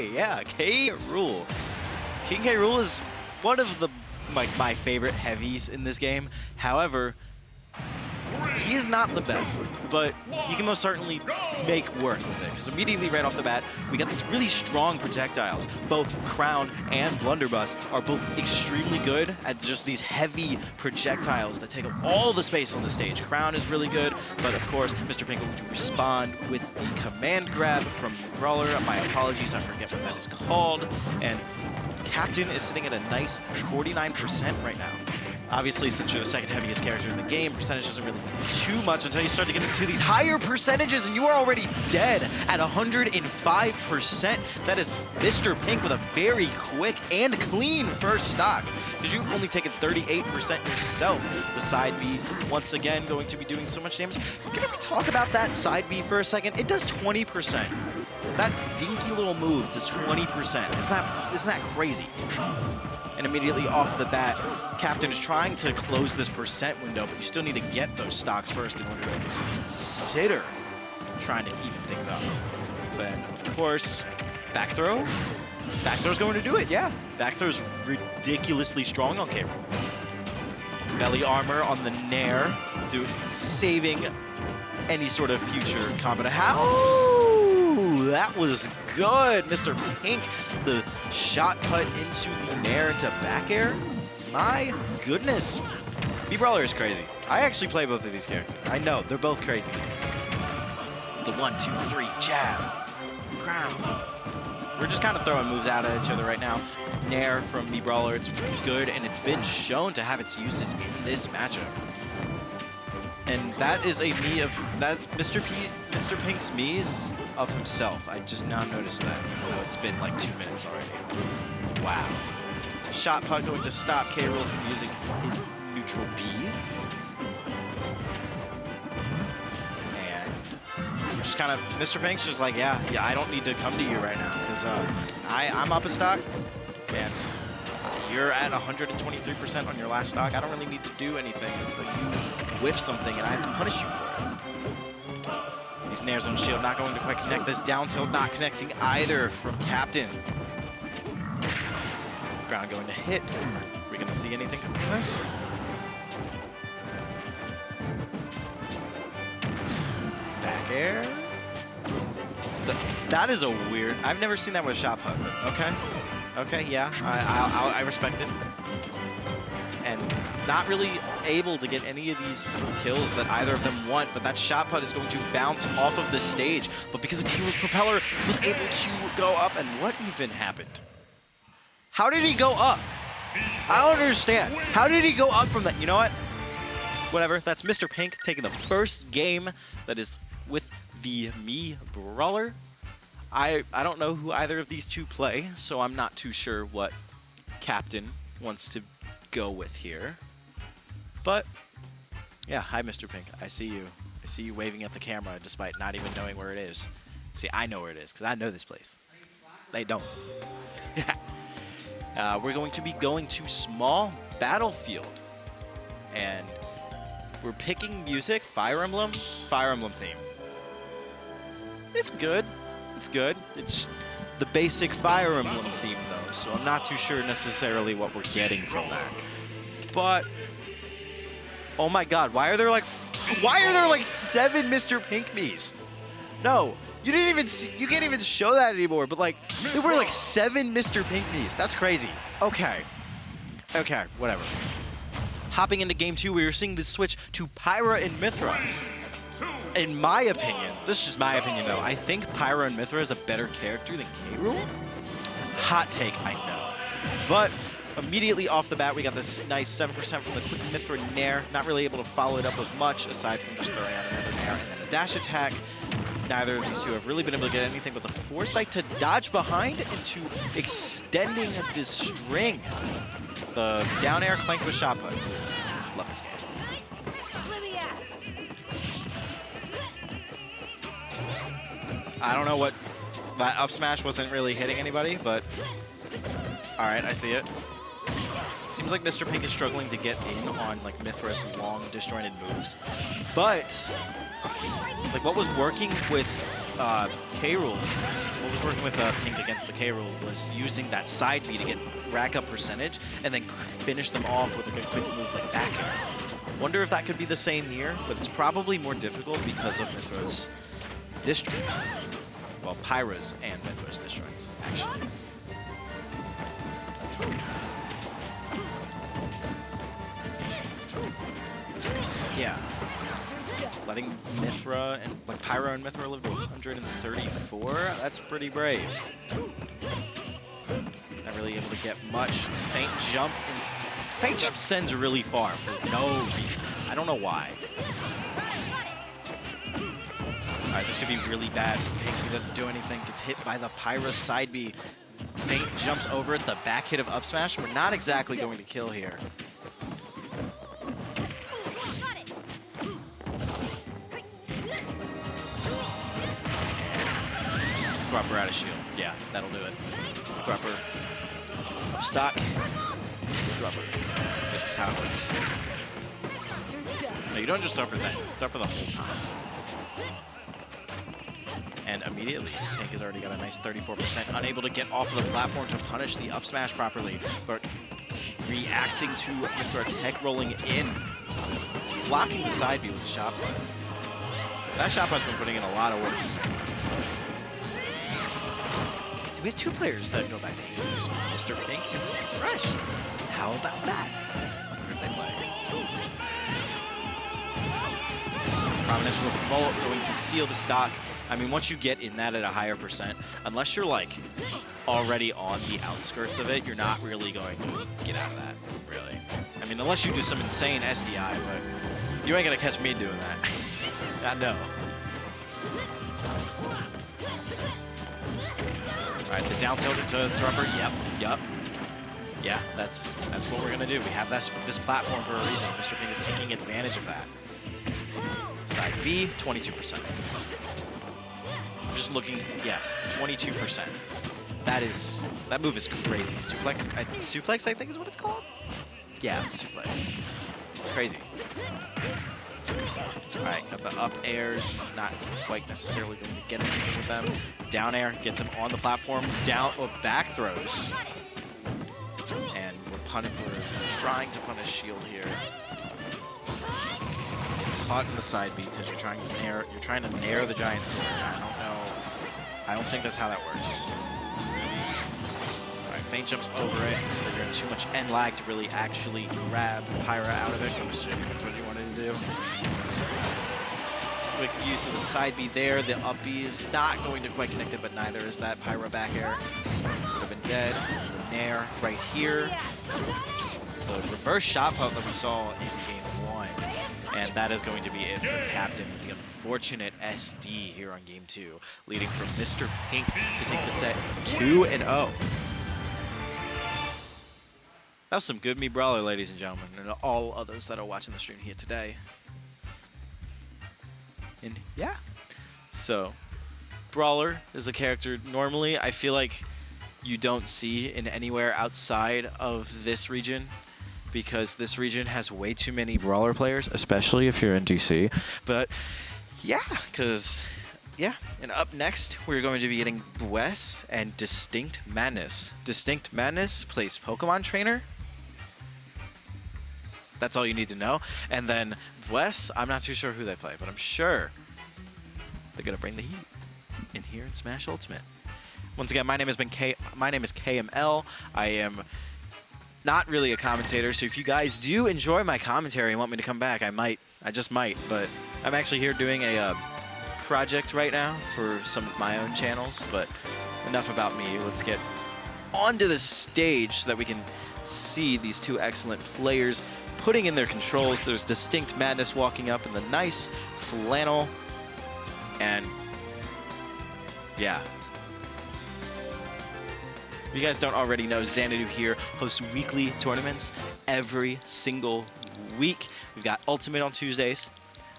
K, yeah, K. Rool. King K. Rool is one of the my favorite heavies in this game. However, he is not the best, but you can most certainly make work with it. Because immediately right off the bat, we got these really strong projectiles. Both Crown and Blunderbuss are both extremely good at just these heavy projectiles that take up all the space on the stage. Crown is really good, but of course, Mr. Pink will respond with the command grab from Brawler. My apologies, I forget what that is called. And Captain is sitting at a nice 49% right now. Obviously, since you're the second heaviest character in the game, percentage doesn't really mean too much until you start to get into these higher percentages, and you are already dead at 105%. That is Mr. Pink with a very quick and clean first stock, because you've only taken 38% yourself. The side B, once again, going to be doing so much damage. Can we talk about that side B for a second? It does 20%. That dinky little move does 20%. Isn't that crazy? And immediately off the bat, Captain is trying to close this percent window, but you still need to get those stocks first in order to consider trying to even things up. But of course, back throw. Back throw's going to do it, yeah. Back throw's ridiculously strong on K. Belly armor on the Nair, saving any sort of future combat. That was good. Mr. Pink, the shot put into the Nair into back air. My goodness. Brawler is crazy. I actually play both of these characters. I know, they're both crazy. The 1, 2, 3 jab. Crown. We're just kind of throwing moves out at each other right now. Nair from Brawler, it's good, and it's been shown to have its uses in this matchup. And that is that's Mr. Pink's Mii's of himself. I just now noticed that, even though it's been like 2 minutes already. Wow. Shot putt going to stop K. Rool from using his neutral B. And just kind of, Mr. Pink's just like, yeah, I don't need to come to you right now, because I'm up a stock, and you're at 123% on your last stock. I don't really need to do anything until you whiff something, and I have to punish you for it. These Nairs on shield not going to quite connect. This down tilt not connecting either from Captain. Ground going to hit. Are we going to see anything come from this? Back air. That is a weird... I've never seen that with a shot put, but okay. Okay, yeah, I respect it. And not really able to get any of these kills that either of them want, but that shot put is going to bounce off of the stage. But because of King's propeller, was able to go up, and what even happened? How did he go up? I don't understand. How did he go up from that? You know what? Whatever, that's Mr. Pink taking the first game that is with the Mii Brawler. I don't know who either of these two play, so I'm not too sure what Captain wants to go with here. But, yeah, hi, Mr. Pink. I see you. I see you waving at the camera despite not even knowing where it is. See, I know where it is, because I know this place. They don't. We're going to be going to Small Battlefield. And we're picking music, Fire Emblem theme. It's good. It's good. It's the basic Fire Emblem theme, though, so I'm not too sure necessarily what we're getting from that. But, oh my God, why are there like 7 Mr. Pink Miis? No, you didn't even see, you can't even show that anymore. But like, there were like 7 Mr. Pink Miis. That's crazy. Okay, whatever. Hopping into game 2, we are seeing this switch to Pyra and Mythra. In my opinion, this is just my opinion though, I think Pyra and Mythra is a better character than K. Rool. Hot take, I know. But immediately off the bat, we got this nice 7% from the quick Mythra Nair. Not really able to follow it up with much, aside from just throwing out another Nair and then a dash attack. Neither of these two have really been able to get anything but the foresight to dodge behind into extending this string. The down air clanked with shot put. Love this game. I don't know what, that up smash wasn't really hitting anybody, but all right, I see it. Seems like Mr. Pink is struggling to get in on like Mythra's long disjointed moves, but like what was working with K-Rool, what was working with Pink against the K-Rool was using that side B to get rack up percentage and then finish them off with a good quick move like back air. Wonder if that could be the same here, but it's probably more difficult because of Mythra's districts. Well, Pyra's and Mythra's districts, actually. Yeah. Letting Mythra and like Pyra and Mythra live to 134, that's pretty brave. Not really able to get much. Feint jump, and feint jump sends really far for no reason. I don't know why. Alright, this could be really bad for Pink. He doesn't do anything, gets hit by the Pyra side B. Feint jumps over it, the back hit of up smash. We're not exactly going to kill here. Thrupper out of shield. Yeah, that'll do it. Thrupper up stock. Thrupper. That's just how it works. No, you don't just Thrupper that. Thrupper the whole time. And immediately, Pink has already got a nice 34%. Unable to get off of the platform to punish the up smash properly, but reacting to Mythra tech rolling in. Blocking the side B with the shot put. That shot put's been putting in a lot of work. So we have two players that go by Pink. There's Mr. Pink and Fresh. How about that? I wonder if they play. Providential Revolt going to seal the stock. I mean, once you get in that at a higher percent, unless you're like already on the outskirts of it, you're not really going to get out of that, really. I mean, unless you do some insane SDI, but you ain't gonna catch me doing that. I know. All right, the down tilt into Thrupper. Yep. Yeah, that's what we're gonna do. We have this platform for a reason. Mr. Pink is taking advantage of that. Side B, 22%. I'm just looking. Yes, 22%. That move is crazy. Suplex, I think is what it's called. Yeah, suplex. It's crazy. All right, got the up airs. Not quite necessarily going to get anything with them. Down air gets him on the platform. Back throws. And we're trying to punish shield here. It's caught in the side B because you're trying to nair the giant sword. I don't know. I don't think that's how that works. All right, Feint jumps over it. They're doing too much end lag to really actually grab Pyra out of it, because I'm assuming that's what he wanted to do. Quick use of the side B there. The up B is not going to quite connect it, but neither is that Pyra back air. Would have been dead. Nair right here. The reverse shot put that we saw in game 1. And that is going to be it for Captain with the unfortunate SD here on game 2, leading for Mr. Pink to take the set 2-0. That was some good me Brawler, ladies and gentlemen, and all others that are watching the stream here today. And yeah, so Brawler is a character normally I feel like you don't see in anywhere outside of this region, because this region has way too many Brawler players, especially if you're in DC. But yeah, and up next we're going to be getting Bwes and DistinctMadness. DistinctMadness plays Pokemon Trainer. That's all you need to know. And then Bwes, I'm not too sure who they play, but I'm sure they're gonna bring the heat in here in Smash Ultimate. Once again, my name is KML. I am not really a commentator, so if you guys do enjoy my commentary and want me to come back, I just might, but I'm actually here doing a project right now for some of my own channels, but enough about me. Let's get onto the stage so that we can see these two excellent players putting in their controls. There's DistinctMadness walking up in the nice flannel, and yeah. If you guys don't already know, Xanadu here hosts weekly tournaments every single week. We've got Ultimate on Tuesdays,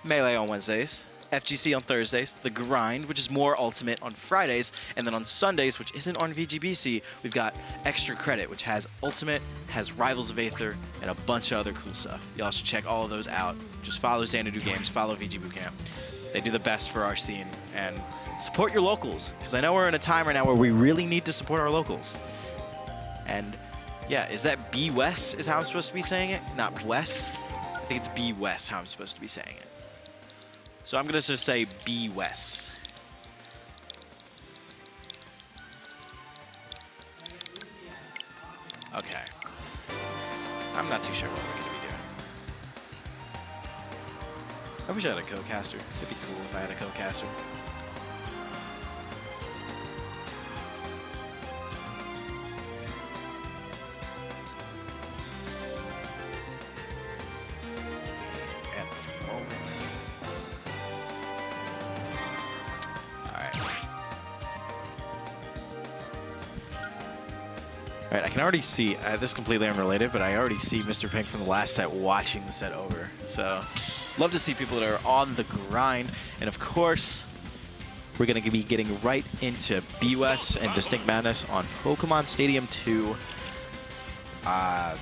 Melee on Wednesdays, FGC on Thursdays, The Grind, which is more Ultimate, on Fridays, and then on Sundays, which isn't on VGBC, we've got Extra Credit, which has Ultimate, has Rivals of Aether, and a bunch of other cool stuff. Y'all should check all of those out. Just follow Xanadu Games, follow VGBootCamp. They do the best for our scene, and support your locals, because I know we're in a time right now where we really need to support our locals. And yeah, is that Bwes is how I'm supposed to be saying it? Not Bwes? I think it's Bwes how I'm supposed to be saying it. So I'm going to just say Bwes. Okay. I'm not too sure what we're going to be doing. I wish I had a co-caster. It'd be cool if I had a co-caster. At the moment. All right, I can already see, this is completely unrelated, but I already see Mr. Pink from the last set watching the set over. So, love to see people that are on the grind. And of course, we're going to be getting right into Bwes and Distinct Madness on Pokemon Stadium 2. I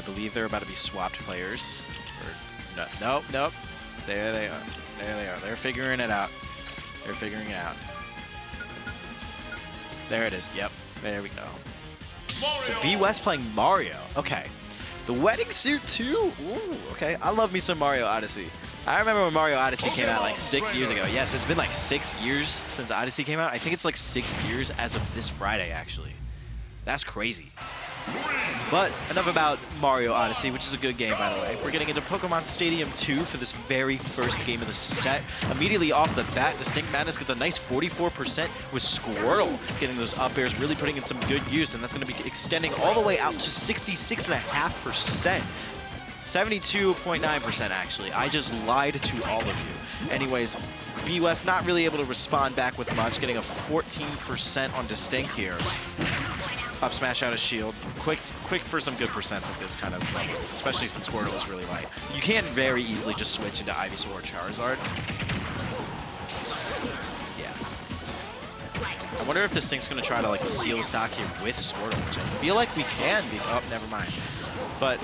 believe they're about to be swapped players. Or, no, nope. There they are. There they are. They're figuring it out. They're figuring it out. There it is. Yep. There we go. So Bwes playing Mario. Okay. The wedding suit too? Ooh, okay. I love me some Mario Odyssey. I remember when Mario Odyssey came out like 6 years ago. Yes, it's been like 6 years since Odyssey came out. I think it's like 6 years as of this Friday, actually. That's crazy. But enough about Mario Odyssey, which is a good game, by the way. We're getting into Pokemon Stadium 2 for this very first game of the set. Immediately off the bat, Distinct Madness gets a nice 44% with Squirtle getting those up airs, really putting in some good use, and that's going to be extending all the way out to 66.5%. 72.9% actually. I just lied to all of you. Anyways, Bwes not really able to respond back with much, getting a 14% on Distinct here. Up smash out of shield. Quick for some good percents at this kind of level, especially since Squirtle is really light. You can very easily just switch into Ivysaur or Charizard. Yeah. I wonder if Distinct's going to try to like seal the stock here with Squirtle, which I feel like we can be. Oh, never mind. But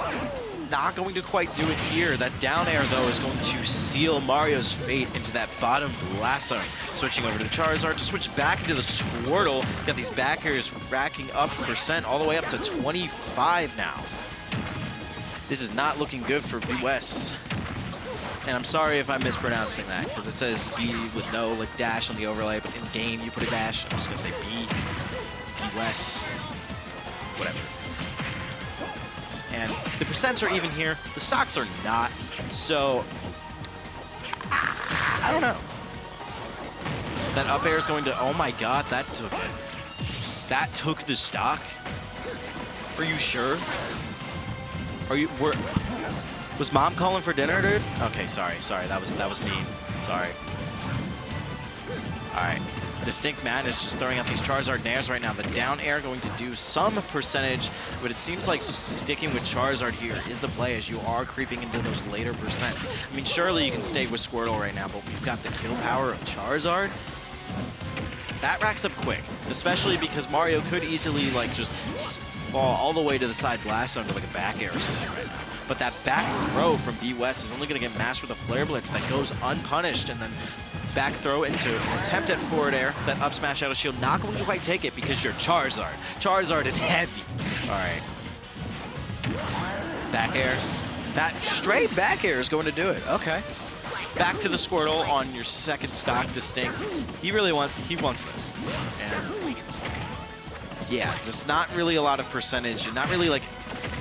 not going to quite do it here. That down air, though, is going to seal Mario's fate into that bottom blast zone. Switching over to Charizard to switch back into the Squirtle. Got these back airs racking up percent all the way up to 25 now. This is not looking good for Bwes. And I'm sorry if I'm mispronouncing that, because it says B with no like dash on the overlay, but in game you put a dash. I'm just going to say B, Bwes, whatever. And the percents are even here. The stocks are not. So, I don't know. That up air is going to, oh my god, that took it. That took the stock? Are you sure? Was mom calling for dinner, dude? Okay, sorry, that was mean. Sorry. All right. Distinct Madness just throwing out these Charizard nairs right now. The down air going to do some percentage, but it seems like sticking with Charizard here is the play as you are creeping into those later percents. I mean, surely you can stay with Squirtle right now, but we've got the kill power of Charizard. That racks up quick, especially because Mario could easily like just fall all the way to the side blast zone to like a back air or something right now. But that back throw from Bwes is only going to get mashed with a Flare Blitz that goes unpunished, and then back throw into an attempt at forward air. That up smash out of shield not going to quite take it because you're Charizard. Charizard is heavy. All right. Back air. That straight back air is going to do it. Okay. Back to the Squirtle on your second stock Distinct. He wants this. And yeah, just not really a lot of percentage, and not really like,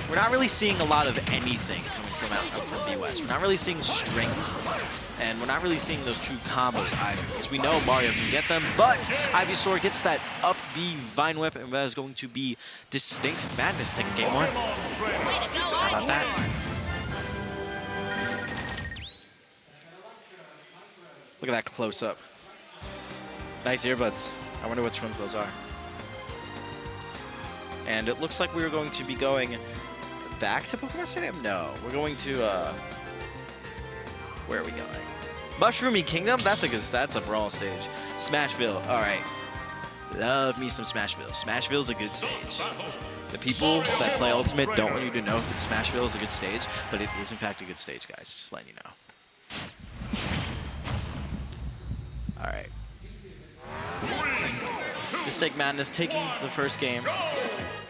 we're not really seeing a lot of anything coming from Bwes. We're not really seeing strings, and we're not really seeing those true combos either, because we know Mario can get them, but Ivysaur gets that up B Vine Whip, and that is going to be Distinct Madness taking game one. How about that? Look at that close-up. Nice earbuds. I wonder which ones those are. And it looks like we were going to be going back to Pokemon Stadium? No, we're going to, where are we going? Mushroomy Kingdom? That's a brawl stage. Smashville, all right. Love me some Smashville. Smashville's a good stage. The people that play Ultimate don't want you to know that Smashville is a good stage, but it is in fact a good stage, guys. Just letting you know. All right. DistinctMadness taking the first game.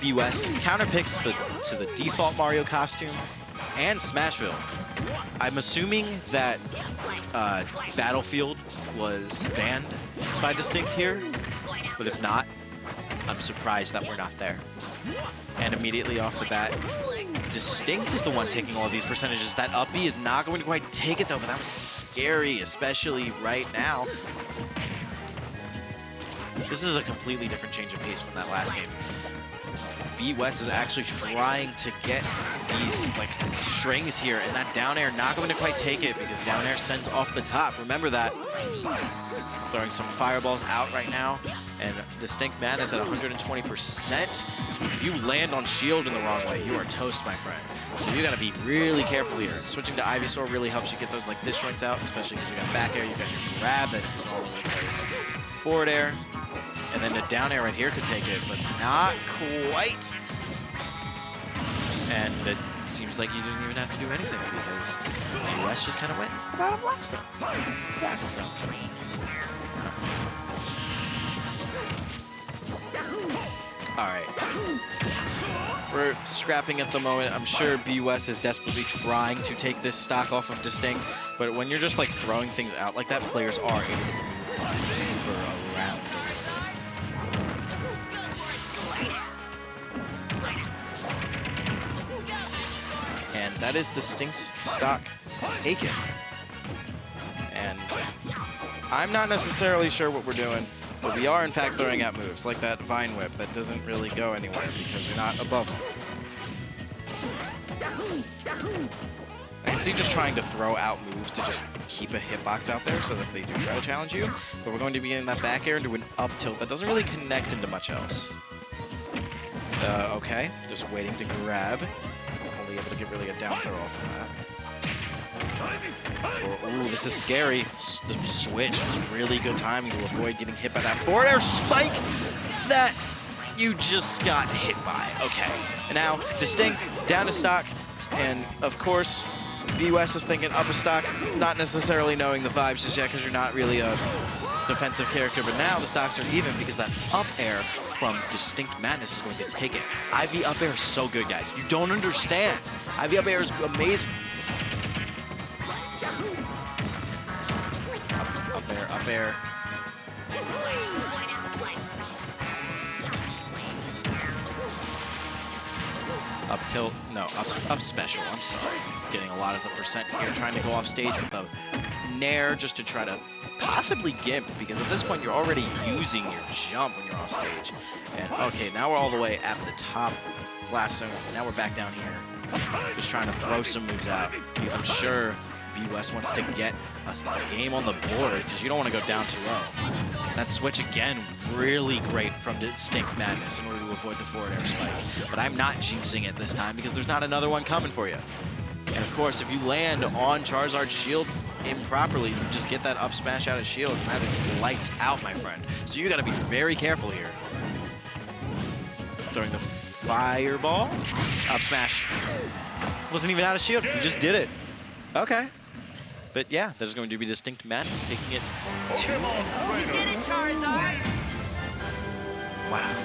Bwes counterpicks to the default Mario costume and Smashville. I'm assuming that Battlefield was banned by Distinct here, but if not, I'm surprised that we're not there. And immediately off the bat, Distinct is the one taking all of these percentages. That up B is not going to quite take it though, but that was scary, especially right now. This is a completely different change of pace from that last game. Bwes is actually trying to get these like strings here, and that down air not going to quite take it because down air sends off the top. Remember that. Throwing some fireballs out right now, and DistinctMadness at 120%. If you land on shield in the wrong way, you are toast, my friend. So you gotta be really careful here. Switching to Ivysaur really helps you get those like disjoints out, especially because you got back air, you got your grab that is all over the place. Forward air, and then the down air right here could take it, but not quite. And it seems like you didn't even have to do anything because the US just kind of went into the bottom blast zone. All right. We're scrapping at the moment. I'm sure Bwes is desperately trying to take this stock off of Distinct, but when you're just like throwing things out like that, players are able to move around. And that is Distinct's stock taken. And I'm not necessarily sure what we're doing, but we are in fact throwing out moves like that Vine Whip that doesn't really go anywhere because you're not above them. I can see just trying to throw out moves to just keep a hitbox out there so that if they do try to challenge you, but we're going to be getting that back air into an up tilt that doesn't really connect into much else. Okay, just waiting to grab. Only able to get really a down throw off of that. Ooh, this is scary. The switch was really good timing to avoid getting hit by that forward air spike that you just got hit by. Okay, and now Distinct down to stock, and of course, Bwes is thinking up a stock, not necessarily knowing the vibes just yet because you're not really a defensive character, but now the stocks are even because that up air from DistinctMadness is going to take it. Ivy up air is so good, guys. You don't understand. Ivy up air is amazing. Up air. Up tilt, no, up special, I'm sorry. Getting a lot of the percent here, trying to go off stage with the nair just to try to possibly gimp, because at this point you're already using your jump when you're off stage. And okay, now we're all the way at the top blast zone, now we're back down here. Just trying to throw some moves out, because I'm sure Bwes wants to get a game on the board because you don't want to go down too low. That switch again, really great from DistinctMadness in order to avoid the forward air spike. But I'm not jinxing it this time because there's not another one coming for you. And of course, if you land on Charizard's shield improperly, you just get that up smash out of shield, and that is lights out, my friend. So you got to be very careful here. Throwing the fireball, up smash. Wasn't even out of shield, you just did it. Okay. But yeah, that is going to be DistinctMadness taking it to... You did it, Charizard! Wow.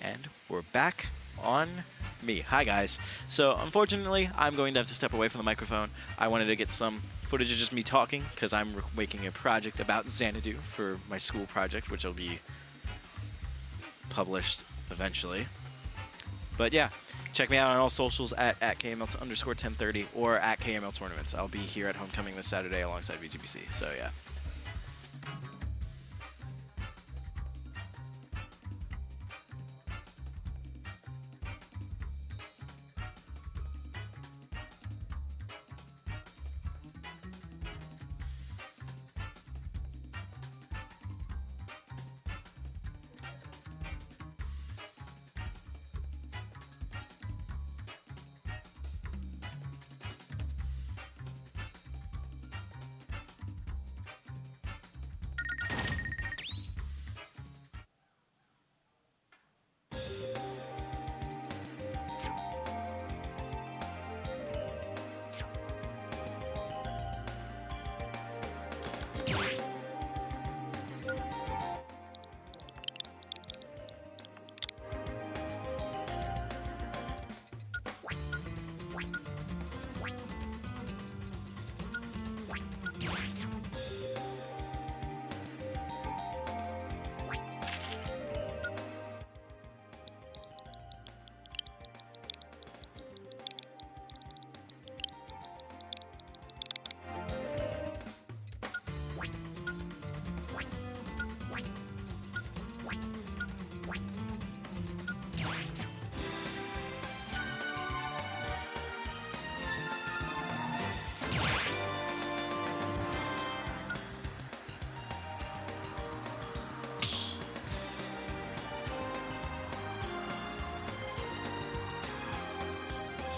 And we're back on me. Hi, guys. So, unfortunately, I'm going to have to step away from the microphone. I wanted to get some footage of just me talking, because I'm making a project about Xanadu for my school project, which will be published eventually. But yeah. Check me out on all socials at KML_1030 or at KML Tournaments. I'll be here at Homecoming this Saturday alongside VGBC, so yeah.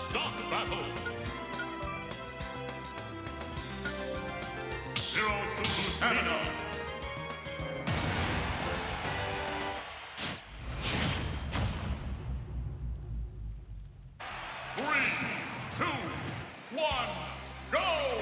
Start battle. Zero to Lucina. 3, 2, 1, go!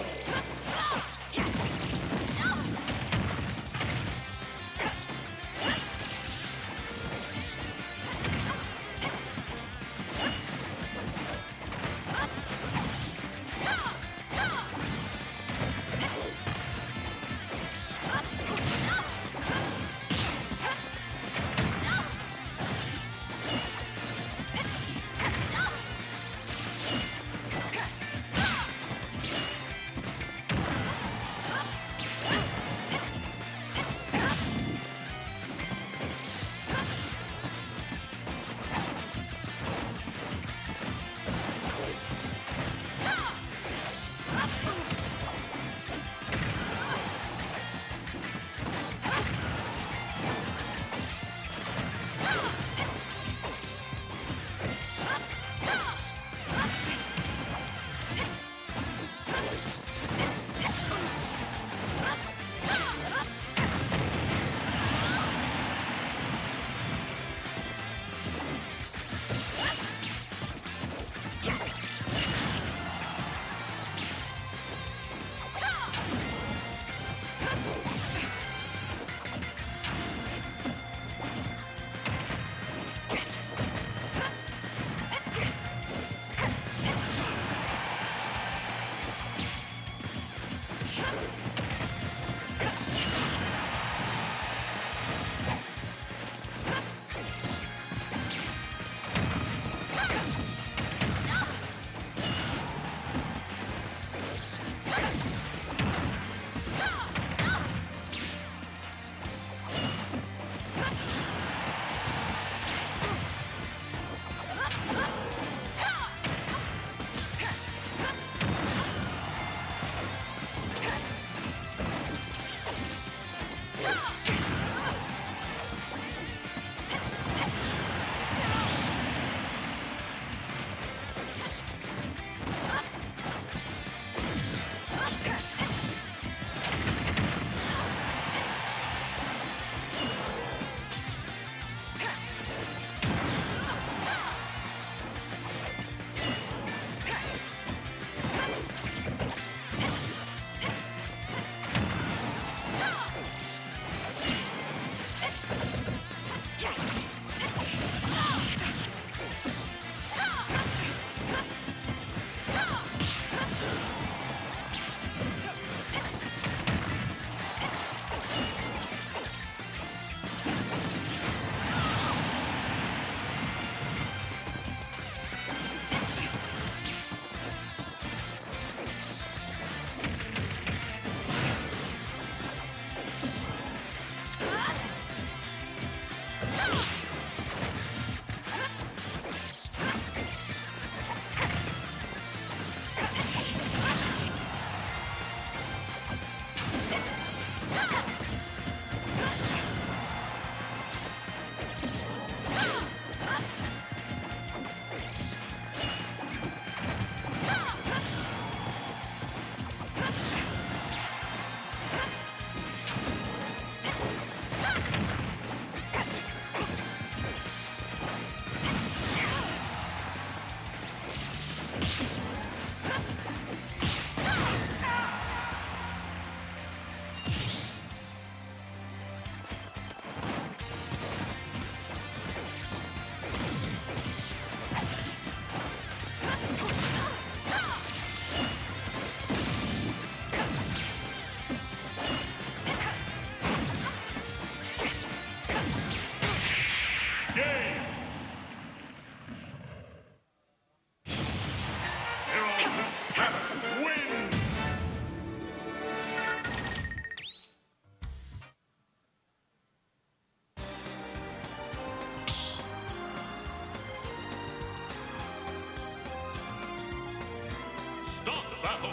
battle.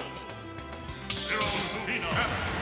Lucina.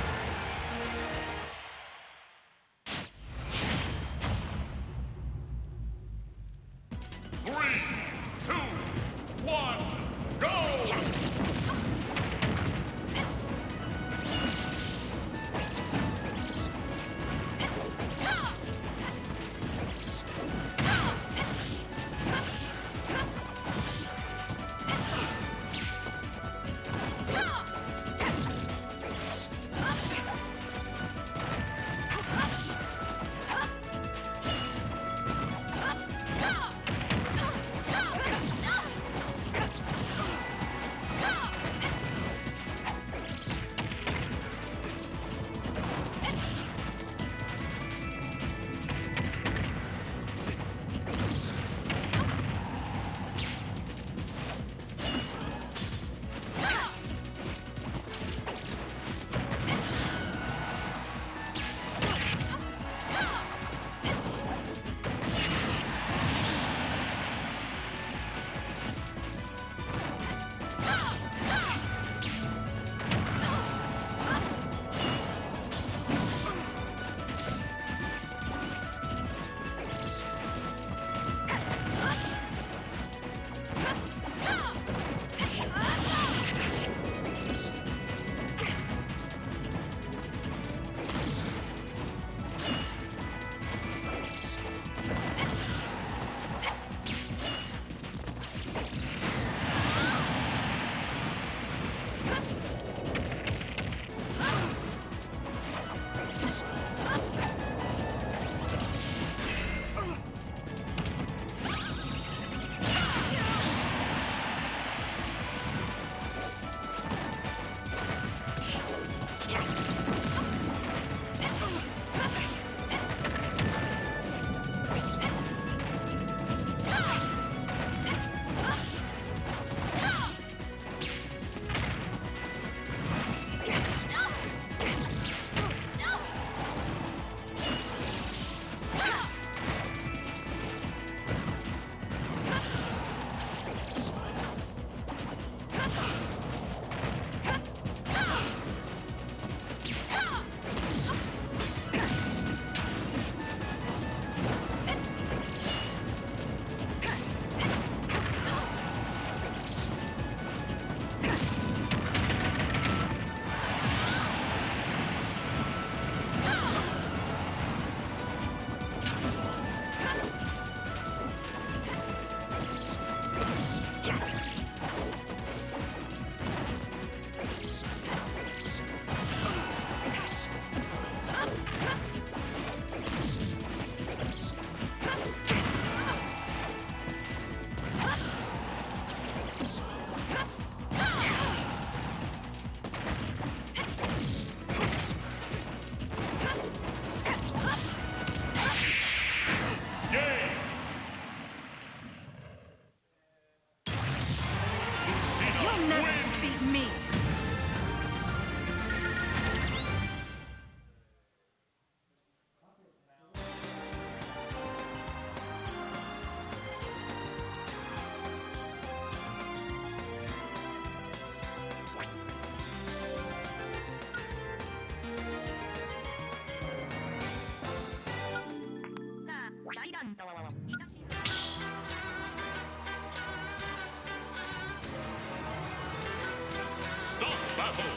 battle.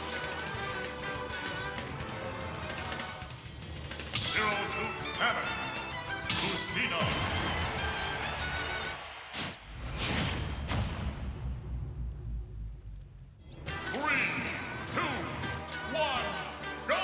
Zero Suit Samus. Lucina. Three, two, one, go!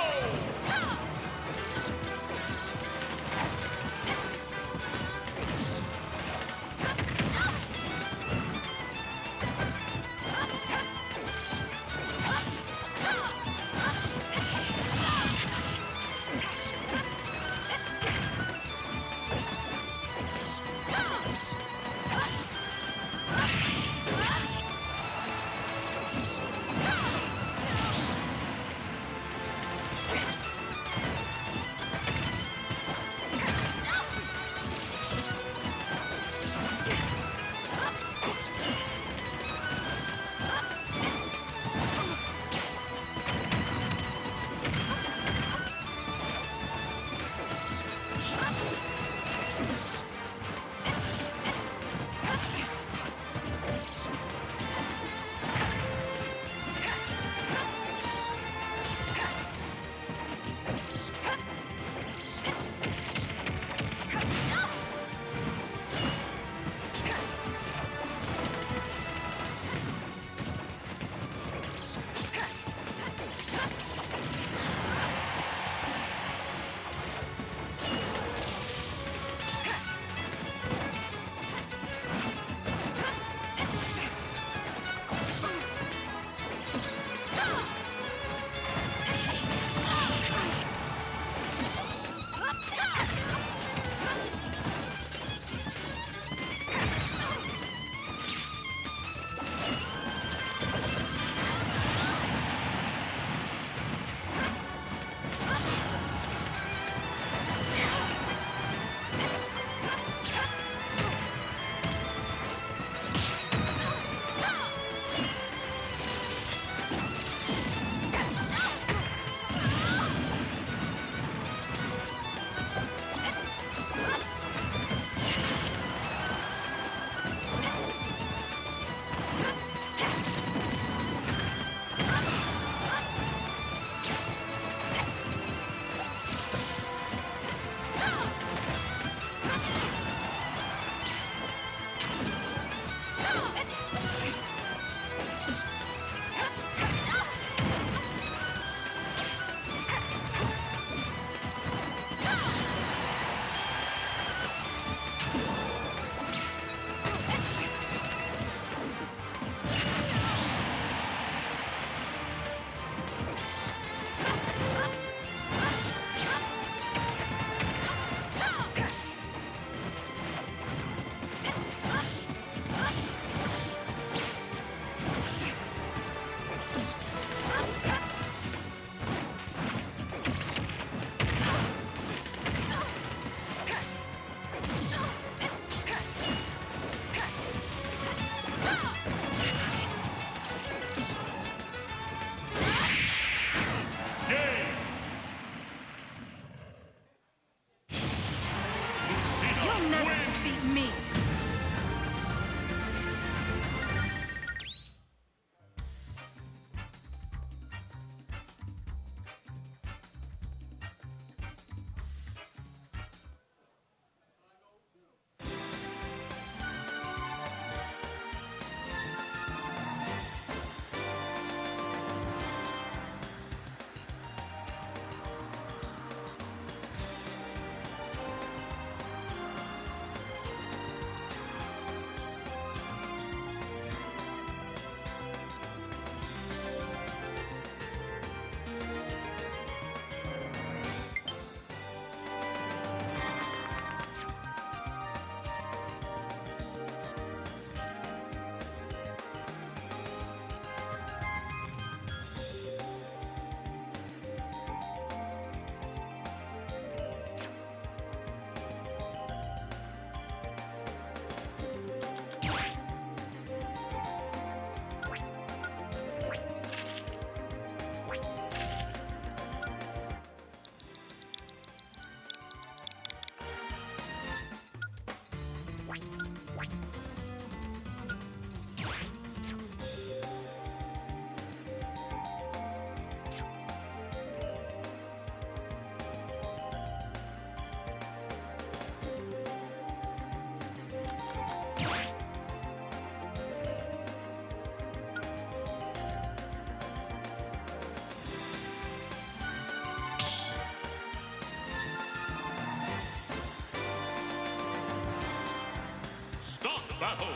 battle.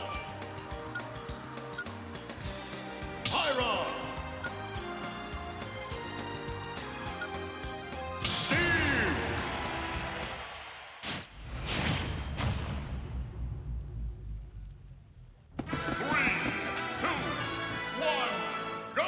Pyra. Steve. 3, 2, 1, go!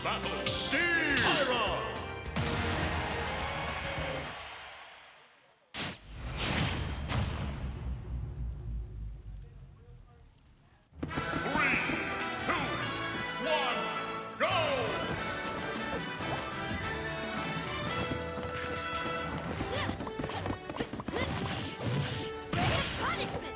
battle. Steel. Pyra. 3, 2, 1, go! Punishment!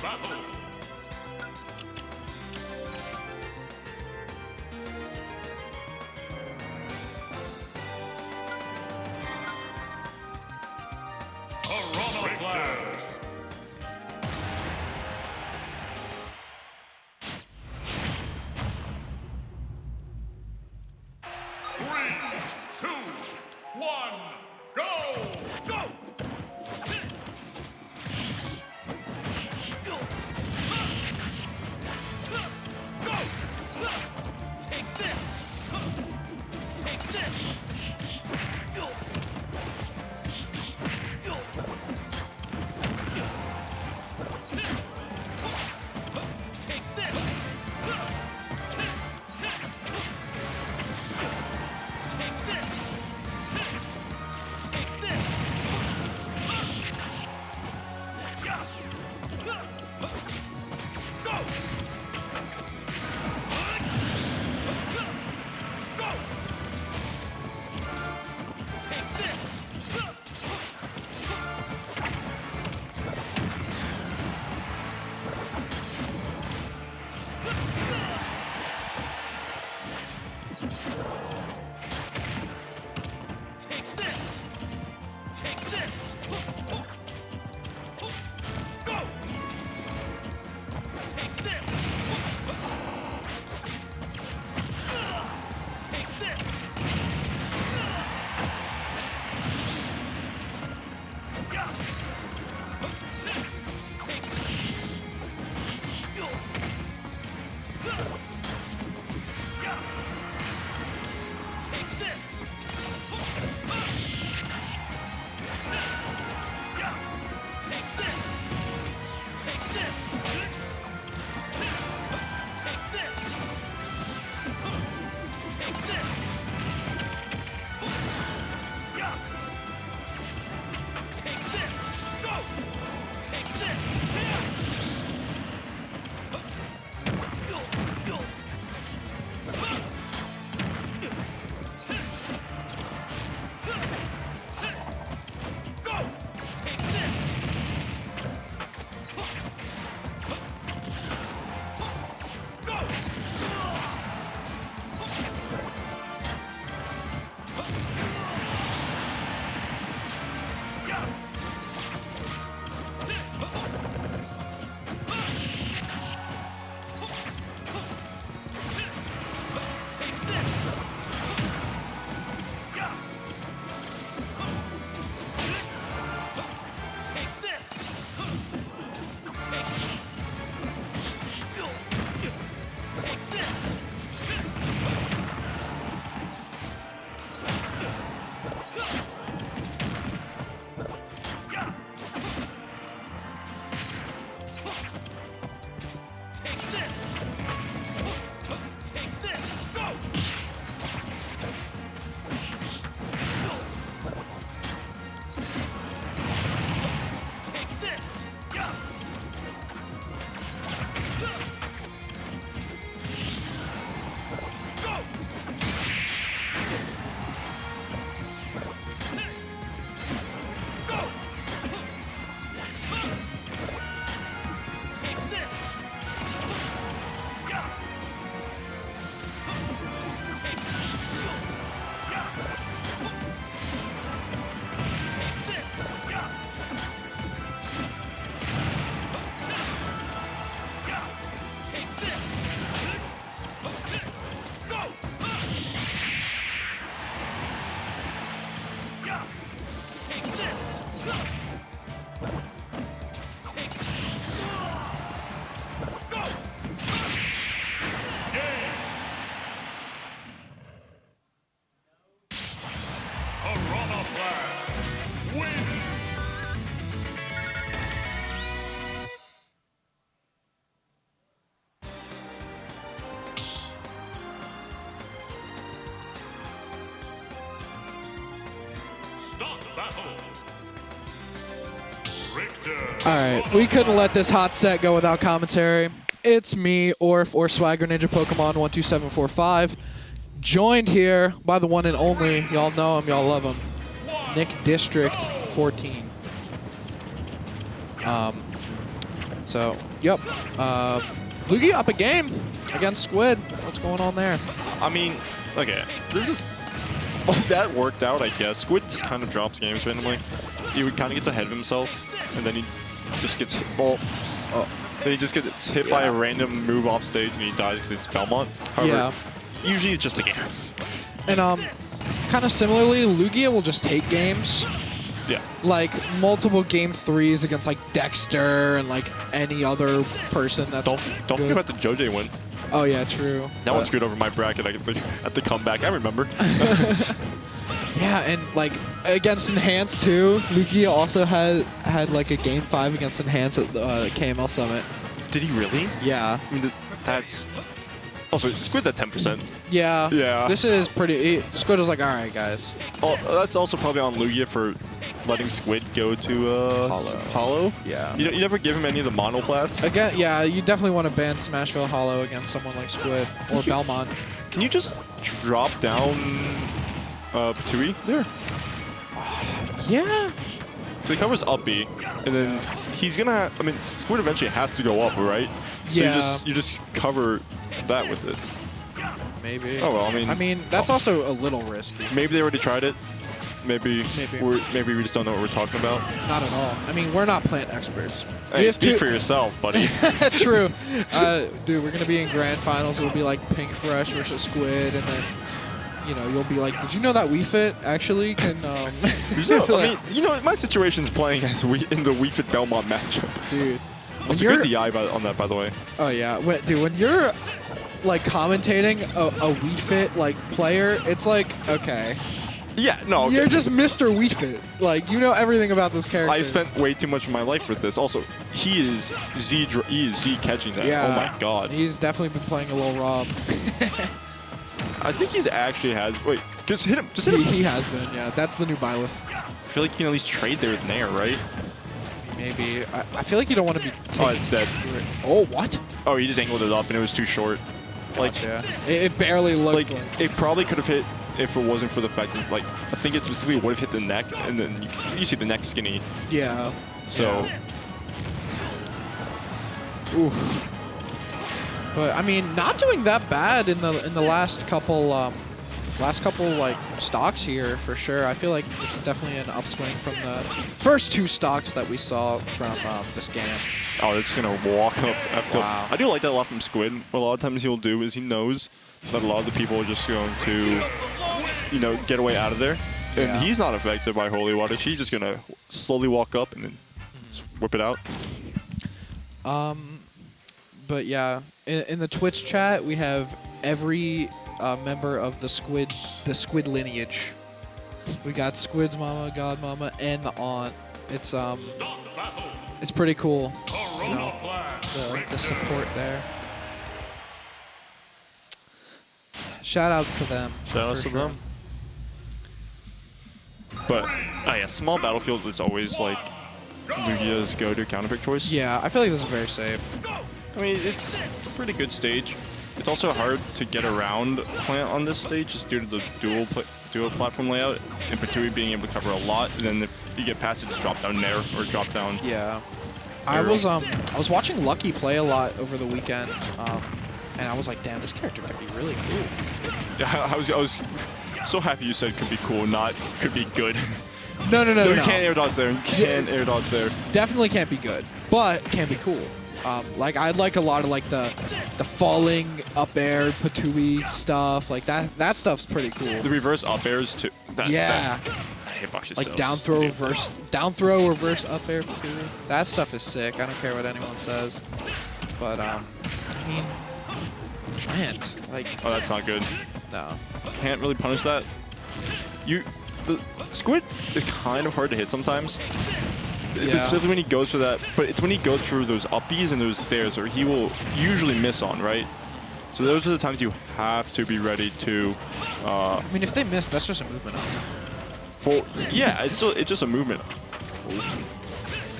battle. Richter. 3, 2, 1, go! Go! Take this! Take this! Alright, we couldn't let this hot set go without commentary. It's me, Orf, or Swagger Ninja Pokemon 12745, joined here by the one and only, y'all know him, y'all love him, Nick District 14. So, yep. Lugia up a game against Squid. What's going on there? I mean, okay, this is that worked out, I guess. Squid just kind of drops games randomly. He kind of gets ahead of himself, and then he just gets hit. Well, then he just gets hit by a random move off stage, and he dies because it's Belmont. However, usually it's just a game. And kind of similarly, Lugia will just take games. Yeah. Like multiple game 3s against like Dexter and like any other person that's Don't forget about the JoJ win. Oh yeah, true. That one screwed over my bracket at the comeback. I remember. Yeah, and like against Enhance too. Lugia also had like a game 5 against Enhance at the KML Summit. Did he really? Yeah. I mean, that's also Squid's at 10%. Yeah. Yeah. This is pretty. Squid was like, all right, guys. Oh, that's also probably on Lugia for letting Squid go to Hollow. Yeah. You never give him any of the monoplats. Again, yeah, you definitely want to ban Smashville Hollow against someone like Squid or Belmont. Can you just drop down Patui there? Yeah. So he covers up B, and then he's gonna. I mean, Squid eventually has to go up, right? So Yeah. you just cover that with it. Maybe. Oh well, I mean that's also a little risky. maybe they already tried it. Maybe we just don't know what we're talking about. Not at all. I mean, we're not plant experts. Hey, speak for yourself, buddy. True. Dude, we're going to be in grand finals. It'll be like Pink Fresh versus Squid, and then, you know, you'll be like, did you know that Wii Fit actually can... I mean, you know, my situation's playing as in the Wii Fit Belmont matchup. Dude. It's a good DI on that, by the way. Oh, yeah. Dude, when you're, like, commentating a Wii Fit, like, player, it's like, okay... Yeah, no. Okay. You're just Mr. Wii Fit. Like, you know everything about this character. I spent way too much of my life with this. Also, he is Z catching that. Yeah. Oh my god. He's definitely been playing a little Rob. I think he's actually has. Wait, just hit him. Just hit him. He has been, yeah. That's the new Byleth. I feel like you can at least trade there with Nair, right? Maybe. I feel like you don't want to be... Oh, it's dead. Oh, what? Oh, he just angled it up and it was too short. Gotcha. It barely looked like... It probably could have hit if it wasn't for the fact that, like, I think it specifically would have hit the neck, and then you see the neck skinny. Yeah. So... Yeah. Oof. But, I mean, not doing that bad in the last couple like stocks here for sure. I feel like this is definitely an upswing from the first 2 stocks that we saw from this game. Oh, it's gonna walk up after. Wow. I do like that a lot from Squid. What a lot of times he'll do is he knows that a lot of the people are just going to, you know, get away out of there, and he's not affected by Holy Water. He's just gonna slowly walk up and then just whip it out. But yeah, in the Twitch chat we have every member of the Squid lineage. We got Squid's mama, Godmama, and the aunt. It's pretty cool, you know, the support there. Shoutouts to them. Shoutouts to them. But yeah, small battlefield is always like Lugia's go-to counterpick choice. Yeah, I feel like this is very safe. I mean, it's a pretty good stage. It's also hard to get around plant on this stage just due to the dual platform layout, and Patui being able to cover a lot. And then if you get past it, just drop down there or drop down. Yeah, I was watching Lucky play a lot over the weekend, and I was like, damn, this character could be really cool. Yeah, I was so happy you said could be cool, not could be good. No. You can't air dodge there. You can't air dodge there. Definitely can't be good, but can be cool. Like I like a lot of like the falling up air Patui stuff. Like that stuff's pretty cool. The reverse up airs too. That hitbox is like so down throw stupid. reverse up air Patui. That stuff is sick. I don't care what anyone says. But I mean, plant like. Oh, that's not good. No. Can't really punish that. The Squid is kind of hard to hit sometimes. Yeah. Especially when he goes for that, but it's when he goes for those uppies and those stairs where he will usually miss on, right? So those are the times you have to be ready to. I mean, if they miss, that's just a movement up. Well, yeah, it's just a movement.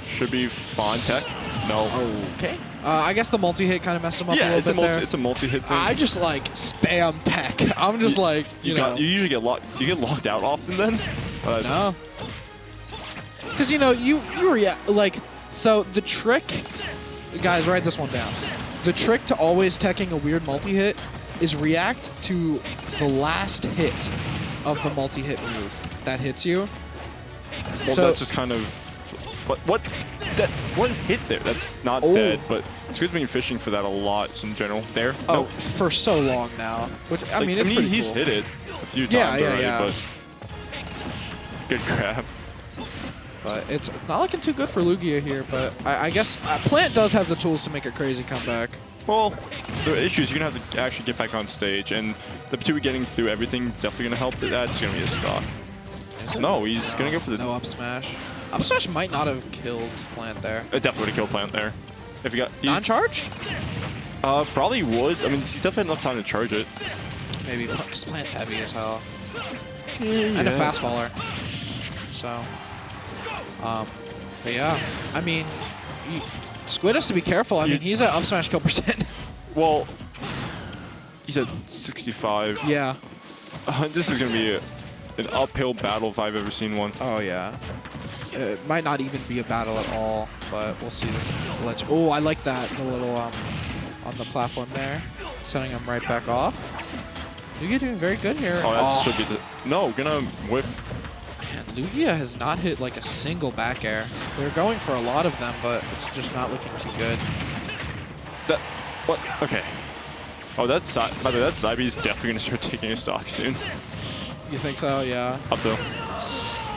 Should be fine tech. No. Okay. I guess the multi-hit kind of messed him up a little bit there. It's a multi-hit thing. I just like spam tech. I'm just like, you know. You usually get locked. Do you get locked out often then? No. Because, you know, you react, like, so the trick guys, write this one down. The trick to always teching a weird multi-hit is react to the last hit of the multi-hit move that hits you. Well, So- that's just kind of what that one hit there. That's not dead, but Squid's been fishing for that a lot in general. There. Oh, Nope. for so long now. Which I Like, mean, it's pretty he's cool. hit it a few times Yeah, yeah, already, yeah. but good grab. But it's not looking too good for Lugia here. But I guess Plant does have the tools to make a crazy comeback. Well, the issue is you're going to have to actually get back on stage, and the two getting through everything definitely going to help. That's going to be a stock. No, he's going to go for the... No up smash. Up smash might not have killed Plant there. It definitely would have killed Plant there. If he got... Non-charged? Probably would. I mean, he definitely had enough time to charge it. Maybe, because Plant's heavy as hell. And a fast faller. So, but yeah, I mean, Squid has to be careful. I mean, he's at up smash kill percent. Well, he's at 65. Yeah. This is going to be an uphill battle if I've ever seen one. Oh, yeah. It might not even be a battle at all, but we'll see this ledge. Oh, I like that. The little, on the platform there. Sending him right back off. Lugia doing very good here. Oh, that should be the... No, gonna whiff. Man, Lugia has not hit like a single back air. They're going for a lot of them, but it's just not looking too good. That... What? Okay. Oh, that's... By the way, that Zybe's definitely gonna start taking a stock soon. You think so? Yeah. Up though.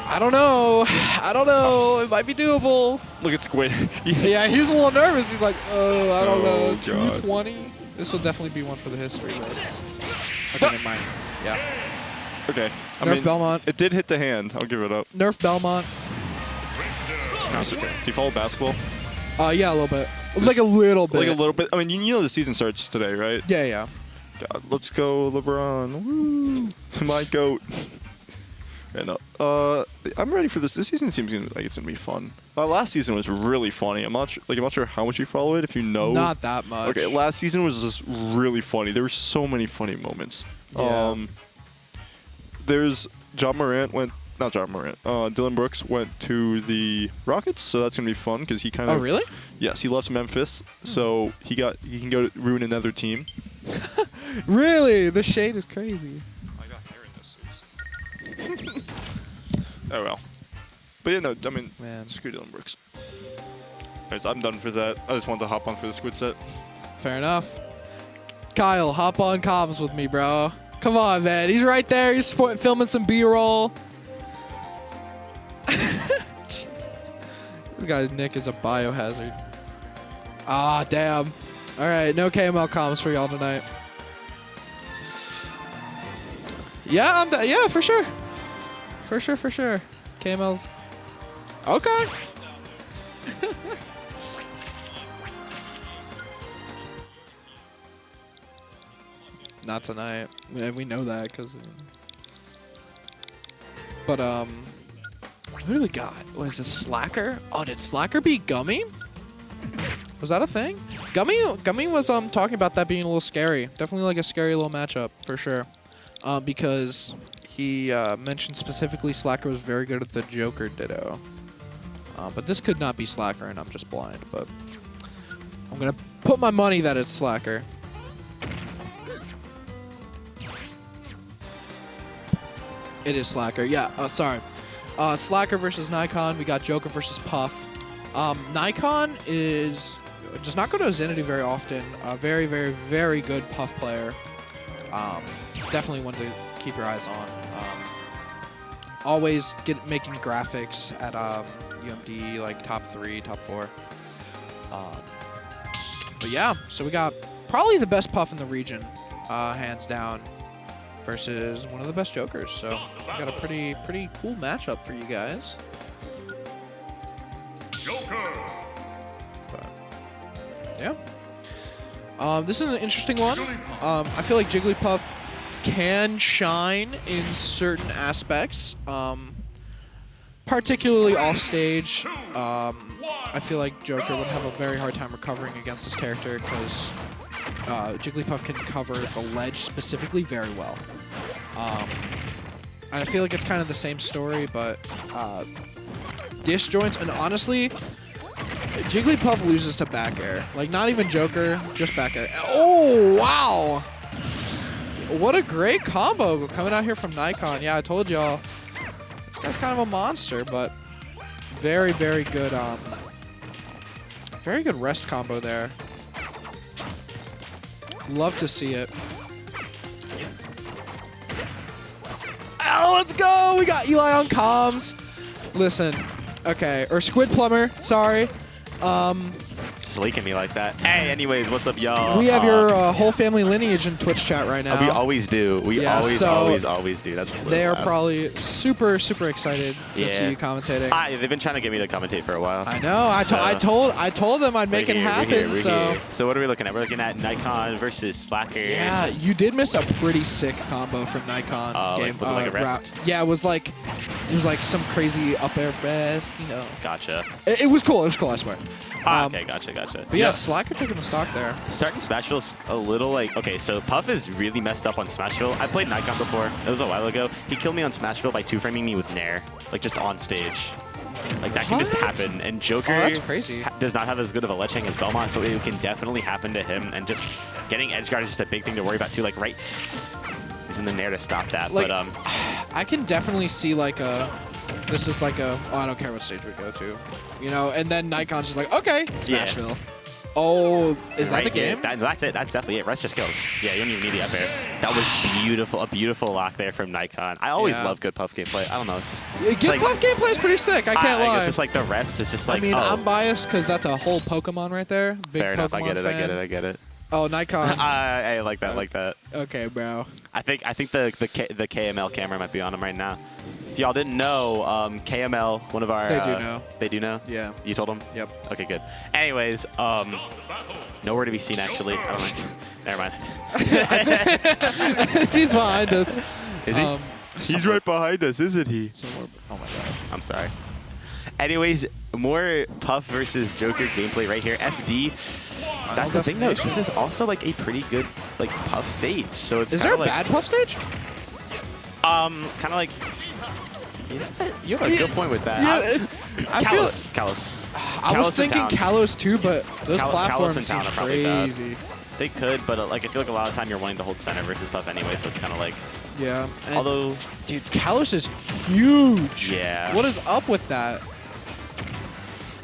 I don't know. I don't know. It might be doable. Look at Squid. Yeah, he's a little nervous. He's like, oh, I don't know. Oh, God. 220? This will definitely be one for the history books. Okay, never mind. Yeah. Okay. I Nerf mean, Belmont. it did hit the hand. I'll give it up. Nerf Belmont. No, it's okay. Do you follow basketball? Yeah, a little bit. Like a little bit. Like a little bit. I mean, you know the season starts today, right? Yeah, yeah. God, let's go, LeBron. Woo. My goat. And I'm ready for this. This season seems like it's gonna be fun. Last season was really funny. I'm not sure how much you follow it. If you know, Not that much. Okay, last season was just really funny. There were so many funny moments. Yeah. There's Dylan Brooks went to the Rockets, so that's gonna be fun because he kind of. Oh, really? Yes, he loves Memphis, so he can go to ruin another team. Really? The shade is crazy. I got hair in this. Oh well. But yeah, no, I mean, Man. screw Dylan Brooks. Alright, so I'm done for that. I just wanted to hop on for the Squid set. Fair enough. Kyle, hop on comms with me, bro. Come on, man. He's right there. He's filming some B-roll. Jesus. This guy's Nick is a biohazard. Ah, damn. All right, no KML comms for y'all tonight. Yeah, yeah, for sure. For sure. KML's. Okay. Not tonight. We know that because. But who do we got? What is this, Slacker? Oh, did Slacker beat Gummy? Was that a thing? Gummy was talking about that being a little scary. Definitely like a scary little matchup for sure. Because he mentioned specifically Slacker was very good at the Joker Ditto. But this could not be Slacker, and I'm just blind. But I'm gonna put my money that it's Slacker. It is Slacker. Yeah, sorry. Slacker versus Nicon. We got Joker versus Puff. Nicon does not go to Xanadu very often. A very, very, very good Puff player. Definitely one to keep your eyes on. Always making graphics at UMD, like top 3, top 4. But yeah, so we got probably the best Puff in the region, hands down, versus one of the best Jokers. So we got a pretty cool matchup for you guys. Joker. But, yeah. This is an interesting one. I feel like Jigglypuff can shine in certain aspects, particularly off stage. I feel like Joker would have a very hard time recovering against this character because Jigglypuff can cover the ledge specifically very well. And I feel like it's kind of the same story, but disjoints, and honestly, Jigglypuff loses to back air. Like, not even Joker, just back air. Oh, wow. What a great combo coming out here from Nicon. Yeah, I told y'all. This guy's kind of a monster, but very, very good. Very good rest combo there. Love to see it. Oh, let's go! We got Eli on comms. Listen, okay, or Squidplumber. Sorry. Just leaking me like that. Hey, anyways, what's up, y'all? We have your whole family lineage in Twitch chat right now. We always do. We Yeah, always do. That's They are probably super, super excited to see you commentating. They've been trying to get me to commentate for a while. I know. I told them I'd make it happen. So what are we looking at? We're looking at Nicon versus Slacker. Yeah, you did miss a pretty sick combo from Nicon. Game. Was it like a rest? Yeah, it was like some crazy up air rest. You know. Gotcha. It was cool. It was cool. I swear. Okay, gotcha. But yeah, Slacker taking the stock there. Starting Smashville's a little like, okay, so Puff is really messed up on Smashville. I played Nicon before. It was a while ago. He killed me on Smashville by 2-framing me with Nair, like just on stage. Like that can just happen. And Joker that's crazy. Does not have as good of a ledge hang as Belmont, so it can definitely happen to him. And just getting edge guard is just a big thing to worry about too. Like using the Nair to stop that. Like, but I can definitely see like this is like I don't care what stage we go to, you know, and then Nikon's just like, okay, Smashville. Yeah. Oh, is that the game? That's it. That's definitely it. Rest just kills. Yeah, you don't even need the up air. That was beautiful. A beautiful lock there from Nicon. I always love good Puff gameplay. I don't know. It's just good Puff gameplay is pretty sick. I can't lie. It's just like the rest is just like. I mean, I'm biased because that's a whole Pokemon right there. Big Fair enough. Pokemon I get it. Oh, Nicon. I like that. Okay, bro. I think the KML camera might be on him right now. If y'all didn't know, KML, one of our... They do know. They do know? Yeah. You told them? Yep. Okay, good. Anyways, nowhere to be seen, actually. I don't know. Never mind. He's behind us. Is he? He's right behind us, isn't he? Somewhere. Oh, my God. I'm sorry. Anyways, more Puff versus Joker gameplay right here. FD. That's the thing, though. This is also, like, a pretty good, like, Puff stage. So it's Is there a bad Puff stage? Kind of like... You have a good point with that. Yeah, Kalos. I was thinking Kalos too, but those platforms seem crazy. They could, but like I feel like a lot of the time you're wanting to hold center versus Puff anyway, so it's kind of like... Yeah. Although... Dude, Kalos is huge. Yeah. What is up with that?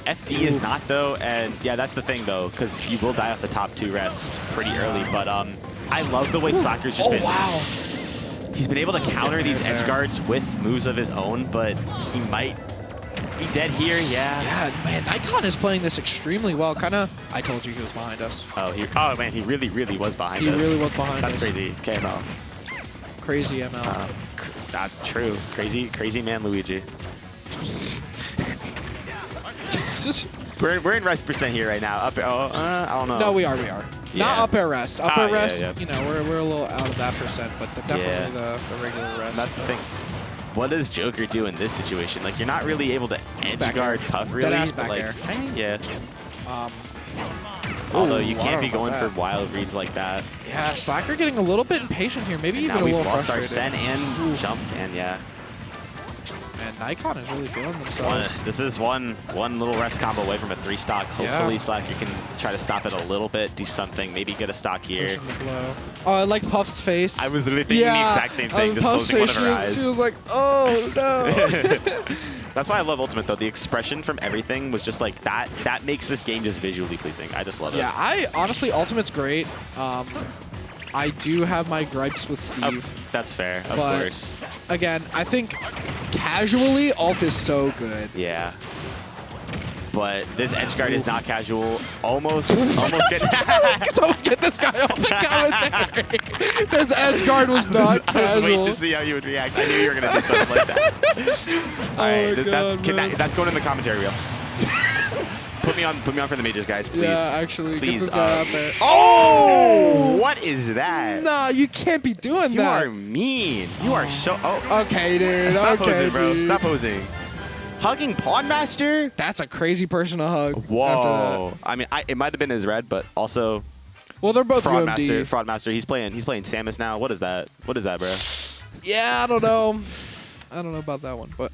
FD is not, though, and yeah, that's the thing, though, because you will die off the top 2 rest pretty early, but I love the way Slacker's just been... Wow. He's been able to counter these edge guards with moves of his own, but he might be dead here, yeah. Yeah, man, Nicon is playing this extremely well. Kind of, I told you he was behind us. Oh, man, he really, really was behind us. He really was behind us. That's crazy. KML. Crazy ML. That's true. Crazy man Luigi. We're in rest percent here right now. I don't know. No, we are. Yeah. Not up air rest. Up air rest, yeah. you know, we're a little out of that percent, but definitely the regular rest. That's the thing. What does Joker do in this situation? Like, you're not really able to edge guard Puff, really. Dead ass back air. Yeah. Although you can't be going for that. wild reads like that. Yeah, Slacker getting a little bit impatient here. Maybe even Now a we've little lost frustrated. our Sen and jump, and yeah. And Nicon is really feeling themselves. This is one little rest combo away from a 3-stock. Hopefully Slacker can try to stop it a little bit, do something, maybe get a stock here. Oh, I like Puff's face. I was literally thinking the exact same thing, just Puff's closing one face, of her eyes. She was like, oh no. That's why I love Ultimate, though. The expression from everything was just like that. That makes this game just visually pleasing. I just love it. Yeah, I honestly, Ultimate's great. I do have my gripes with Steve. That's fair, of course. Again, I think casually, Ult is so good. Yeah. But this edge guard is not casual. Almost getting... Someone get this guy off the commentary. This edge guard was not casual. I was waiting to see how you would react. I knew you were going to do something like that. All right, that's going in the commentary reel. Put me on for the majors, guys, please. Yeah, actually, please. get this guy out there. Oh! What is that? Nah, you can't be doing that. You are mean. You are so... Oh. Okay, dude. Stop okay, posing, bro. dude. Stop posing. Hugging Pawnmaster? That's a crazy person to hug. Whoa. I mean, it might have been his red, but also... Well, they're both UMD. Fraudmaster. He's playing Samus now. What is that? What is that, bro? Yeah, I don't know. I don't know about that one, but...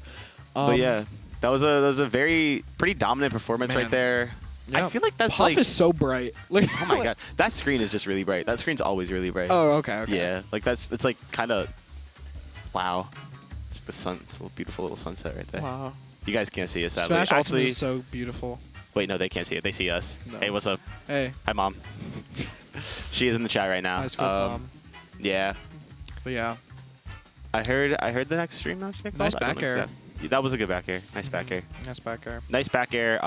yeah. That was a pretty dominant performance right there. Yeah. I feel like that's Puff like. is so bright. Like, Oh my god, that screen is just really bright. That screen's always really bright. Oh, okay. Yeah, like it's like kind of. Wow. It's the sun. It's a little beautiful little sunset right there. Wow. You guys can't see us, sadly. Smash Ultimate Actually, is so beautiful. wait, no, they can't see it. They see us. No. Hey, what's up? Hey, Hi, mom. She is in the chat right now. nice Mom. Yeah, But yeah, I heard the next stream now. Nice back air. That was a good back air. Nice back air. nice back air. Nice back air.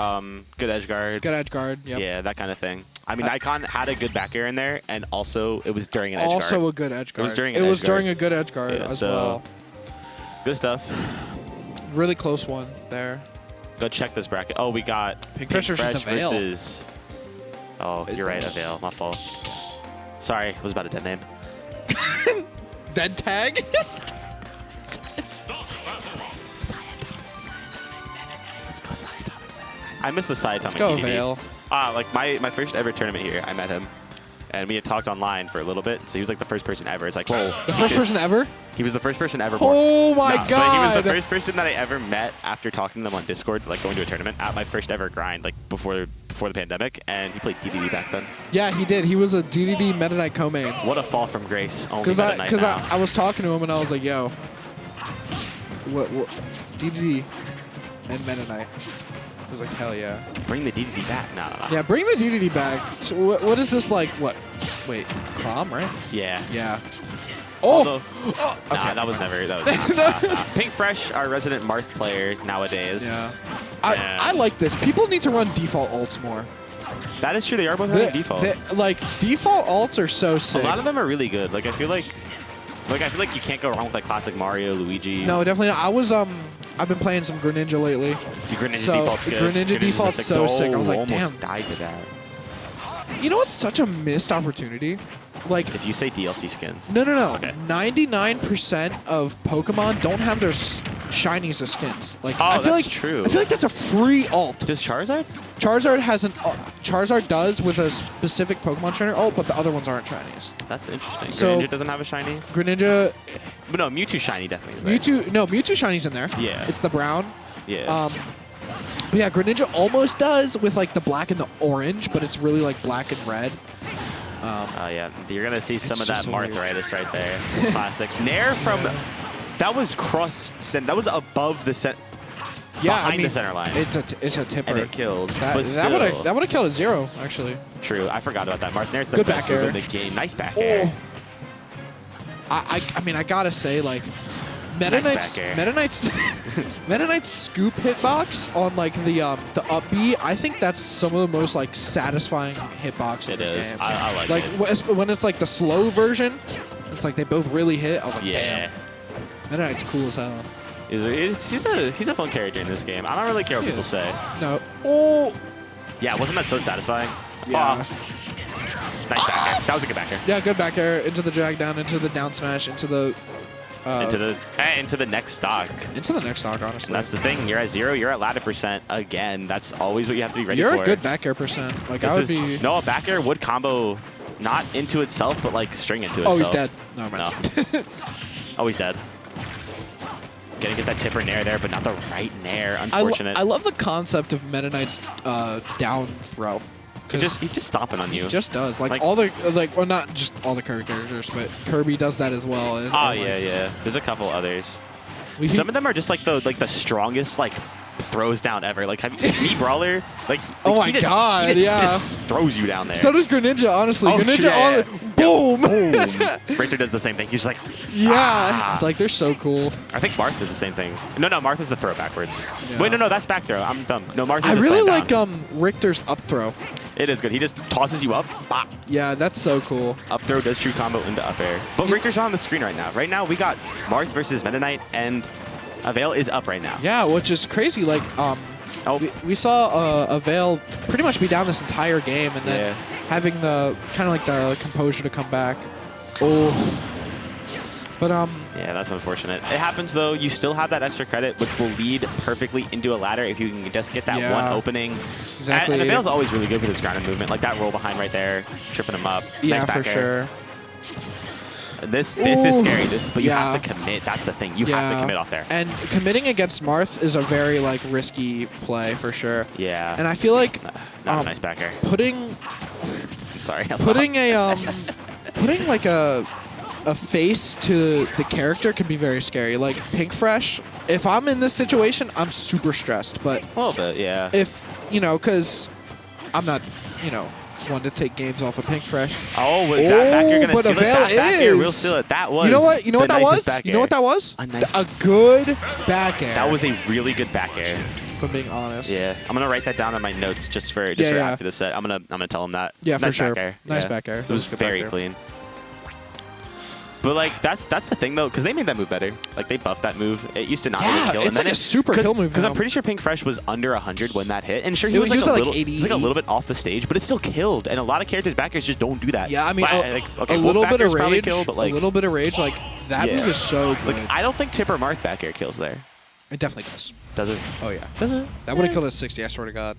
Good edge guard. Good edge guard. Yep. Yeah, that kind of thing. I mean, Nicon had a good back air in there, and also it was during an edge Also guard. a good edge guard. was during It an was edge guard. during a good edge guard Yeah, as so- well. Good stuff. Really close one there. Go check this bracket. Oh, we got Pink Fresh versus Avail. versus. Oh, Is you're right, it? Avail. My fault. Sorry, was about a dead name. Dead tag. Let's go Cyatomic. I missed the Cyatomic. Let's go DDD. Avail. Like my first ever tournament here, I met him. And we had talked online for a little bit, so he was like the first person ever. It's like, whoa. The first person ever. He was the first person ever. Oh my But he god. was the first person that I ever met after talking to them on Discord, like going to a tournament at my first ever grind, like before the pandemic, and he played DDD back then. Yeah, he did. He was a DDD Meta Knight co-main. What a fall from grace. Only Because Meta Knight now. I was talking to him and I was like, yo, what DDD and Meta Knight. I was like, hell yeah. Bring the DDD back. No. Yeah, bring the DDD back. So what is this like? What? Wait, Crom, right? Yeah. Yeah. Although- Oh, Nah, okay. that was never. That was nah. Pink Fresh, our resident Marth player nowadays. Yeah. And- I like this. People need to run default ults more. That is true. They are both having default. Like default ults are so A sick. lot of them are really good. Like I feel like you can't go wrong with like classic Mario, Luigi. No, definitely not. I've been playing some Greninja lately. The Greninja So, default's good. Greninja default's so sick. I was like, almost damn. died to that. You know what's such a missed opportunity? Like, If you say DLC skins. no. Okay. 99% of Pokemon don't have their shinies as skins. Like, Oh, I feel that's like true. I feel like that's a free alt. Does Charizard? Charizard has an Charizard does with a specific Pokemon trainer alt, but the other ones aren't shinies. That's interesting. So- Greninja doesn't have a shiny? Greninja, But no, Mewtwo shiny definitely is there. Mewtwo shinies in there. Yeah. It's the brown. Yeah. But yeah, Greninja almost does with like the black and the orange, but it's really like black and red. Oh yeah, you're gonna see some of that just weird. Marthritis right there. Classic. Nair from that was that was above the center. Yeah, Behind I mean, the center line. It's a tipper. And it killed. That, but that still, would have killed a 0 actually. true. I forgot about that. Marth Nair's the Good best back move air. in the game. Nice back air. I mean I gotta say like Meta Nice back air. Meta Knight's scoop hitbox on like the up B, I think that's some of the most like satisfying hitbox in It this is. game. I like Like it. when it's like the slow version, it's like they both really hit. I was like, Yeah. damn, Meta Knight's cool as hell. He's a fun character in this game. I don't really care what He people is. say. No. Oh. Yeah, wasn't that so satisfying? Yeah. Oh, nice back air. That was a good back air. Yeah, good back air into the drag down, into the down smash, into the Into the next stock. into the next stock. Honestly, And that's the thing. You're at 0. You're at ladder percent again. That's always what you have to be ready you're for. a good back air percent. Like This I would is, be. No, a back air would combo not into itself, but like string into Oh, itself. he's dead. No, man. No. Oh, he's dead. Gonna get that tipper nair there, but not the right nair. Unfortunate. I love the concept of Meta Knight's down throw. he's just stomping on you. He just does. Like, Like- all the well, not just all the Kirby characters, but Kirby does that as well. And, Oh like, yeah. There's a couple others. we Some can- of them are just like the strongest like throws down ever. Like me Brawler, like Oh my he just, God, he just, yeah. he just throws you down there. So does Greninja, honestly. Oh, Greninja, yeah. boom. Richter does the same thing. He's like, Yeah, ah. like they're so cool. I think Marth does the same thing. No, Marth is the throw backwards. Yeah. Wait, no, that's back throw. I'm dumb. No, Marth is I the really slam like down. Richter's up throw. It is good. He just tosses you up. Bop. Yeah, that's so cool. Up throw does true combo into up air. But Richter's not on the screen right now. Right now, we got Marth versus Metaknight, and Avail is up right now. Yeah, which is crazy. Like, we saw Avail pretty much be down this entire game, and then Yeah. having the kind of like the composure to come back. Oh, but Yeah, that's unfortunate. It happens, though. You still have that extra credit, which will lead perfectly into a ladder if you can just get that Yeah. one opening. Exactly. And Avail's always really good with his grounded movement. Like that roll behind right there, tripping him up. yeah, Nice back for air. sure. This is Ooh. scary. But you Yeah. have to commit. That's the thing. You have to commit off there. And committing against Marth is a very like risky play for sure. Yeah. And I feel like Not a nice back air. Putting I'm sorry. putting a putting like a face to the character can be very scary. Like Pink Fresh, if I'm in this situation, I'm super stressed. But A little bit, yeah. if because I'm not one to take games off of Pink Fresh. Oh, with that back air gonna but steal it. Avail That back air will is. steal it. That was You know what? You know the what that nicest was? back You know air. what that was? A nice- A good back air. That was a really good back air. if I'm being honest. Yeah, I'm gonna write that down in my notes just for Yeah. after the set. I'm gonna tell him that. Yeah, nice for sure. Back air. Nice Yeah. back air. It was Good very back air. clean. But like that's the thing though, because they made that move better. Like they buffed that move. It used to not really kill. it's and then like a super kill move Because I'm now. pretty sure Pink Fresh was under 100 when that hit, and sure he It was was like a like little, 80. he's like a little bit off the stage, but it still killed. And a lot of characters back airs just don't do that. Yeah, I mean, Like, okay, a Wolf little back bit of airs probably rage. kill, but like a little bit of rage. Like that Yeah. move is so good. like I don't think Tip or Marth back air kills there. It definitely does. Does it? Oh yeah. Does it? That would have killed at 60. I swear to God.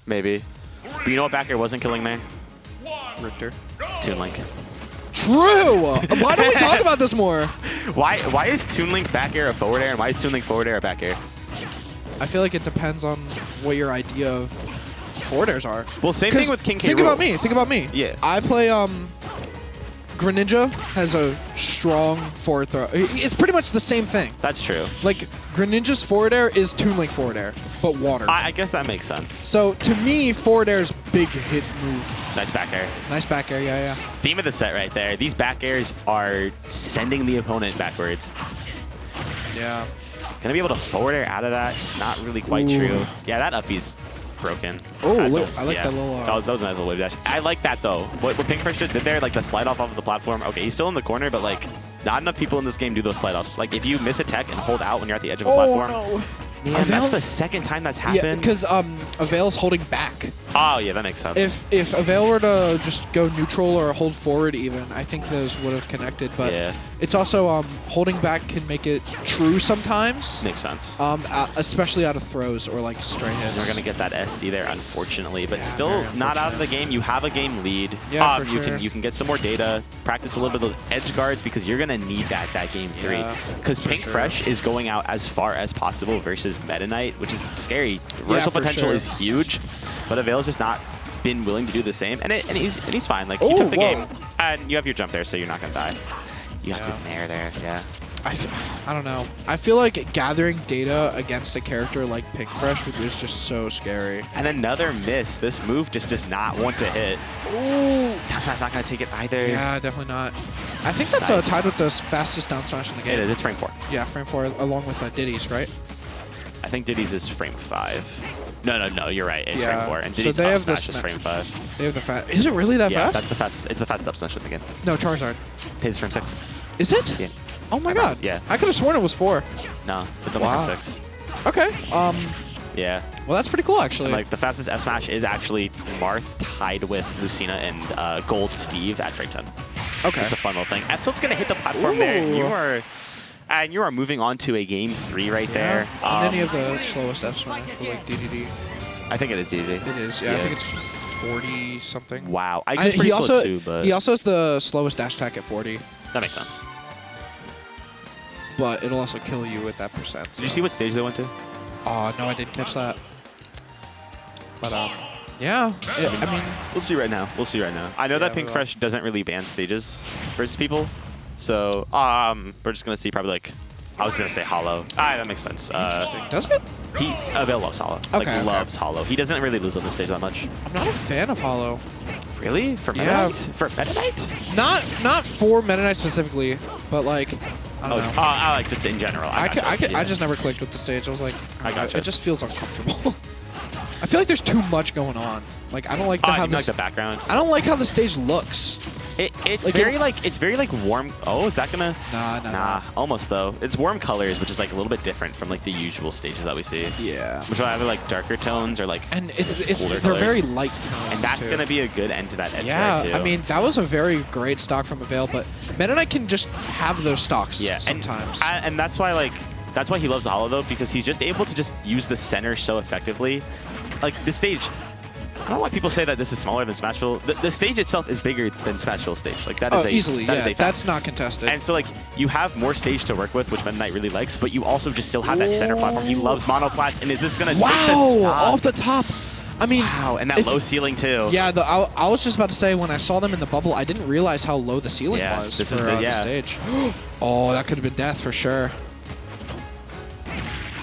Maybe. But you know what back air wasn't killing there? Richter. Toon Link. True. Why don't we talk about this more? Why is Toon Link back air a forward air, and why is Toon Link forward air a back air? I feel like it depends on what your idea of forward airs are. Well, same thing with King K. Think Rool. about me. Think about me. Yeah. I play Greninja has a strong forward throw. It's pretty much the same thing. That's true. Like Greninja's forward air is Toon Link forward air, but water. I guess that makes sense. So to me, forward air is big hit move. Nice back air. Nice back air, yeah. Theme of the set right there. These back airs are sending the opponent backwards. Yeah. Gonna be able to forward air out of that. It's not really quite Ooh. true. Yeah, that uppy's broken. Oh, don't- I like that little. That was a nice little wave dash. I like that though. What Pink Fresh just did there, like the slide off of the platform. Okay, he's still in the corner, but like not enough people in this game do those slide offs. Like if you miss a tech and hold out when you're at the edge of a platform, no. man, Avail- that's the second time that's Yeah, happened. because Avail's holding back. Oh yeah, that makes sense. If Avail were to just go neutral or hold forward even, I think those would have connected. But Yeah. it's also holding back can make it true sometimes. Makes sense. Especially out of throws or like stray hits. We're gonna get that SD there, unfortunately, but Yeah, still very not out of the game. You have a game lead. Yeah, for you sure. can get some more data, practice a little bit of those edge guards because you're gonna need that game three. Yeah, Because for Pink sure. Fresh is going out as far as possible versus Meta Knight, which is scary. Reversal for potential sure. is huge, but Avail's just not been willing to do the same, and he's fine. Like he Oh, took the whoa. game, and you have your jump there, so you're not gonna die. You have Yeah. to nair there, yeah. I don't know. I feel like gathering data against a character like Pink Fresh is just so scary. And another miss. This move just does not want to hit. Ooh. That's not gonna take it either. Yeah, definitely not. I think that's Nice. tied with the fastest down smash in the game. It is. It's frame 4. Yeah, frame 4 along with Diddy's, right? I think Diddy's is frame 5. No, you're right. It's Yeah. frame 4. And So Diddy's they up have the smash is sma- frame 5. They have the fast. Is it really that Yeah, fast? that's the fastest. It's the fastest up smash in the game. No, Charizard. His is frame 6. Is it? Yeah. Oh my I god. promise, yeah. I could have sworn it was 4. No, it's only Wow. frame 6. Okay. Yeah. Well, that's pretty cool actually. And like the fastest F smash is actually Marth tied with Lucina and Gold Steve at frame 10. Okay. Just a fun little thing. F tilt's gonna hit the platform there. Ooh. You are moving on to a game 3 right there. And then you have the slowest F smash with like DDD. I think it is DDD. It is. Yeah, I think it's 40 something. Wow. I just pretty slow too, but he also has the slowest dash attack at 40, that makes sense. but it'll also kill you with that percent. Did you see what stage they went to? Oh no, I didn't catch that. But yeah. I mean, We'll see right now. We'll see right now. I know Yeah, that we Pink will. Fresh doesn't really ban stages versus people, so we're just gonna see probably like I was gonna say hollow. That makes sense. interesting. Does it? Avail loves hollow. Okay, Like okay. loves hollow. He doesn't really lose on the stage that much. I'm not a fan of Hollow. Really? For Meta Yeah. Knight? For Meta Knight? Not for Meta Knight specifically, but like I don't know. I like just in general. I gotcha. just never clicked with the stage. I was like, I gotcha. It just feels uncomfortable. I feel like there's too much going on. Like I don't like how you like this. the background. I don't like how the stage looks. It's Like very like warm. Oh, is that gonna? Nah. Almost though. It's warm colors, which is like a little bit different from like the usual stages that we see. Yeah. Which are either like darker tones or like. And it's cooler they're colors. very light tones. And that's too. gonna be a good end to that edge Yeah, guard, too. I mean that was a very great stock from Avail, but Meta Knight can just have those stocks yeah, sometimes. And that's why he loves the hollow though, because he's just able to just use the center so effectively. Like the stage. I don't know why people say that this is smaller than Smashville. The stage itself is bigger than Smashville stage. Like that is easily, that is yeah. a fact. That's not contested. And so like you have more stage to work with, which Meta Knight really likes, but you also just still have that center platform. He loves monoplats, and is this gonna take the wow! stock? Off the top. I mean, Wow, and that if- low ceiling too. Yeah, I was just about to say, when I saw them in the bubble, I didn't realize how low the ceiling Yeah, was this for is the stage. Oh, that could have been death for sure.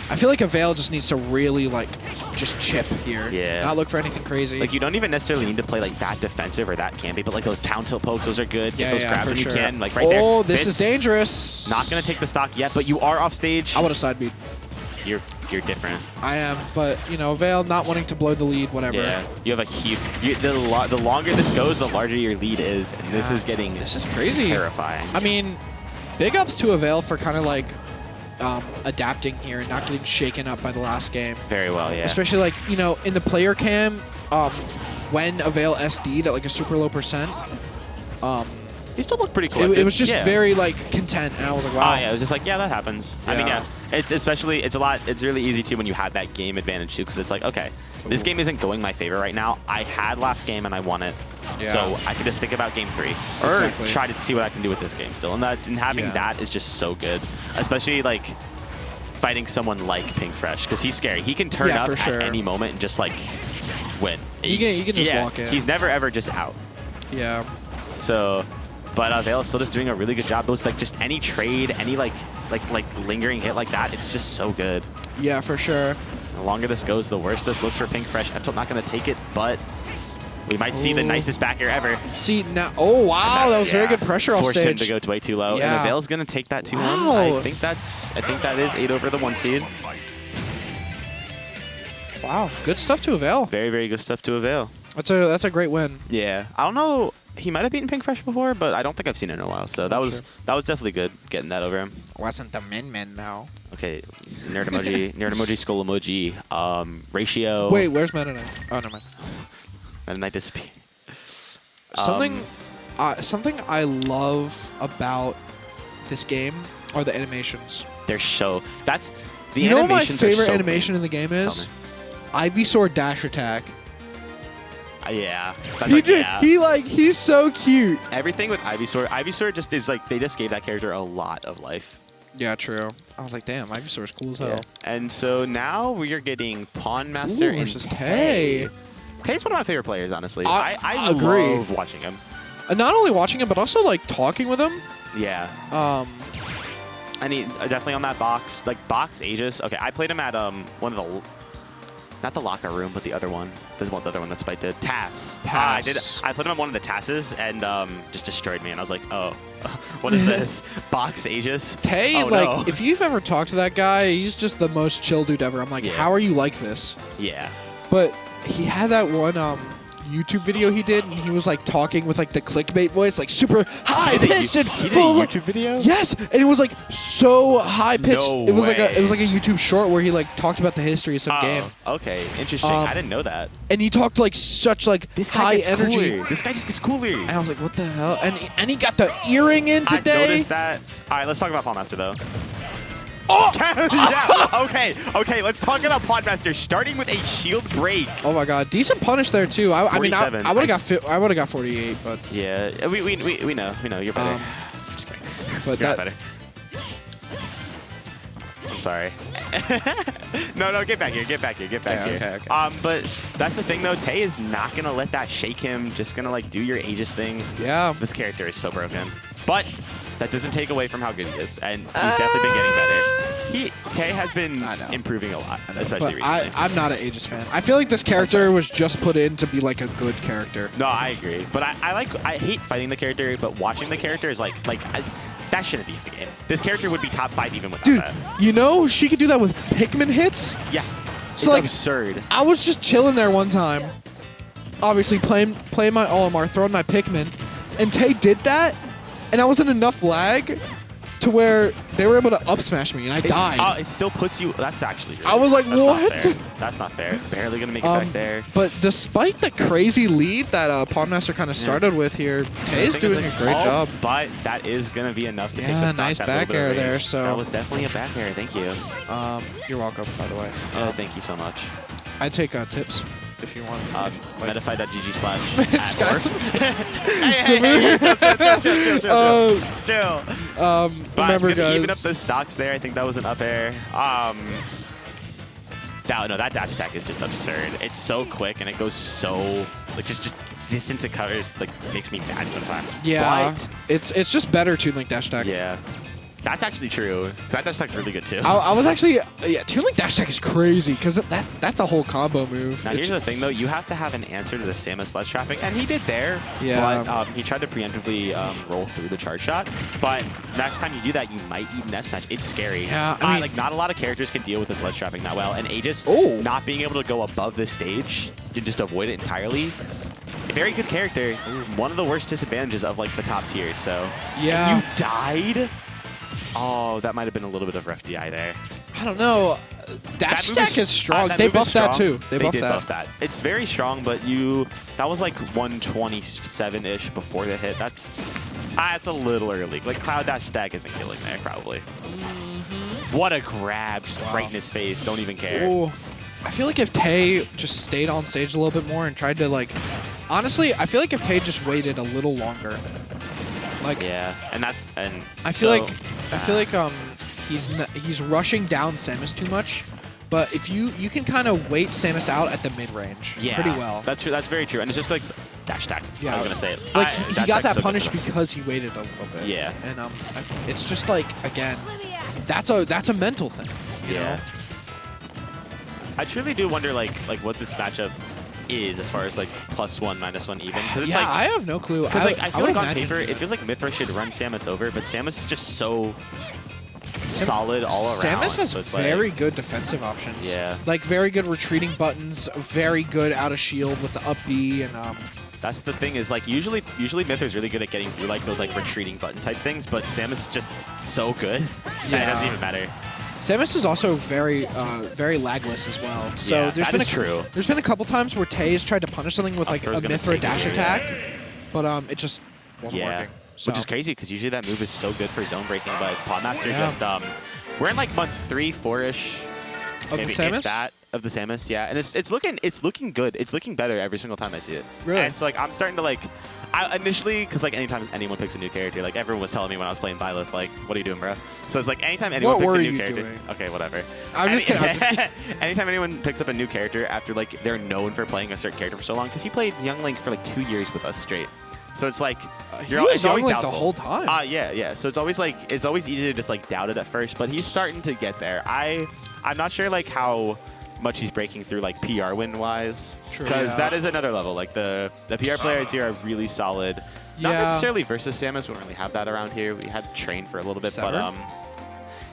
I feel like Avail just needs to really, like, just chip here. Yeah. Not look for anything crazy. Like, you don't even necessarily need to play like that defensive or that campy, but like those down tilt pokes, those are good. Get yeah, those yeah, grabs for when sure. you can. Like right there. Oh, this is dangerous. Not gonna take the stock yet, but you are off stage. I would have side beat. You're different. I am, but, you know, Avail not wanting to blow the lead, whatever. Yeah. You have a huge. The longer this goes, the larger your lead is, and this is getting. This is crazy. Terrifying. I mean, big ups to Avail for kind of like adapting here and not getting shaken up by the last game. Very well, yeah. Especially like, you know, in the player cam, when Avail SD'd at like a super low percent, He still looked pretty collected. it was just Yeah. very like content, and I was like, wow. Oh yeah, it was just like, yeah, that happens. I mean, Yeah. yeah, it's really easy too when you have that game advantage too, because it's like, okay, this game isn't going my favor right now. I had last game and I won it, Yeah. so I can just think about game 3 or Exactly. try to see what I can do with this game still. And having Yeah. that is just so good, especially like fighting someone like Pink Fresh, because he's scary. He can turn Yeah, up for sure. at any moment and just like win. You can just walk in. He's never ever just out. Yeah. So, but Avail is still just doing a really good job. Those like just any trade, any like lingering hit like that, it's just so good. Yeah, for sure. The longer this goes, the worse this looks for Pink Fresh. I'm not gonna take it, but we might see the Ooh. nicest back air ever. See now, oh wow, that was very Yeah. good pressure off Forced him stage. to go way too low, and Yeah. Avail's gonna take that 2-1. Wow. I think that is 8 over the 1 seed. Wow, good stuff to Avail. Very, very good stuff to Avail. That's a great win. Yeah, I don't know. He might have beaten Pink Fresh before, but I don't think I've seen it in a while. So that was definitely good getting that over him. Wasn't the min though. Okay, nerd emoji, nerd emoji, skull emoji, ratio. Wait, where's Metaknight? Oh, never mind. Metaknight disappeared. Something I love about this game are the animations. They're that's the You know what my animations are favorite so animation clean. in the game Tell is? me. Ivysaur dash attack. Yeah. That's like, yeah. He's so cute. Everything with Ivysaur just is like, they just gave that character a lot of life. Yeah, true. I was like, damn, Ivysaur's cool as hell. And so now we are getting PawnMaster Ooh, and versus Tay. Tay. Tay's one of my favorite players, honestly. I I agree. love watching him. Not only watching him, but also like talking with him. Yeah. I need definitely on that box, like box Aegis. Okay, I played him at one of the, not the locker room, but the other one. There's the other one that Spike did. Tass. I put him on one of the Tasses and just destroyed me. And I was like, oh, what is this? Box Aegis? Tay, Oh, like, no. if you've ever talked to that guy, he's just the most chill dude ever. I'm like, Yeah. how are you like this? Yeah. But he had that one YouTube video he did, and he was like talking with like the clickbait voice, like super high pitched and He did full a of, YouTube video? yes, and it was like so high pitched. No it was like way. a YouTube short where he like talked about the history of some game, Okay, interesting. I didn't know that. and he talked like such like This guy high gets energy. cooler. This guy just gets cooler. And I was like, what the hell? And he got the earring in I today. noticed that. All right, let's talk about PawnMaster though. Oh! Yeah, okay, let's talk about PawnMaster, starting with a shield break. Oh my god, decent punish there too. I mean, 47. I would have got 48, but Yeah, we know, you're better. Just kidding. but You're that not better. I'm sorry. No, get back here. Yeah, okay. But that's the thing though. Tay is not gonna let that shake him. Just gonna like do your Aegis things. yeah. This character is so broken, but that doesn't take away from how good he is, and he's definitely been getting better. Tay has been I know. improving a lot, especially But recently. I'm not an Aegis fan. I feel like this character was just put in to be like a good character. No, I agree. But I hate fighting the character, but watching the character is that shouldn't be in the game. This character would be top 5 even without Dude, that. you know she could do that with Pikmin hits? Yeah. So, it's like, absurd. I was just chilling there one time, obviously playing my Olimar, throwing my Pikmin, and Tay did that, and I was in enough lag to where they were able to up smash me, and I died. It still puts you. That's actually. Really I was like, that's not what? fair. That's not fair. Barely gonna make it back there. But despite the crazy lead that PawnMaster kind of started with here, Tay's The thing is, doing like, a great job. But that is gonna be enough to take Yeah, the stock nice that little back bit of air range. there, so- that was definitely a back air. Thank you. You're welcome, by the way. Thank you so much. I take tips if you want. Metafy.gg/. Sky- Hey, chill. But Remember, gonna even up guys. the stocks there. I think that was an up air. That dash attack is just absurd. It's so quick and it goes so like just distance it covers like makes me mad sometimes. Yeah, But, it's just better Toon Link dash attack. yeah. That's actually true. That dash attack's really good too. I was actually Toon Link dash attack is crazy because that's a whole combo move. Now here's the thing though, you have to have an answer to the Samus ledge trapping, and he did there. Yeah. But he tried to preemptively roll through the charge shot, but next time you do that, you might eat an F smash. It's scary. Yeah, I mean, like not a lot of characters can deal with this ledge trapping that well, and Aegis Ooh. not being able to go above this stage to just avoid it entirely. A very good character. One of the worst disadvantages of like the top tier. So Yeah. and you died. Oh, that might have been a little bit of rough DI there. I don't know. Dash That move attack is strong. that They move is buffed that strong. too. They buffed did that. buff that. It's very strong, but that was like 127-ish before the hit. That's a little early. Like Cloud dash attack isn't killing there probably. What a grab! Just right in his face. Don't even care. Ooh. I feel like if Tay just stayed on stage a little bit more and tried to like, honestly, I feel like if Tay just waited a little longer, like Yeah, and I feel like he's rushing down Samus too much. But if you can kind of wait Samus out at the mid range pretty well. That's very true, and it's just like dash attack. Yeah, I was gonna say it. Like he Dash got attack's that so good punish for them. because he waited a little bit. Yeah. And it's just like again, that's a mental thing. You know? I truly do wonder like what this matchup is as far as like +1, -1 even. Because it's Yeah, like I have no clue. Because like I feel would like on imagine paper, that. it feels like Mythra should run Samus over, but Samus is just so solid all around. Samus has so it's very like, good defensive options. Yeah. Like very good retreating buttons, very good out of shield with the up B and that's the thing is like usually Mythra's really good at getting through like those like retreating button type things, but Samus is just so good that it doesn't even matter. Samus is also very lagless as well. So Yeah, there's that been is true. There's been a couple times where Tay has tried to punish something with like a Upthro's gonna Mythra take dash it, attack, but it just wasn't Yeah. working. So. Which is crazy because usually that move is so good for zone breaking, but PawnMaster Yeah. just we're in like month 3, 4-ish. Of maybe the Samus? if that of the Samus, yeah, and it's looking good. It's looking better every single time I see it. Really? And so like I'm starting to like, I initially because like anytime anyone picks a new character, like everyone was telling me when I was playing Byleth, like, what are you doing, bro? So it's like anytime anyone What picks were a new you character, doing? okay, whatever. I'm just kidding. Anytime anyone picks up a new character after like they're known for playing a certain character for so long, because he played Young Link for like 2 years with us straight. So it's like he was it's always Young Link the doubtful. whole time. Yeah. So it's always easy to just like doubt it at first, but he's starting to get there. I'm not sure like how much he's breaking through like PR win wise, Sure, because yeah. that is another level. Like the PR players here are really solid. Not Yeah. necessarily versus Samus. We don't really have that around here. We had Train for a little bit, Sever? but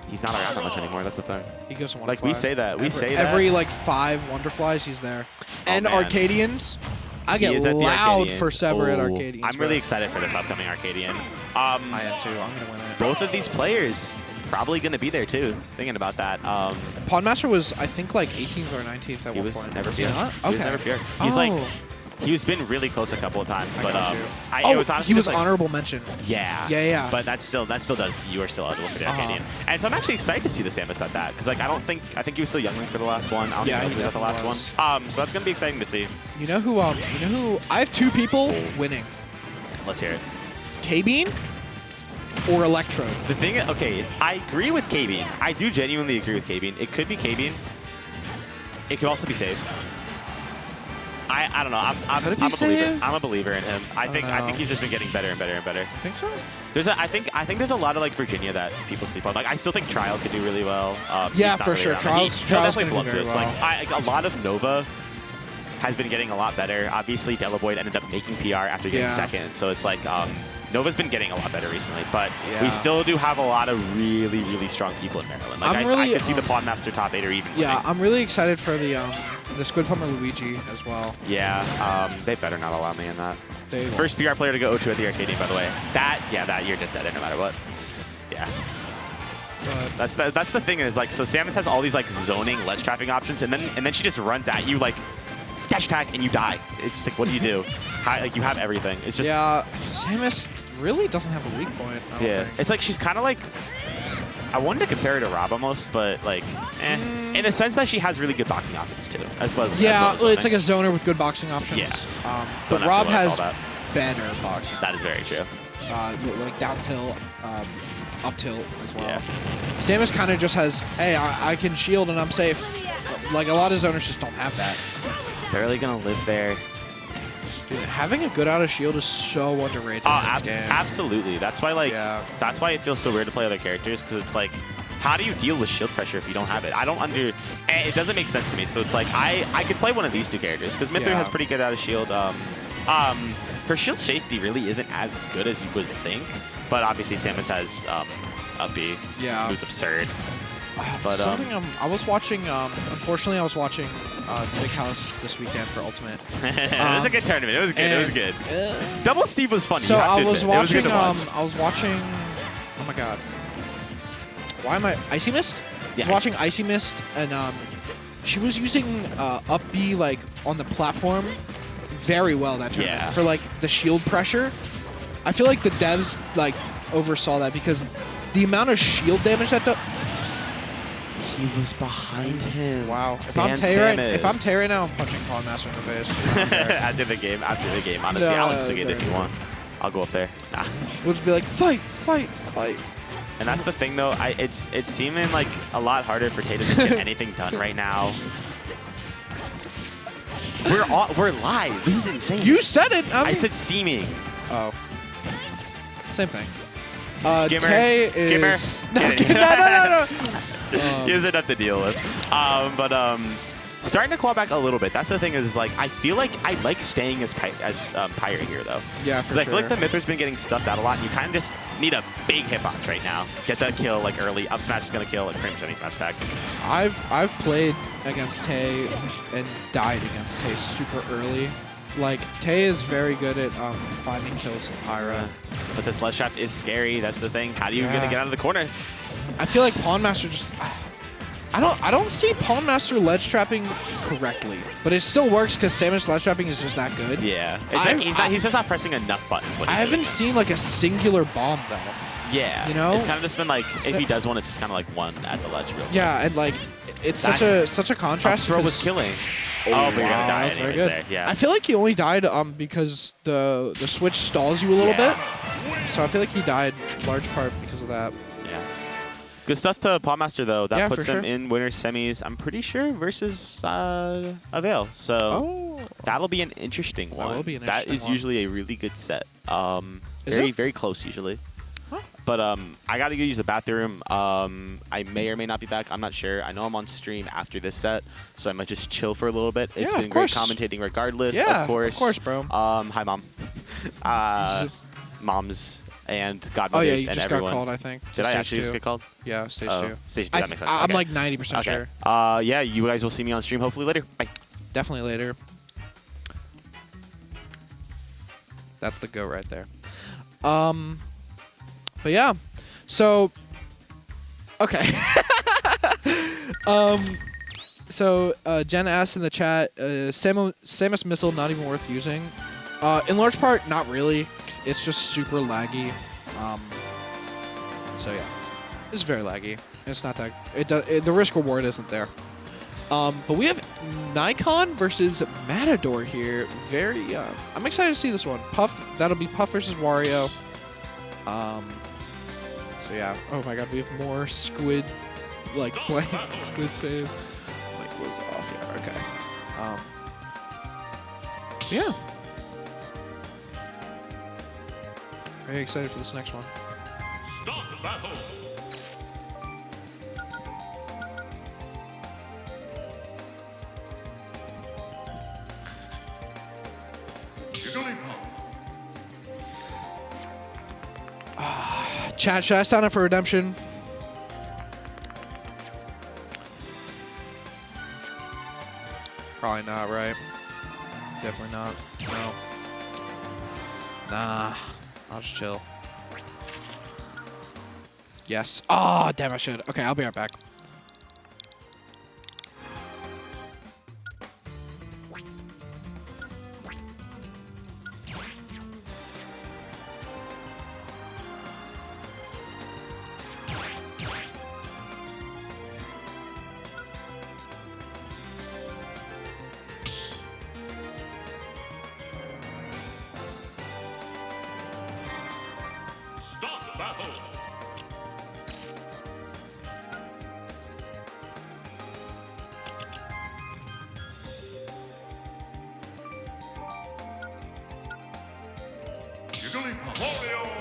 he's not around that much anymore. That's the thing. He goes to Wonderfly. Like we say that. Every like 5 Wonderflies, he's there. And man. Arcadians, I He get is at the loud Arcadian. for Sever at Oh, Arcadians. I'm really excited for this upcoming Arcadian. I am too. I'm gonna win it. Both of these players probably going to be there too. Thinking about that. PawnMaster was, I think, like 18th or 19th at He one was point. never Was he PR. not? He Okay. was never PR. He's like, Oh. he's been really close a couple of times, but got you. it was honestly he was just, like, honorable mention. Yeah. Yeah. But that still does. You are still eligible for the Uh-huh. Arcadian. And so I'm actually excited to see the Samus at that because like I think he was still Youngling for the last one. I don't Yeah, even know if he he was at the last definitely one. So that's gonna be exciting to see. You know who? I have 2 people winning. Let's hear it. K-Bean or Electro. The thing, okay, I agree with K-Bean. I do genuinely agree with K-Bean. It could be K-Bean. It could also be Save. I don't know. I'm Could it be a believer. Save? I'm a believer in him. I think know. he's just been getting better and better and better. I think so. I think there's a lot of like Virginia that people sleep on. Like I still think Trial could do really well. Yeah, he's not for really sure. around. Trial's He'll gonna definitely do blow up very to it. well. So, like a lot of Nova has been getting a lot better. Obviously, Delaboyd ended up making PR after getting Yeah. second. So it's like Nova's been getting a lot better recently, but Yeah. we still do have a lot of really, really strong people in Maryland. Like I could see the PawnMaster top 8 or even Yeah, winning. I'm really excited for the Squidplumber Luigi as well. Yeah, they better not allow me in that. They won't. First PR player to go 0-2 at the Arcadian, by the way. That you're just dead no matter what. Yeah. But That's the thing is like so Samus has all these like zoning ledge trapping options and then she just runs at you like dash attack and you die. It's like what do you do? Like you have everything. It's just yeah, Samus really doesn't have a weak point. I don't yeah. think. It's like she's kind of like I wanted to compare her to Rob almost, but like in the sense that she has really good boxing options too, as well. Yeah, as well it's like a zoner with good boxing options. Yeah. But Don't Rob actually has like all better boxing. that is very true. Like down tilt, up tilt as well. Yeah. Samus kind of just has, hey, I can shield and I'm safe. like a lot of zoners just don't have that. Barely gonna live there. Dude, having a good out of shield is so underrated in this game. Absolutely. That's why Yeah. that's why it feels so weird to play other characters, because it's like, how do you deal with shield pressure if you don't have it? It doesn't make sense to me. So it's like I could play one of these two characters because Mythra has pretty good out of shield. Her shield safety really isn't as good as you would think, but obviously Samus has up B. Yeah. Who's absurd. But something I was watching. Unfortunately, I was watching Big House this weekend for Ultimate. it was a good tournament. It was good. It was good. Double Steve was funny. So you have I to was admit. It watching. good to watch. I was watching. Oh my god. Why am I Icy Mist? Yeah, I was watching Icy Mist, and she was using up B like on the platform very well that tournament for like the shield pressure. I feel like the devs like oversaw that because the amount of shield damage that He was behind him. Wow. If Ban I'm Tay right now, I'm punching PawnMaster in the face. after the game, honestly, I'll instigate if you want. I'll go up there. Nah. We'll just be like, fight, fight, fight. And that's the thing, though. It's seeming like a lot harder for Tay to just get anything done right now. We're live. This is insane. You said it. I said seeming. Oh. Same thing. Gimmer. Tay is... Gimmer. No. He has enough to deal with. Starting to claw back a little bit. That's the thing is like I feel like I like staying as Pyra here though. Yeah, because I feel like the Mythra's been getting stuffed out a lot, and you kind of just need a big hitbox right now. Get that kill like early. Up smash is gonna kill like pretty much any smash attack. I've played against Tay and died against Tay super early. Like Tay is very good at finding kills with Pyra. But this ledge trap is scary. That's the thing. How are you gonna get out of the corner? I feel like PawnMaster just. I don't see PawnMaster ledge trapping correctly, but it still works because Samus ledge trapping is just that good. Yeah, he's just not pressing enough buttons. I haven't seen like a singular bomb though. Yeah, you know, it's kind of just been like if he does one, it's just kind of like one at the ledge. Real quick. Yeah, and like it's such a contrast. Throw was killing. Oh, but you're gonna die anyways there. Yeah. I feel like he only died because the switch stalls you a little bit. So I feel like he died large part because of that. Yeah. Good stuff to PawnMaster though. That puts him sure. in winner semis. I'm pretty sure versus Avail. So that'll be an interesting one. That will be an That interesting is one. usually a really good set. Is Very close usually. Huh. But I gotta go use the bathroom. I may or may not be back. I'm not sure. I know I'm on stream after this set, so I might just chill for a little bit. It's been great commentating regardless. Yeah, of course, bro. Hi, mom. Moms and godmothers Oh yeah, you and just everyone. got called, I think. Did I actually just get called? Yeah, stage 2. Stage 2, that makes sense. I'm Okay. like 90% sure. Yeah, you guys will see me on stream hopefully later. Bye. Definitely later. That's the go right there. But yeah, so okay. So Jen asked in the chat, Samus missile not even worth using? In large part, not really. It's just super laggy. So yeah, it's very laggy. It's not that the risk reward isn't there. But we have Nicon versus Matador here. Very, I'm excited to see this one. Puff, that'll be Puff versus Wario. So yeah. Oh my God, we have more Squid, like blank Squid save. Like was off. Yeah. Okay. Yeah. Very excited for this next one. Start the battle. Jigglypuff. Chat, should I sign up for Redemption? Probably not, right? Definitely not. No. Nah. I'll just chill. Yes. Oh, damn, I should. Okay, I'll be right back. Start the battle. Jigglypuff. Wario.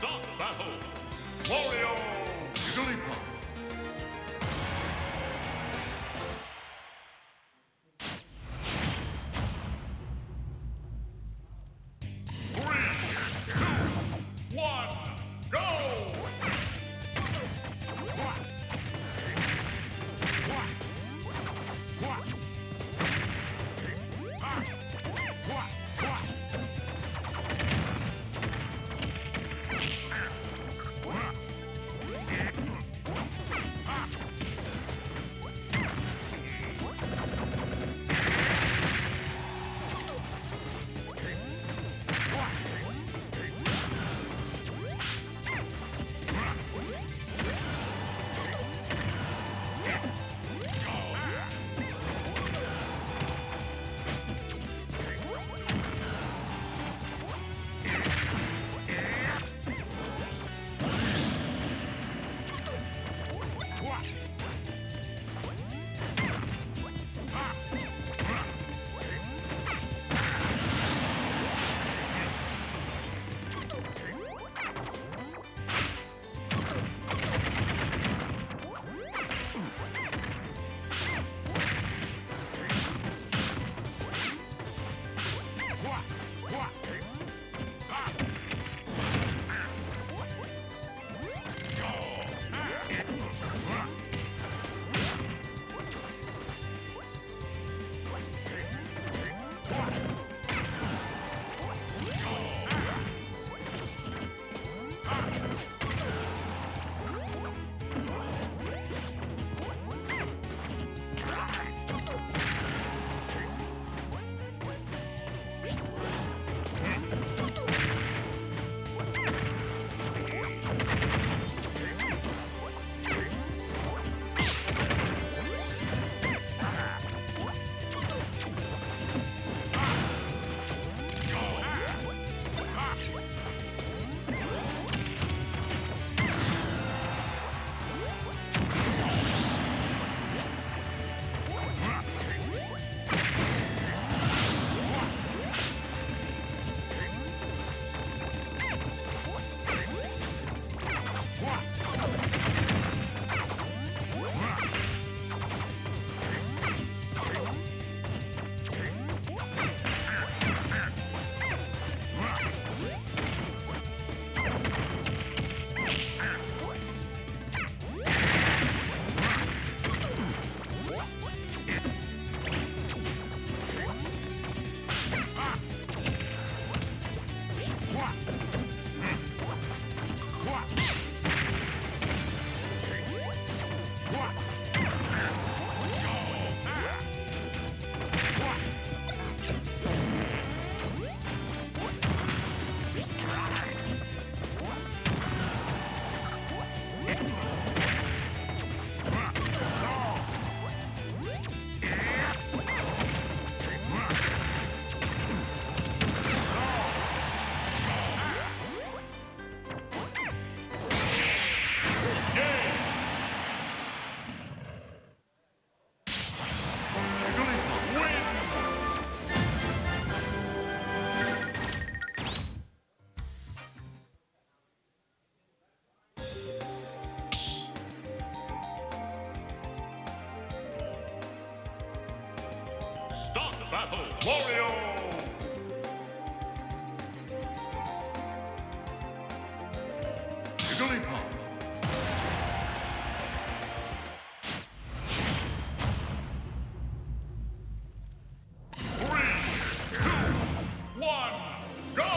Stop battle! Wario! Jigglypuff! battle, Wario! Jigglypuff. Three, two, one, go!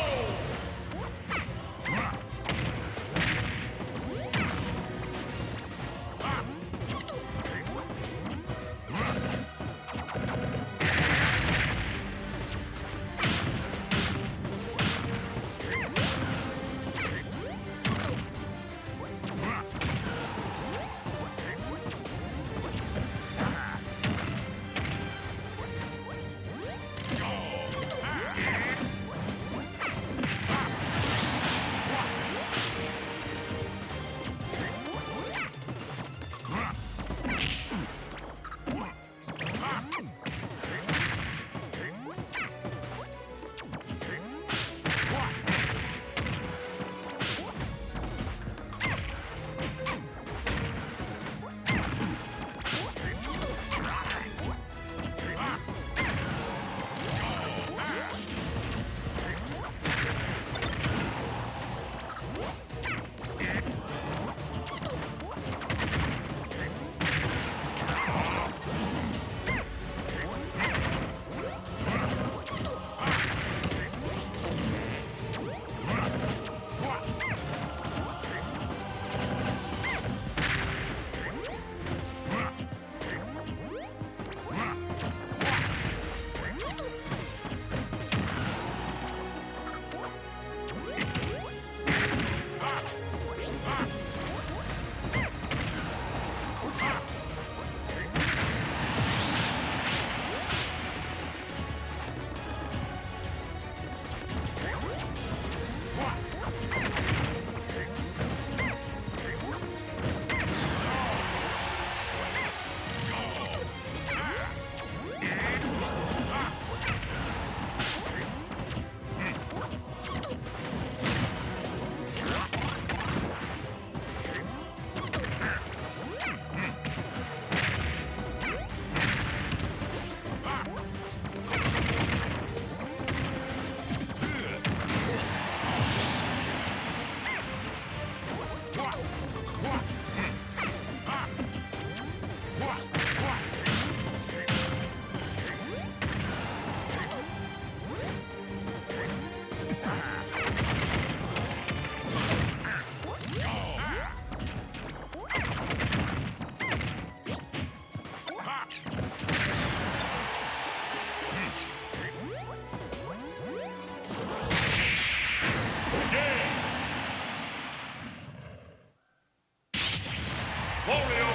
Wario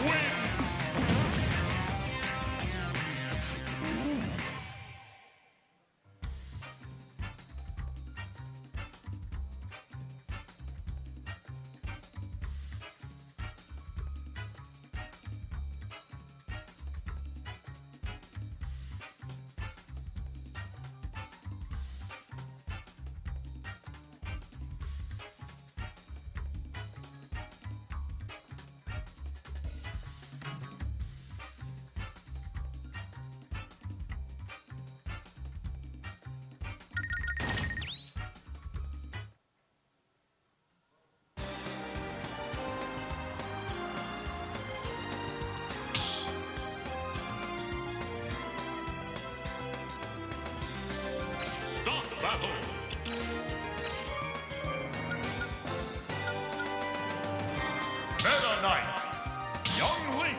wins! Start battle! Metaknight! Young Link!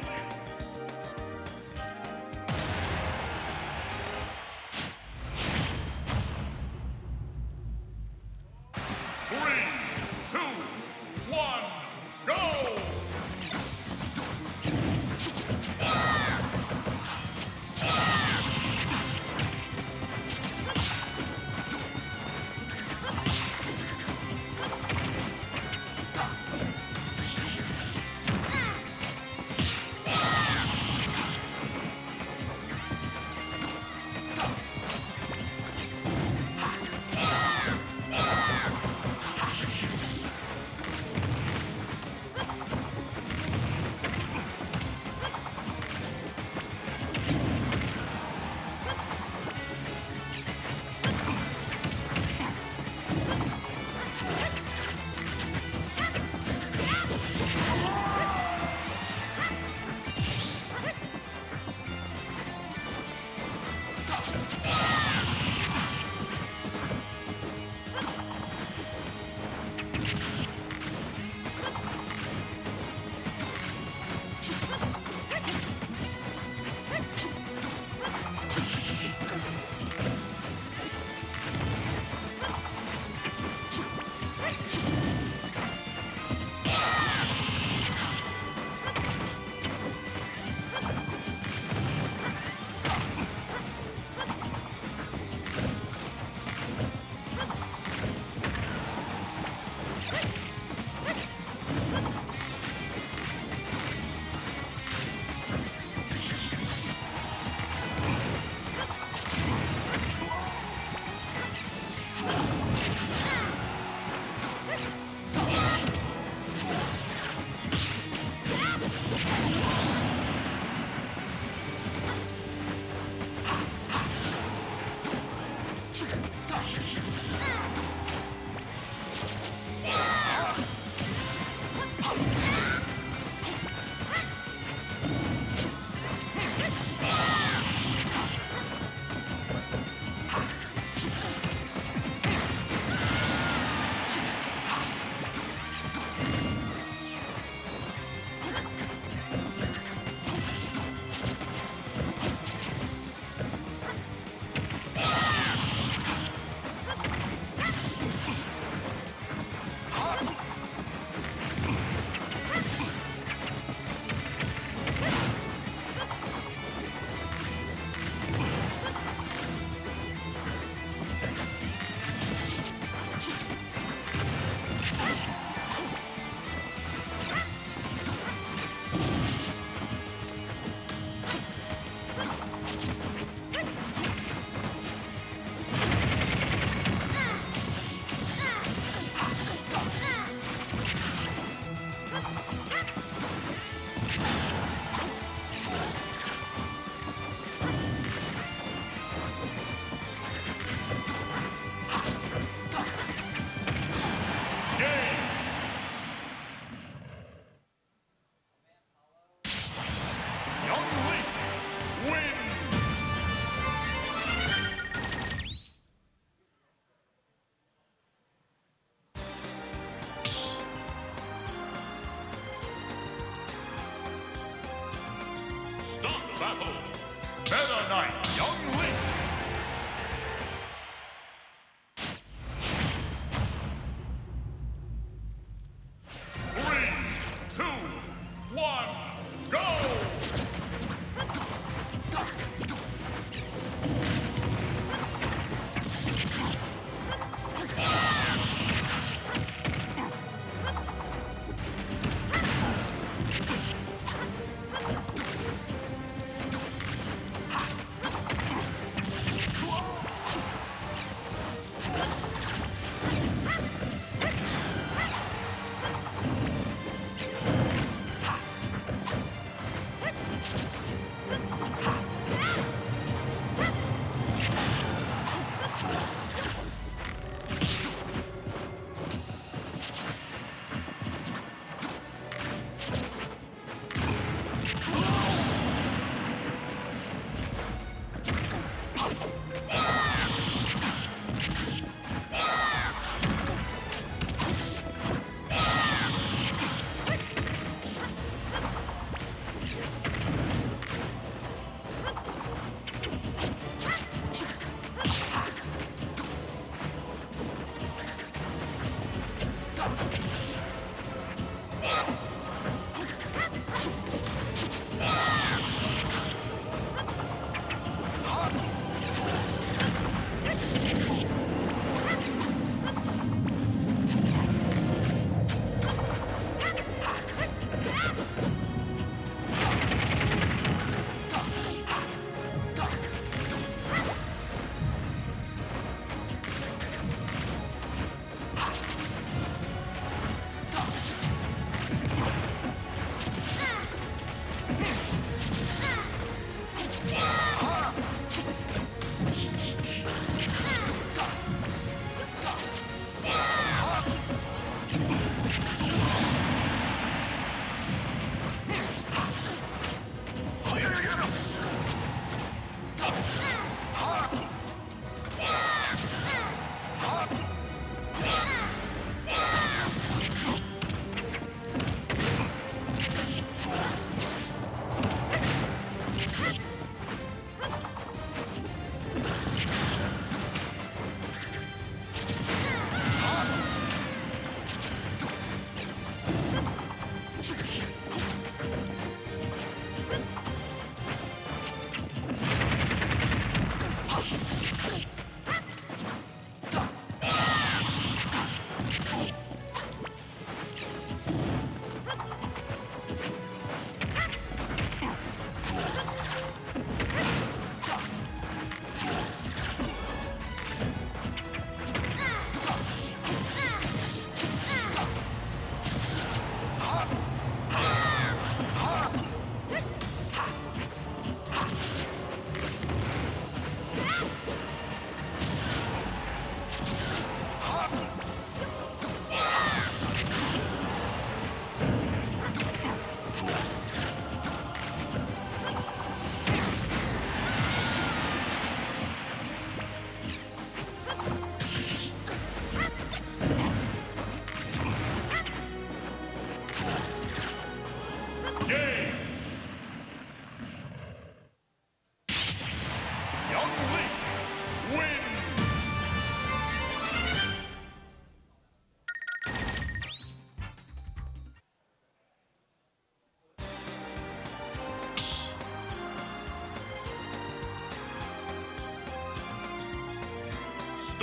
Three, two, one, go!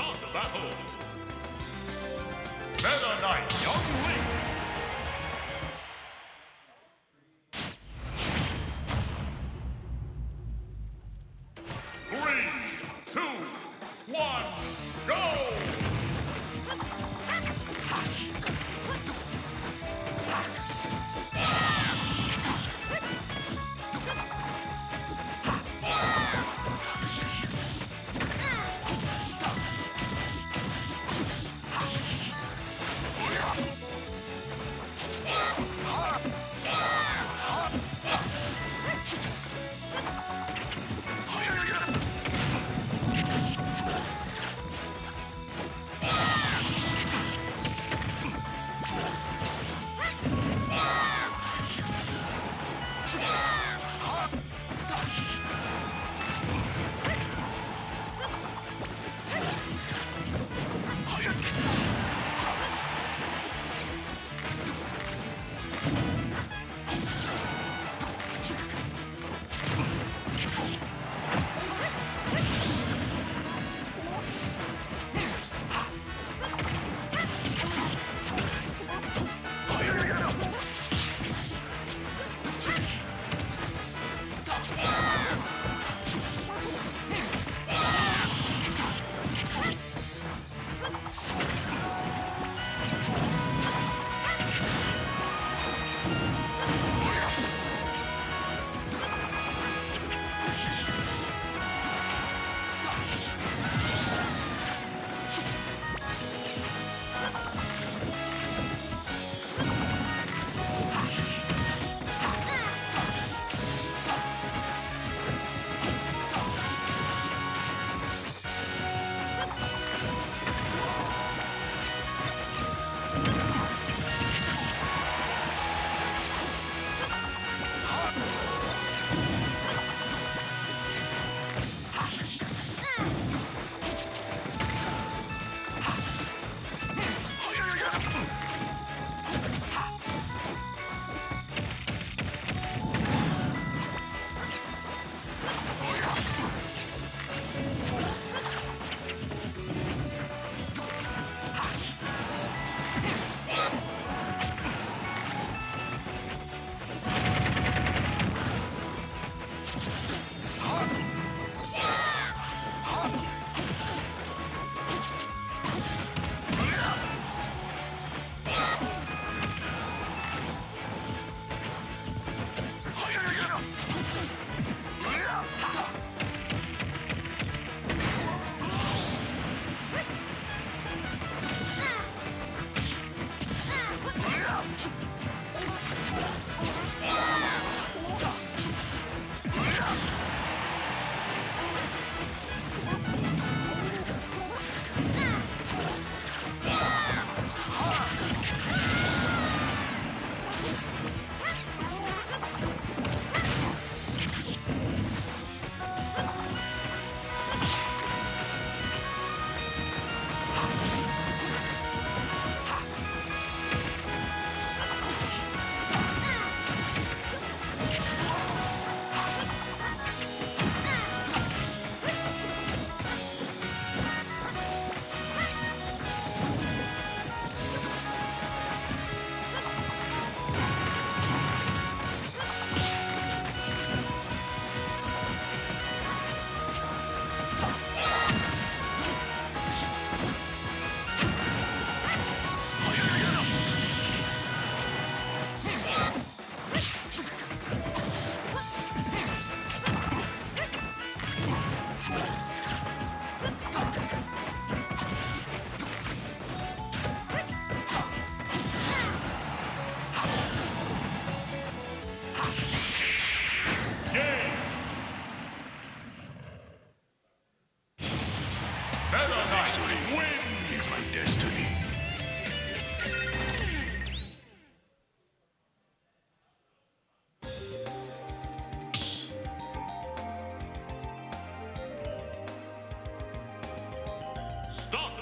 Start the battle. Metaknight, Young Link. Three, two, one, go!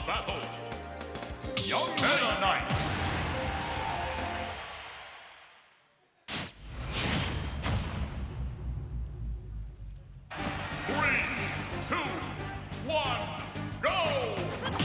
battle. Young Metaknight. Three, two, one, go!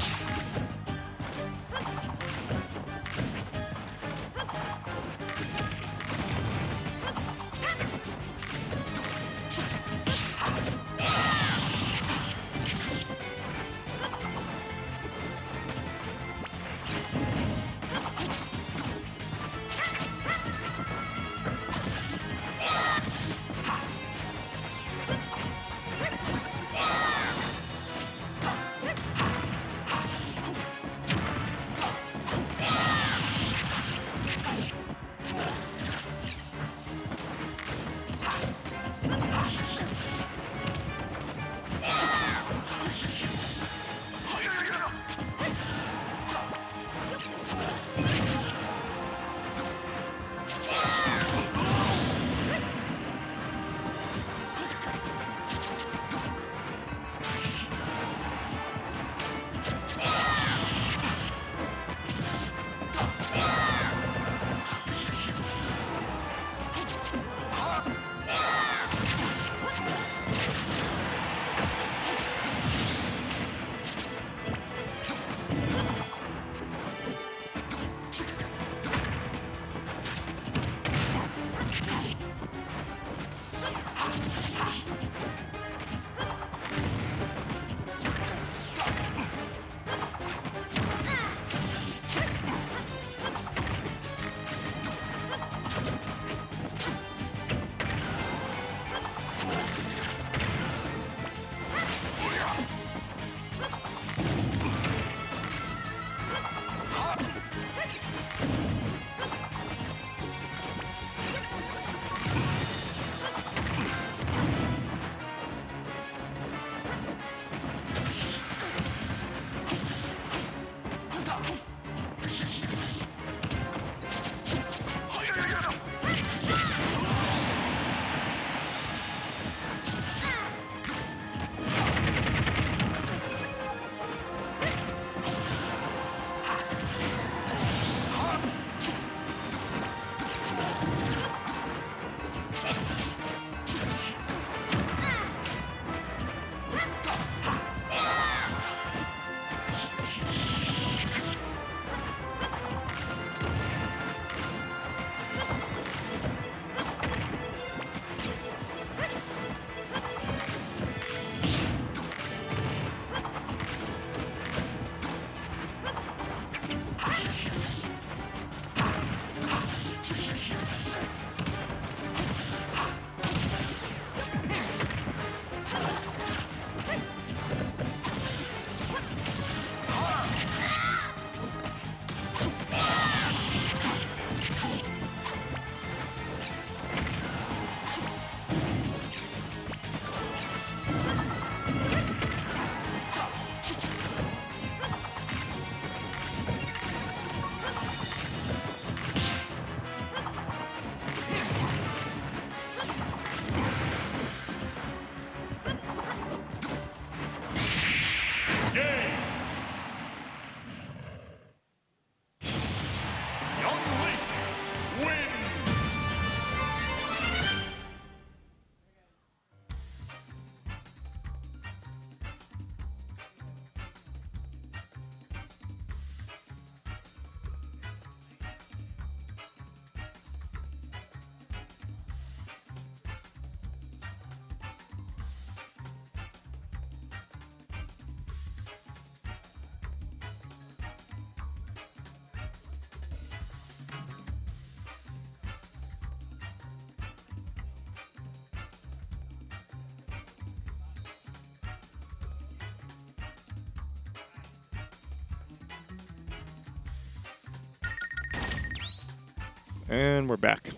And we're back.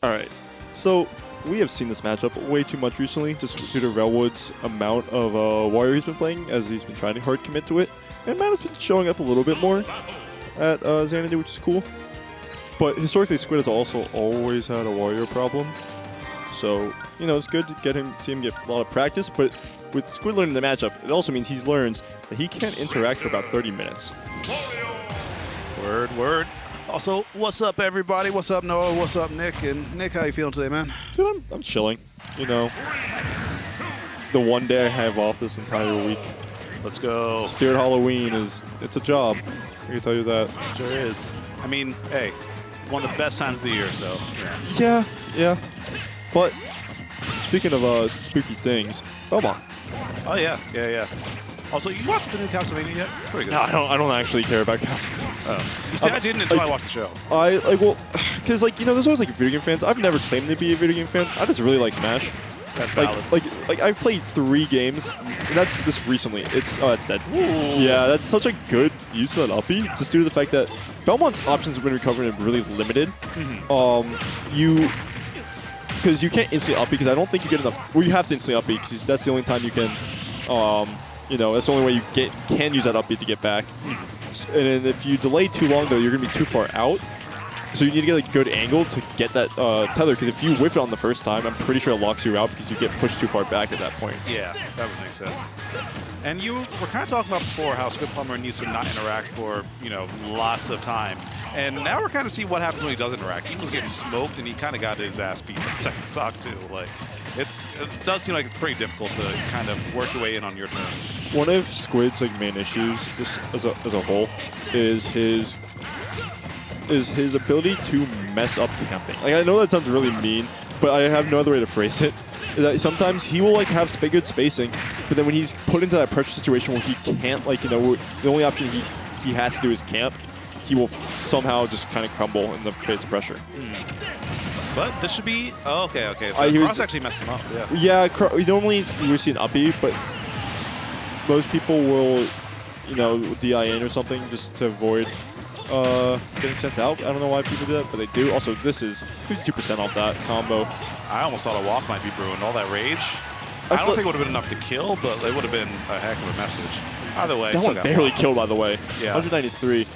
All right. So we have seen this matchup way too much recently, just due to Railwood's amount of Wario he's been playing, as he's been trying to hard commit to it. And Matt has been showing up a little bit more at Xanadu, which is cool. But historically, Squid has also always had a Wario problem. So, you know, it's good to see him get a lot of practice, but with Squid learning the matchup, it also means he learns that he can't interact for about 30 minutes. Word, word. Also, what's up, everybody? What's up, Noah? What's up, Nick? And Nick, how you feeling today, man? Dude, I'm chilling. You know, the one day I have off this entire week. Let's go. Spirit Halloween it's a job. I can tell you that. Sure is. I mean, hey, one of the best times of the year, so. Yeah. But speaking of spooky things, Belmont. Oh yeah. Also, you watched the new Castlevania yet? It's pretty good. No, I don't actually care about Castlevania. You see, I didn't until I watched the show. Because like, you know, there's always like video game fans. I've never claimed to be a video game fan. I just really like Smash. That's valid. Like I've played 3 games, and that's this recently. It's dead. Ooh. Yeah, that's such a good use of that uppy, just due to the fact that Belmont's options when recovering are really limited. Because you can't instantly uppy, because I don't think you get enough. Well, you have to instantly uppy, because that's the only time you can. You know, that's the only way you can use that uppy to get back. And then if you delay too long, though, you're gonna be too far out. So you need to get a good angle to get that tether, because if you whiff it on the first time, I'm pretty sure it locks you out because you get pushed too far back at that point. Yeah, that would make sense. And you were kind of talking about before how Squidplumber needs to not interact for, you know, lots of times. And now we're kind of seeing what happens when he does interact. He was getting smoked, and he kind of got his ass beat in the second stock, too. Like, it does seem like it's pretty difficult to kind of work your way in on your terms. One of Squid's main issues, just as a whole, is his ability to mess up camping. Like, I know that sounds really mean, but I have no other way to phrase it. Is that sometimes he will have good spacing, but then when he's put into that pressure situation where he can't, the only option he has to do is camp, he will somehow just kind of crumble in the face of pressure. But this should be okay. Cross actually messed him up. Yeah. Normally you would see an uppy, but most people will, DIN or something just to avoid getting sent out. I don't know why people do that, but they do. Also, this is 52% off that combo. I almost thought a waft might be brewing. All that rage. I don't think it would have been enough to kill, but it would have been a heck of a message. Either way, that one barely killed, by the way. Yeah. 193.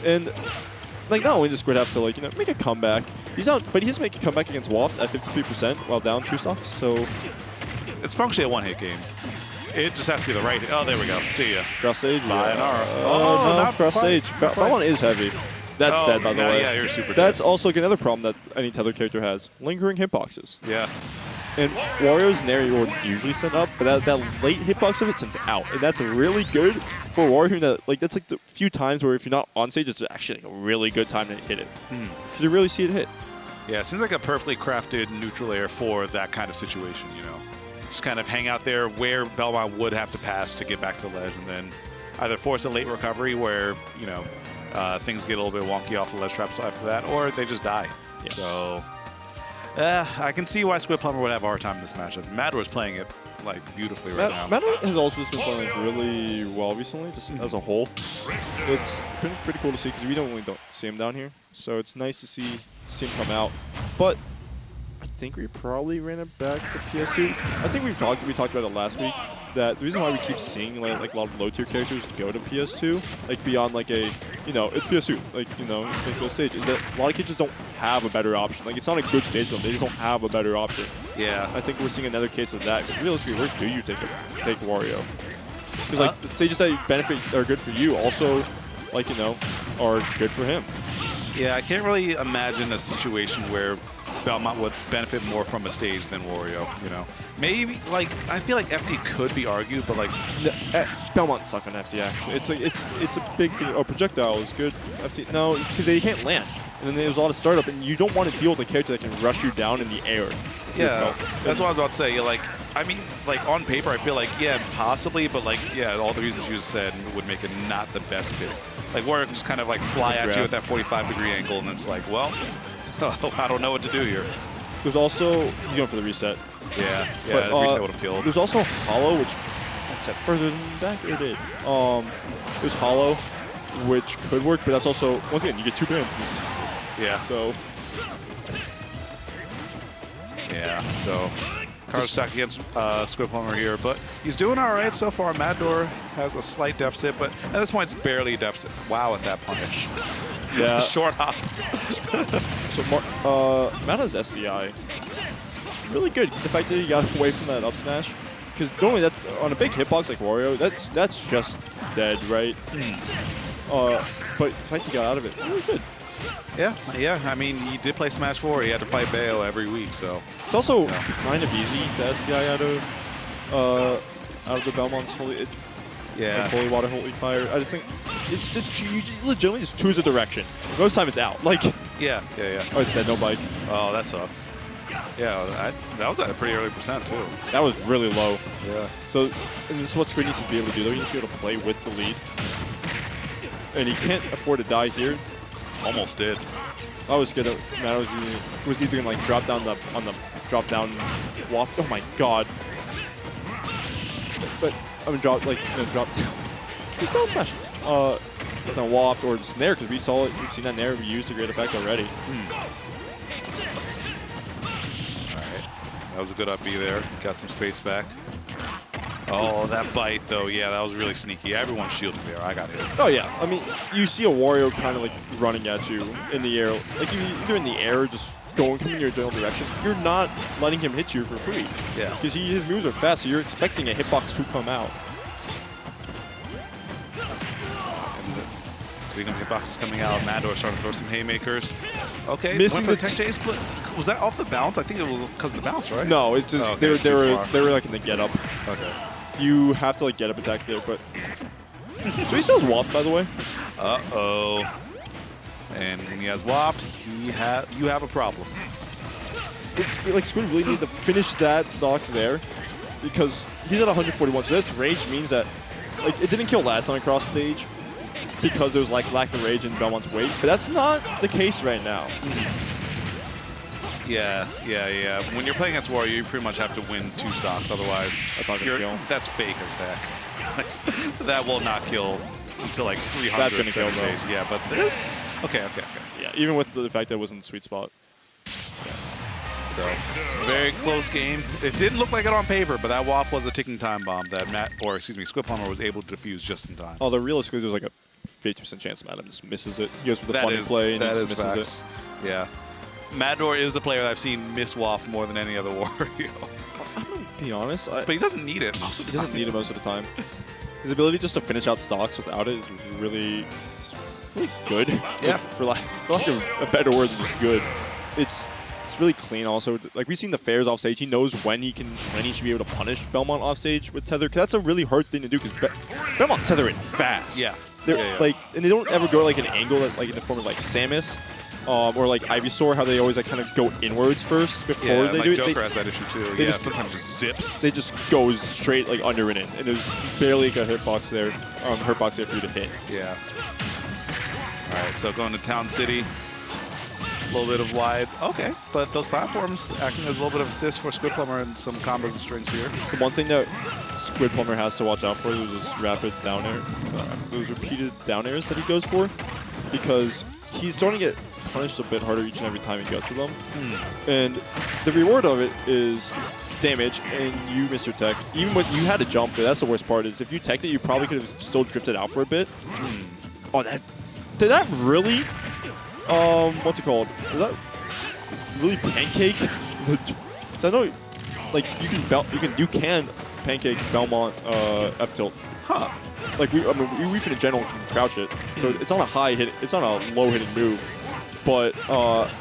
And not only does Squid have to make a comeback, he's out, but he has to make a comeback against Waft at 53% while down 2 stocks. So it's functionally a one-hit game. It just has to be the right hit. Oh, there we go. See ya. Cross stage. No, cross stage. That one is heavy. That's dead, by the way. Yeah, you're super dead. That's also another problem that any tether character has: lingering hitboxes. Yeah. And Wario's Nair would usually send up, but that late hitbox of it sends out, and that's really good for Wario. That's the few times where if you're not on stage, it's actually a really good time to hit it. Because you really see it hit. Yeah, it seems like a perfectly crafted neutral air for that kind of situation. Just kind of hang out there where Belmont would have to pass to get back to the ledge, and then either force a late recovery where things get a little bit wonky off the ledge traps after that, or they just die. Yeah. So. I can see why Squidplumber would have a hard time in this matchup. Mythra is playing it beautifully right now. Mythra has also been playing really well recently, just as a whole. It's been pretty cool to see because we don't see him down here, so it's nice to see him come out. But I think we probably ran it back to PS2. I think we talked about it last week, that the reason why we keep seeing a lot of low tier characters go to PS2, beyond it's PS2, thanks to the stage, is that a lot of characters don't have a better option. It's not a good stage for them, they just don't have a better option. Yeah. I think we're seeing another case of that. Because realistically, where do you take Wario? Because the stages that benefit are good for you also, are good for him. Yeah, I can't really imagine a situation where Belmont would benefit more from a stage than Wario, Maybe, I feel like FD could be argued, but Belmont suck on FD, actually. It's a big thing. Oh, projectile is good. FD, no, because they can't land. And then there's a lot of startup, and you don't want to deal with a character that can rush you down in the air. Yeah, that's what I was about to say. On paper, I feel possibly, but all the reasons you just said would make it not the best pick. Wario just kind of fly at you at that 45-degree angle, and it's well, I don't know what to do here. There's also, going for the reset. Yeah, but, the reset would have killed. There's also Hollow, which set further than back, or did? There's Hollow, which could work, but that's also, once again, you get 2 bans in this test. Yeah. So, yeah, so Carlos stack against Squidplumber here, but he's doing all right so far. Mador has a slight deficit, but at this point it's barely a deficit. Wow, at that punish. yeah. Short hop. So, Matt has SDI. Really good. The fact that he got away from that up smash. Because normally that's, on a big hitbox like Wario, that's just dead, right? But the fact he got out of it, really good. Yeah. I mean, he did play Smash 4. He had to fight Bayo every week, so. It's also kind of easy to SDI out of the Belmont's holy, like holy water, holy fire. I just think it's you legitimately just choose a direction. Most of the time it's out. Like Yeah. oh, it's dead, no bike. Oh, that sucks. Yeah, that was at a pretty early percent too. That was really low. Yeah. So, and this is what Squid needs to be able to do, though. He needs to be able to play with the lead. And he can't afford to die here. Almost did. I was gonna, man, was either gonna like drop down on the drop down waft. Oh my god. But I'm gonna drop down. Just down smash. Drop down waft or just nair, because we saw it. We've seen that nair be used to great effect already. That was a good up B there. Got some space back. Oh, that bite, though. Yeah, that was really sneaky. Everyone shielded there. I got hit. Oh, yeah. I mean, you see a Wario kind of like running at you in the air. Like, either in the air, just coming in your general direction. You're not letting him hit you for free. Yeah. Because his moves are fast, so you're expecting a hitbox to come out. Speaking of hitboxes coming out, Mador starting to throw some haymakers. Okay, Missing went for the tech chase, but was that off the bounce? I think it was because of the bounce, right? No, it's just okay, they were like in the get up. Okay. You have to like get up attack there, but so he still has waft, by the way. Uh-oh. And when he has waft, you have a problem. It's like Squid really need to finish that stock there because he's at 141. So this rage means that like it didn't kill last time across stage because there was like lack of rage in Belmont's weight, but that's not the case right now. Yeah. When you're playing against Wario, you pretty much have to win 2 stocks, otherwise That's not gonna kill. That's fake as heck. That will not kill until like 300. That's gonna kill, though. Yeah, but this. Okay. Yeah, even with the fact that it wasn't the sweet spot. So very close game. It didn't look like it on paper, but that waft was a ticking time bomb that Squidplumber was able to defuse just in time. Although realistically, there's like a 50% chance Matt just misses it. He goes for the funny play and he just misses facts. it. Yeah. Mador is the player that I've seen miss waft more than any other Wario. I'm gonna be honest. But he doesn't need it most of the He time. doesn't need it most of the time. His ability just to finish out stocks without it is really good. Yeah. Like, for lack of a better word than just good. It's really clean also. Like we've seen the fairs off stage. He knows when he should be able to punish Belmont off stage with tether. Cause that's a really hard thing to do because Belmont's tethering fast. Yeah. They're like, and they don't ever go like an angle that, like in the form of like Samus. Or like Ivysaur, how they always like kind of go inwards first before they do it. Joker has that issue too. they Yeah, just- sometimes just zips. They just go straight like under and in, and there's barely like a hitbox there, hurtbox there for you to hit. Yeah. All right, so going to Town City. A little bit of wide. Okay, but those platforms acting as a little bit of assist for Squidplumber and some combos and strings here. The one thing that Squidplumber has to watch out for is those rapid down air, those repeated down airs that he goes for, because he's starting to get punished a bit harder each and every time he goes for them. And the reward of it is damage, and you missed your tech. Even when you had to jump there, that's the worst part, is if you teched it, you probably could have still drifted out for a bit. Oh, did that really, what's it called? Is that really pancake? I know, like, you can pancake Belmont F tilt. Huh. Like we in general can crouch it, so it's on a high hit. It's on a low hitting move, but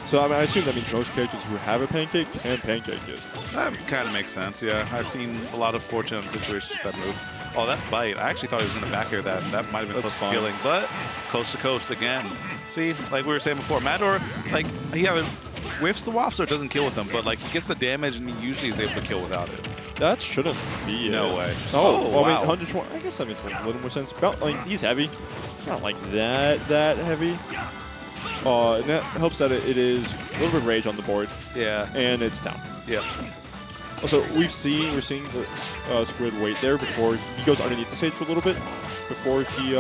so I mean I assume that means most characters who have a pancake can pancake it. That kind of makes sense, yeah. I've seen a lot of fortunate situations with that move. Oh, that bite. I actually thought he was going to back air that. That might have been close to killing, but coast to coast again. See, like we were saying before, Mador, like, he either whiffs the wafts or doesn't kill with them, but like he gets the damage and he usually is able to kill without it. That shouldn't be. No way. Oh, well, wow. I mean 120. I guess that makes like a little more sense. Like he's heavy, not like that heavy. And that helps that it is a little bit of rage on the board. Yeah. And it's down. Yeah. Also, we're seeing the Squid wait there before he goes underneath the stage for a little bit before he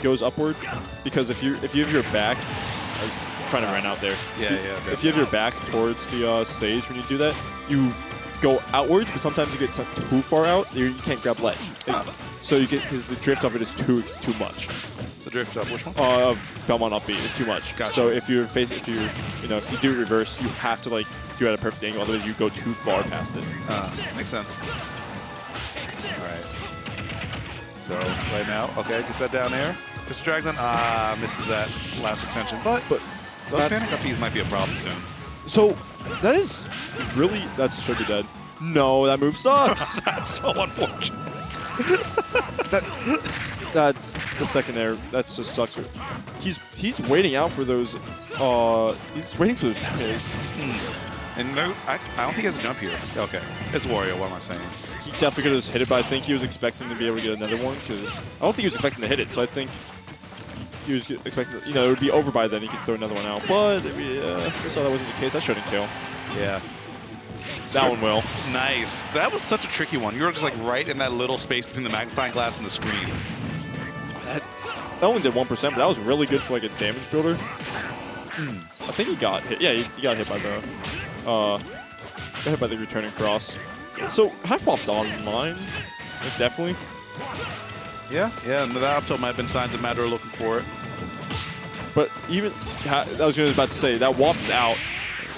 goes upward, because if you have your back, I was trying to run out there. Yeah, If you have your back towards the stage when you do that, you go outwards, but sometimes you get too far out, you can't grab ledge. So you get, because the drift of it is too much. The drift up, which one? Of Belmont up B is too much. Gotcha. So if you do it reverse, you have to like do it at a perfect angle, otherwise you go too far past it. Makes sense. All right. So right now, okay, gets that down air. Gets Dragon, misses that last extension, but those panic up Bs might be a problem soon. So that is really, that should be dead. No, that move sucks. That's so unfortunate. That's the second there. That just sucks. He's waiting out for those. He's waiting for those damages. And no, I don't think he has a jump here. Okay, it's Wario. What am I saying? He definitely could have just hit it, but I think he was expecting to be able to get another one, because I don't think he was expecting to hit it. So I think he was expecting, it would be over by then. He could throw another one out. But I saw that wasn't the case. That shouldn't kill. Yeah. That one will. Nice. That was such a tricky one. You were just like right in that little space between the magnifying glass and the screen. That one did 1%, but that was really good for like a damage builder. I think he got hit. Yeah, he got hit by the returning cross. So half buff's online, definitely. Yeah, and that up tilt might have been signs of Madura looking for it. But even I was about to say that wafted out.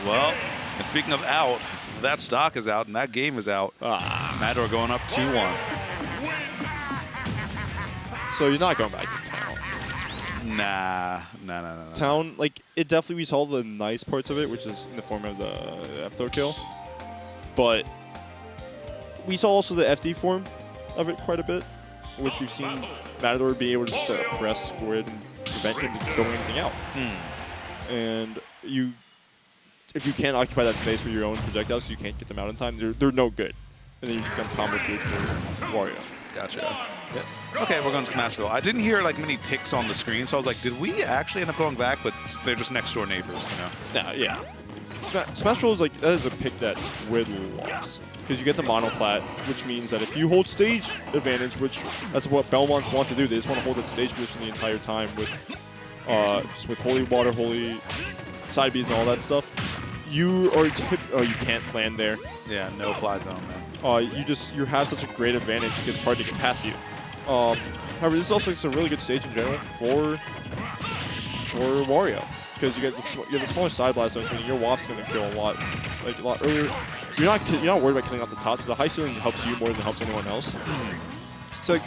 Well, and speaking of out, that stock is out and that game is out. Madura going up 2-1. So you're not going back to town. Nah. Town, like, it definitely, we saw the nice parts of it, which is in the form of the F-throw kill. But we saw also the FD form of it quite a bit, which we've seen Matador be able to just press Squid and prevent him from throwing anything out. And if you can't occupy that space with your own projectiles, so you can't get them out in time, they're no good. And then you become combo food for Wario. Gotcha. Yep. Okay, we're going to Smashville. I didn't hear like many ticks on the screen, so I was like, did we actually end up going back? But they're just next door neighbors, Nah, yeah. Smashville is like, that is a pick that Squid loves. Because you get the monoplat, which means that if you hold stage advantage, which that's what Belmonts want to do, they just want to hold that stage position the entire time with just with Holy Water, Holy Side Bs and all that stuff. You can't land there. Yeah, no fly zone, man. You have such a great advantage, it gets hard to get past you. However, this is also a really good stage in general for Wario, because you have the smaller side blast, so your waft's going to kill a lot earlier. You're not worried about killing off the top, so the high ceiling helps you more than it helps anyone else. So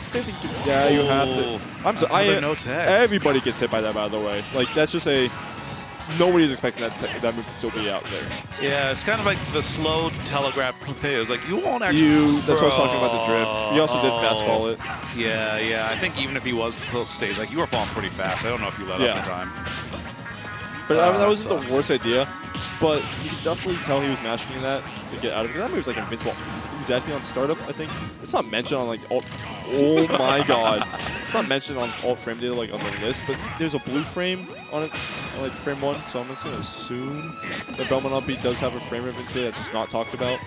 same thing. Yeah, you have to. No tag. Everybody gets hit by that, by the way. Like, that's just a. Nobody's expecting that move to still be out there. Yeah, it's kind of like the slow telegraph thing. It was like, you won't actually... That's what I was talking about, the drift. He also did fast fall it. Yeah. I think even if he was close stage, like, you were falling pretty fast. I don't know if you let up in time. But that wasn't the worst idea. But you could definitely tell he was mashing that to get out of it. That move's like invincible. Exactly on startup, I think. It's not mentioned on like alt. Oh my god. It's not mentioned on alt frame data like on the list, but there's a blue frame on it, on like frame 1. So I'm just gonna assume that Belmont Upbeat does have a frame of invincibility that's just not talked about.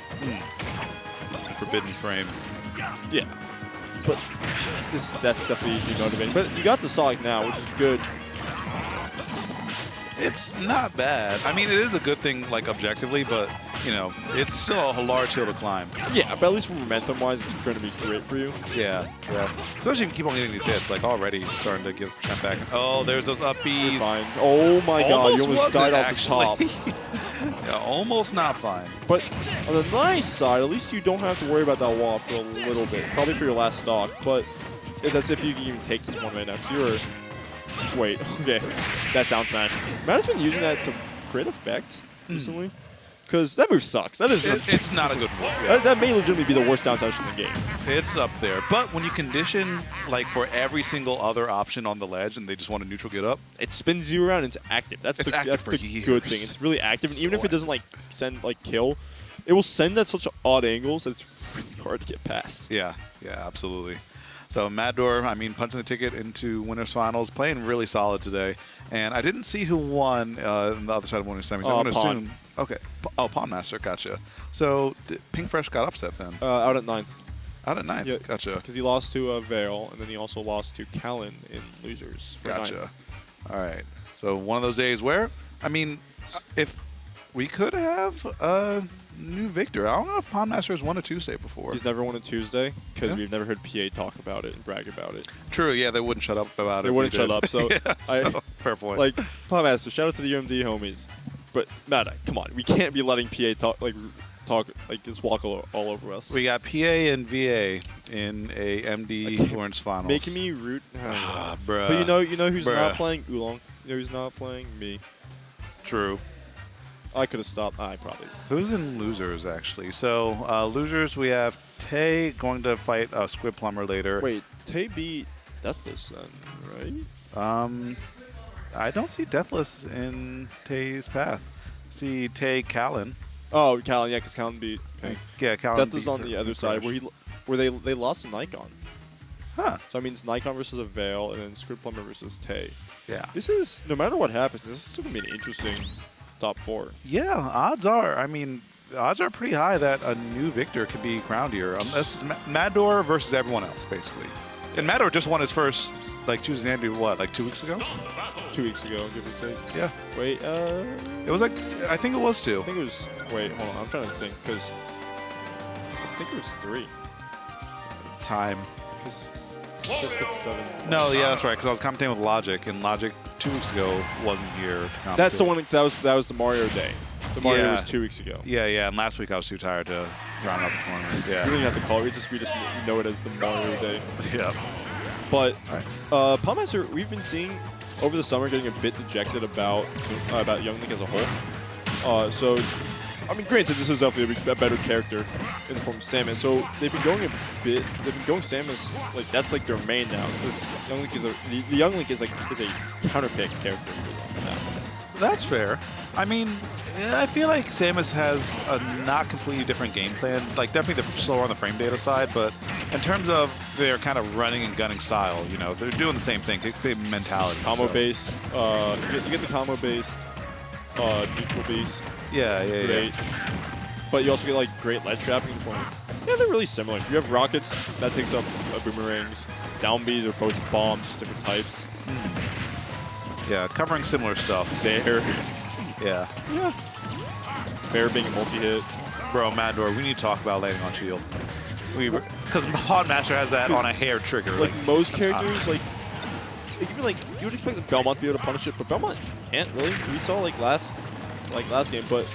Forbidden frame. Yeah. But that's definitely demotivating. But you got the stock now, which is good. It's not bad. I mean, it is a good thing, like, objectively, but, it's still a large hill to climb. Yeah, but at least momentum-wise, it's going to be great for you. Yeah. Especially if you keep on getting these hits, like, already starting to give Champ back. Oh, there's those up Bs. Fine. Oh my god, you almost died off the top. Yeah, almost not fine. But on the nice side, at least you don't have to worry about that wall for a little bit. Probably for your last stock, but that's if you can even take this one right next to you, or... Wait, okay. That sound smash. Matt has been using that to great effect recently. Because that move sucks. That is it's not a good move. Yeah. That may legitimately be the worst down touch in the game. It's up there. But when you condition, like, for every single other option on the ledge and they just want a neutral get up, it spins you around and it's active. That's the good thing. It's really active. And even if it doesn't, like, send, like, kill, it will send at such odd angles that it's really hard to get past. Yeah, absolutely. So Mador, punching the ticket into winners finals, playing really solid today. And I didn't see who won on the other side of winners semis. I'm going to assume. Okay. Oh, PawnMaster, gotcha. So Pink Fresh got upset then. Out at 9th. Out at 9th. Yeah, Gotcha. Because he lost to Avail, and then he also lost to Callan in losers. For Gotcha. 9th. All right. So one of those days where, I mean, if we could have a new victor. I don't know if PawnMaster has won a Tuesday before. He's never won a Tuesday because Yeah. we've never heard PA talk about it and brag about it. True. Yeah, they wouldn't shut up about it. They if wouldn't we shut did. up. So, Yeah, so fair point. Like, PawnMaster, shout out to the UMD homies. But Matt, come on, we can't be letting PA talk just walk all over us. we got PA and VA in a MD Orange Finals. Making me root. Ah, bruh. But you know who's not Bruh. playing Oolong? You know who's not playing? Me. True. I could have stopped. I probably. Who's in losers actually? So losers, we have Tay going to fight Squidplumber later. Wait, Tay beat Deathless then, right? I don't see Deathless in Tay's path. See Tay Callan. Oh, Callan, yeah, because Callan beat. Yeah, Callan. Deathless beat on the other side, where they lost to Nicon. Huh. So I mean, it's Nicon versus Avail, and then Squidplumber versus Tay. Yeah. This is, no matter what happens, this is still gonna be an interesting top 4. Yeah, odds are. I mean, odds are pretty high that a new victor could be crowned here. This is Mador versus everyone else, basically. And Mador just won his first, choose Xanadu, what, 2 weeks ago? 2 weeks ago, give or take. Yeah. Wait, It was I think it was 2. I think it was. Wait, hold on. I'm trying to think because I think it was 3. Time. Because 7. No, yeah, that's right, because I was commentating with Logic, and Logic 2 weeks ago wasn't here to commentate. That's the one. That was the Mario day. The Mario Yeah. was 2 weeks ago. Yeah, yeah, and last week I was too tired to round up the tournament. We don't Yeah. even have to call it. We just know it as the Mario day. Yeah. But All PawnMaster, we've been seeing over the summer getting a bit dejected about Young Link as a whole. So, I mean, granted, this is definitely a better character in the form of Samus. So they've been going Samus that's their main now. This Young Link is the Young Link is a counterpick character for them now. That's fair. I mean, I feel like Samus has a not completely different game plan. Definitely the slower on the frame data side, but in terms of their kind of running and gunning style, they're doing the same thing, same mentality. Combo so. base. You get the combo based neutral base. Yeah, yeah, Great. yeah. But you also get great ledge trapping for them. Yeah, they're really similar. You have rockets, that takes up boomerangs. Down Bs are both bombs, different types. Yeah, covering similar stuff. Fair. Yeah. Yeah. Fair being a multi-hit. Bro, Mador, we need to talk about landing on shield. Because PawnMaster has that on a hair trigger. Most characters, even you would expect the Belmont to be able to punish it, but Belmont can't really. We saw last game, but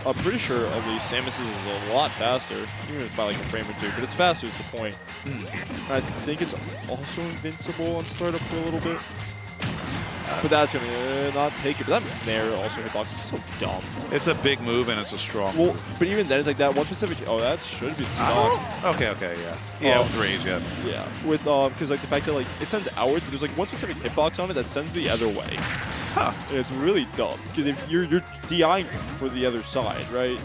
I'm pretty sure at least Samus is a lot faster, even by a frame or two. But it's faster is the point. I think it's also invincible on startup for a little bit. But that's gonna not take it. But that Nair also hitbox is so dumb. It's a big move and it's a strong Well, move. but even then, it's that one specific. Oh, that should be stock. Okay, yeah. Yeah, with rage, yeah. Yeah, with because the fact that it sends outwards, but there's one specific hitbox on it that sends the other way. Huh. And it's really dumb because if you're DIing for the other side, right?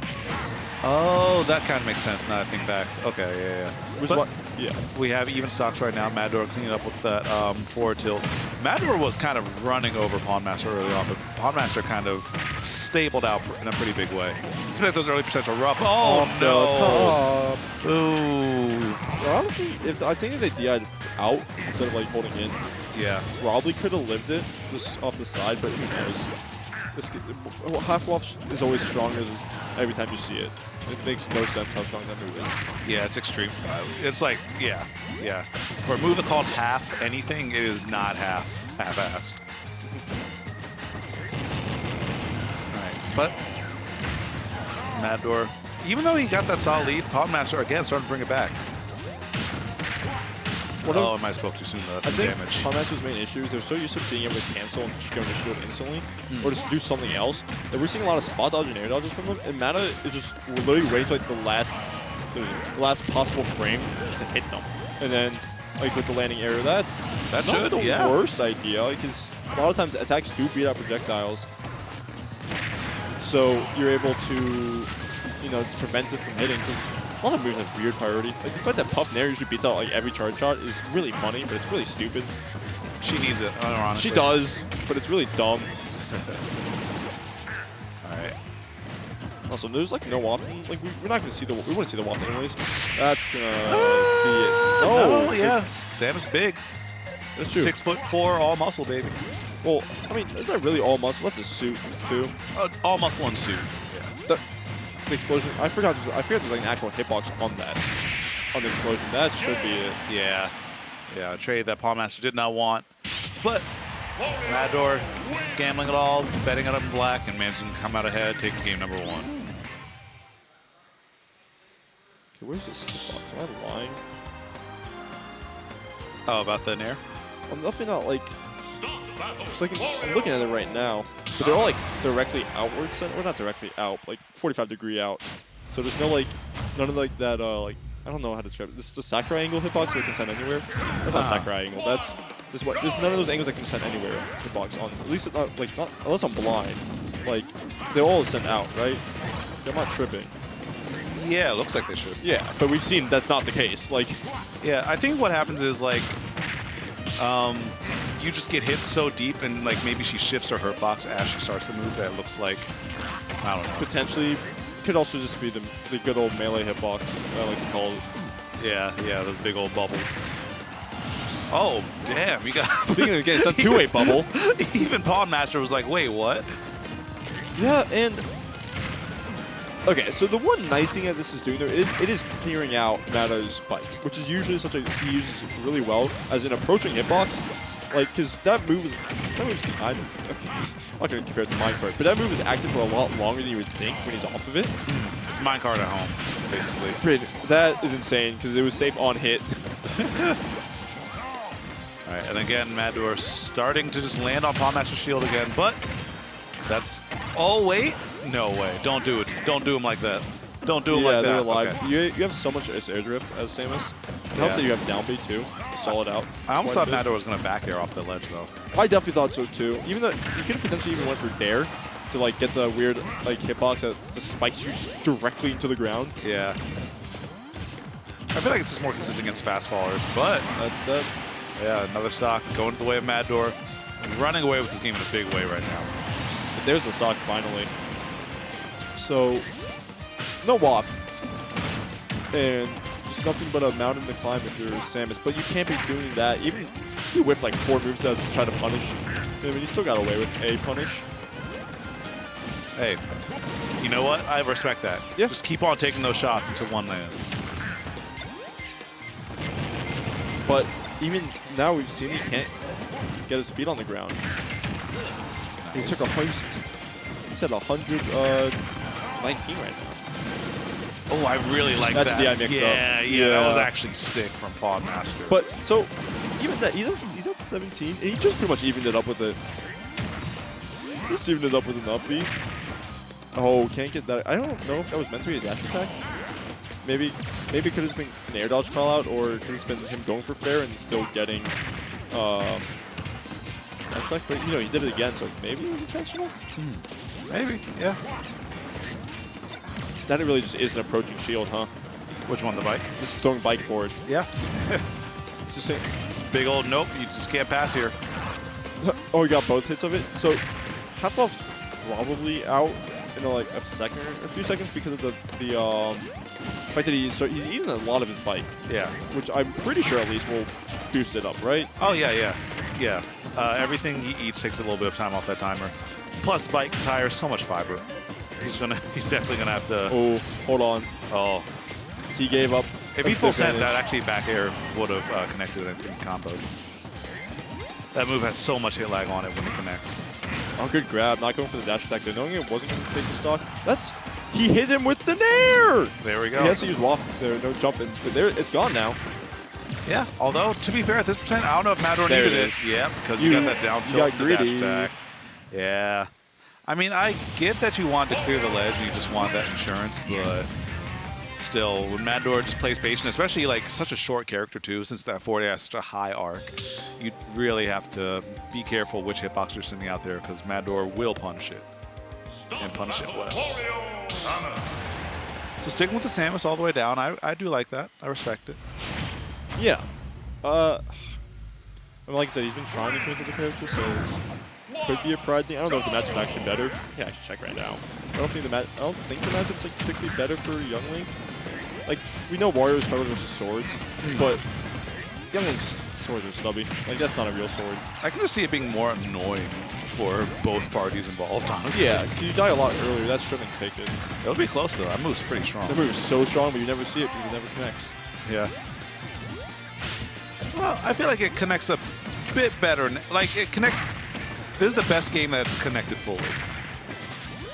Oh, that kind of makes sense now that I think back. Okay, yeah. Which But what? Yeah. we have even stocks right now. Mador cleaning up with that forward tilt. Mador was kind of running over PawnMaster early on, but PawnMaster kind of stabled out in a pretty big way. Especially those early percents are rough. Oh, no. Ooh. Well, honestly, I think if they DI'd out instead of holding in, Yeah. probably could have lived it just off the side, but who knows? Half-Waff is always stronger every time you see it. It makes no sense how strong that move is. Yeah, it's extreme. It's yeah. For a move called half anything, it is not half-assed. Alright, but Mador, even though he got that solid lead, PawnMaster again starting to bring it back. I might have spoke too soon though. That's I some think damage. PawnMaster's main issue is they're so used to being able to cancel and just go into shield instantly, or just do something else, that we're seeing a lot of spot dodge and air dodges from them, and Mana is just literally waiting to the last possible frame to hit them. And then with the landing area, that's not the worst idea, because a lot of times attacks do beat out projectiles. So you're able to prevent it from hitting, because a lot of moves have weird priority. The fact that Puff Nair usually beats out every charge shot is really funny, but it's really stupid. She needs it, unironically. She does, but it's really dumb. Alright. Also, there's like no often. Like we're not gonna see the. We wouldn't see the waft anyways. That's gonna be it. Oh yeah, Samus big. That's true. 6'4", all muscle, baby. Well, I mean, is that really all muscle? That's a suit too. All muscle and suit. Yeah. The explosion. I forgot. There's like an actual hitbox on that. On the explosion. That should be it. Yeah. Yeah. A trade that PawnMaster did not want, but Mador gambling it all, betting it up in black, and managing to come out ahead, take game number 1. Where's this hitbox? Am I lying? Oh, about the Nair? I'm definitely not like. It's like I'm looking at it right now, but they're all like directly outward, or not directly out, like 45-degree out. So there's no like, none of like that like I don't know how to describe it. This is the Sakurai angle hitbox, so it can send anywhere. That's not Sakurai angle. That's just what. There's none of those angles that can send anywhere hitbox on. At least not like not unless I'm blind. Like they all send out, right? I'm not tripping. Yeah, it looks like they should. Yeah, but we've seen that's not the case. Like, yeah, I think what happens is like, you just get hit so deep, and like maybe she shifts her hurt box as she starts the move. That looks like, I don't know. potentially could also just be the good old melee hitbox. I like to call it. Yeah, those big old bubbles. Oh, damn, you got... Speaking of getting, it's a two-way bubble. Even PawnMaster was like, wait, what? Yeah, and... Okay, so the one nice thing that this is doing, though, it is clearing out Mata's bike, which is usually something he uses really well as an approaching hitbox. Like, because that move is kind of... Okay, I'm not going to compare it to minecart, but that move is active for a lot longer than you would think when he's off of it. It's minecart at home, basically. That is insane, because it was safe on hit. All right, and again, Mador starting to just land on PawnMaster's shield again, but that's... Oh, wait. No way. Don't do it. Don't do him like that. Don't do him like that. They're alive. Okay. You have so much air drift as Samus. It helps that you have down B too. Solid out. I almost thought Mador was going to back air off the ledge, though. I definitely thought so too. Even though you could have potentially even went for Dare to like get the weird like hitbox that just spikes you directly into the ground. Yeah. I feel like it's just more consistent against fast fallers, but That's dead. yeah, another stock going to the way of Mador, running away with this game in a big way right now. But there's the stock finally. So no waft. And just nothing but a mountain to climb if you're Samus. But you can't be doing that. Even if you whiff like 4 moves to try to punish. I mean, you still got away with a punish. Hey, you know what? I respect that. Yeah. Just keep on taking those shots until one lands. But even now we've seen he can't get his feet on the ground. He took a hoist. He's at 119 right now. Oh, I really like that. That's the mix-up. Yeah, that was actually sick from PawnMaster. But so even that he's at 17, and he just pretty much evened it up with it. Just evened it up with an up B. Oh, can't get that. I don't know if that was meant to be a dash attack. Maybe it could have been an air dodge call out, or it could have been him going for fair and still getting dash attack. But you know, he did it again, so maybe it was intentional. Maybe, yeah. That really just is an approaching shield, huh? Which one, the bike? Just throwing bike forward. Yeah. It's just saying. It's big old nope, you just can't pass here. Oh, he got both hits of it. So Half-Life's probably out in like a second or a few seconds because of the fact that he's eating a lot of his bike. Yeah. Which I'm pretty sure at least will boost it up, right? Oh, yeah. Everything he eats takes a little bit of time off that timer. Plus, bike tires, so much fiber. He's definitely gonna have to. Oh, hold on. Oh, He gave up. if he full sent, that actually back air would have connected and comboed. That move has so much hit lag on it when it connects. Oh, good grab. Not going for the dash attack. There, knowing it wasn't going to take the stock. He hit him with the nair. There we go. He has to use waft there. No jumping. But there, it's gone now. Yeah, although, to be fair, at this percent, I don't know if Mador There needed it this. is. Yeah, because you got that down you tilt got with the dash greedy. attack. Yeah. I mean, I get that you want to clear the ledge and you just want that insurance, but still, when Mador just plays patient, especially like such a short character too, since that 40 has such a high arc, you really have to be careful which hitbox you're sending out there because Mador will punish it. And punish it well. So sticking with the Samus all the way down, I do like that. I respect it. Yeah. I mean, like I said, he's been trying to commit to the character, so it could be a pride thing. I don't know if the match is actually better. Yeah, I should check right now. don't think the matchup's like particularly better for Young Link. Like we know Wario struggles versus swords, but Young Link's swords are stubby. Like that's not a real sword. I can just see it being more annoying for both parties involved, honestly. Yeah, 'cause you die a lot earlier. That shouldn't take it. It'll be close though. That move's pretty strong. The move is so strong, but you never see it because it never connects. Yeah. Well, I feel like it connects a bit better. Like it connects. This is the best game that's connected fully.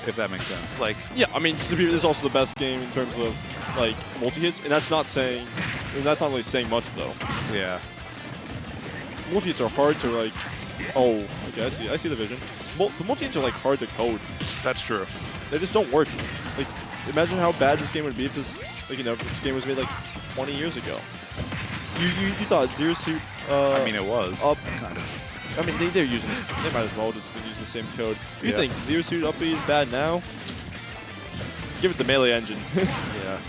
If that makes sense. Like. Yeah, I mean, this is also the best game in terms of like multi-hits, and that's not saying, that's not really saying much though. Yeah. Multi-hits are hard to like. Oh, okay, I see the vision. The multi-hits are like hard to code. That's true. They just don't work. Like, imagine how bad this game would be if this, like, if this game was made like 20 years ago. You thought Zero Suit. I mean, it was up, kind of. I mean, they're using this. They might as well just been using the same code. You Yeah. think Zero Suit up B is bad now? Give it the melee engine. Yeah.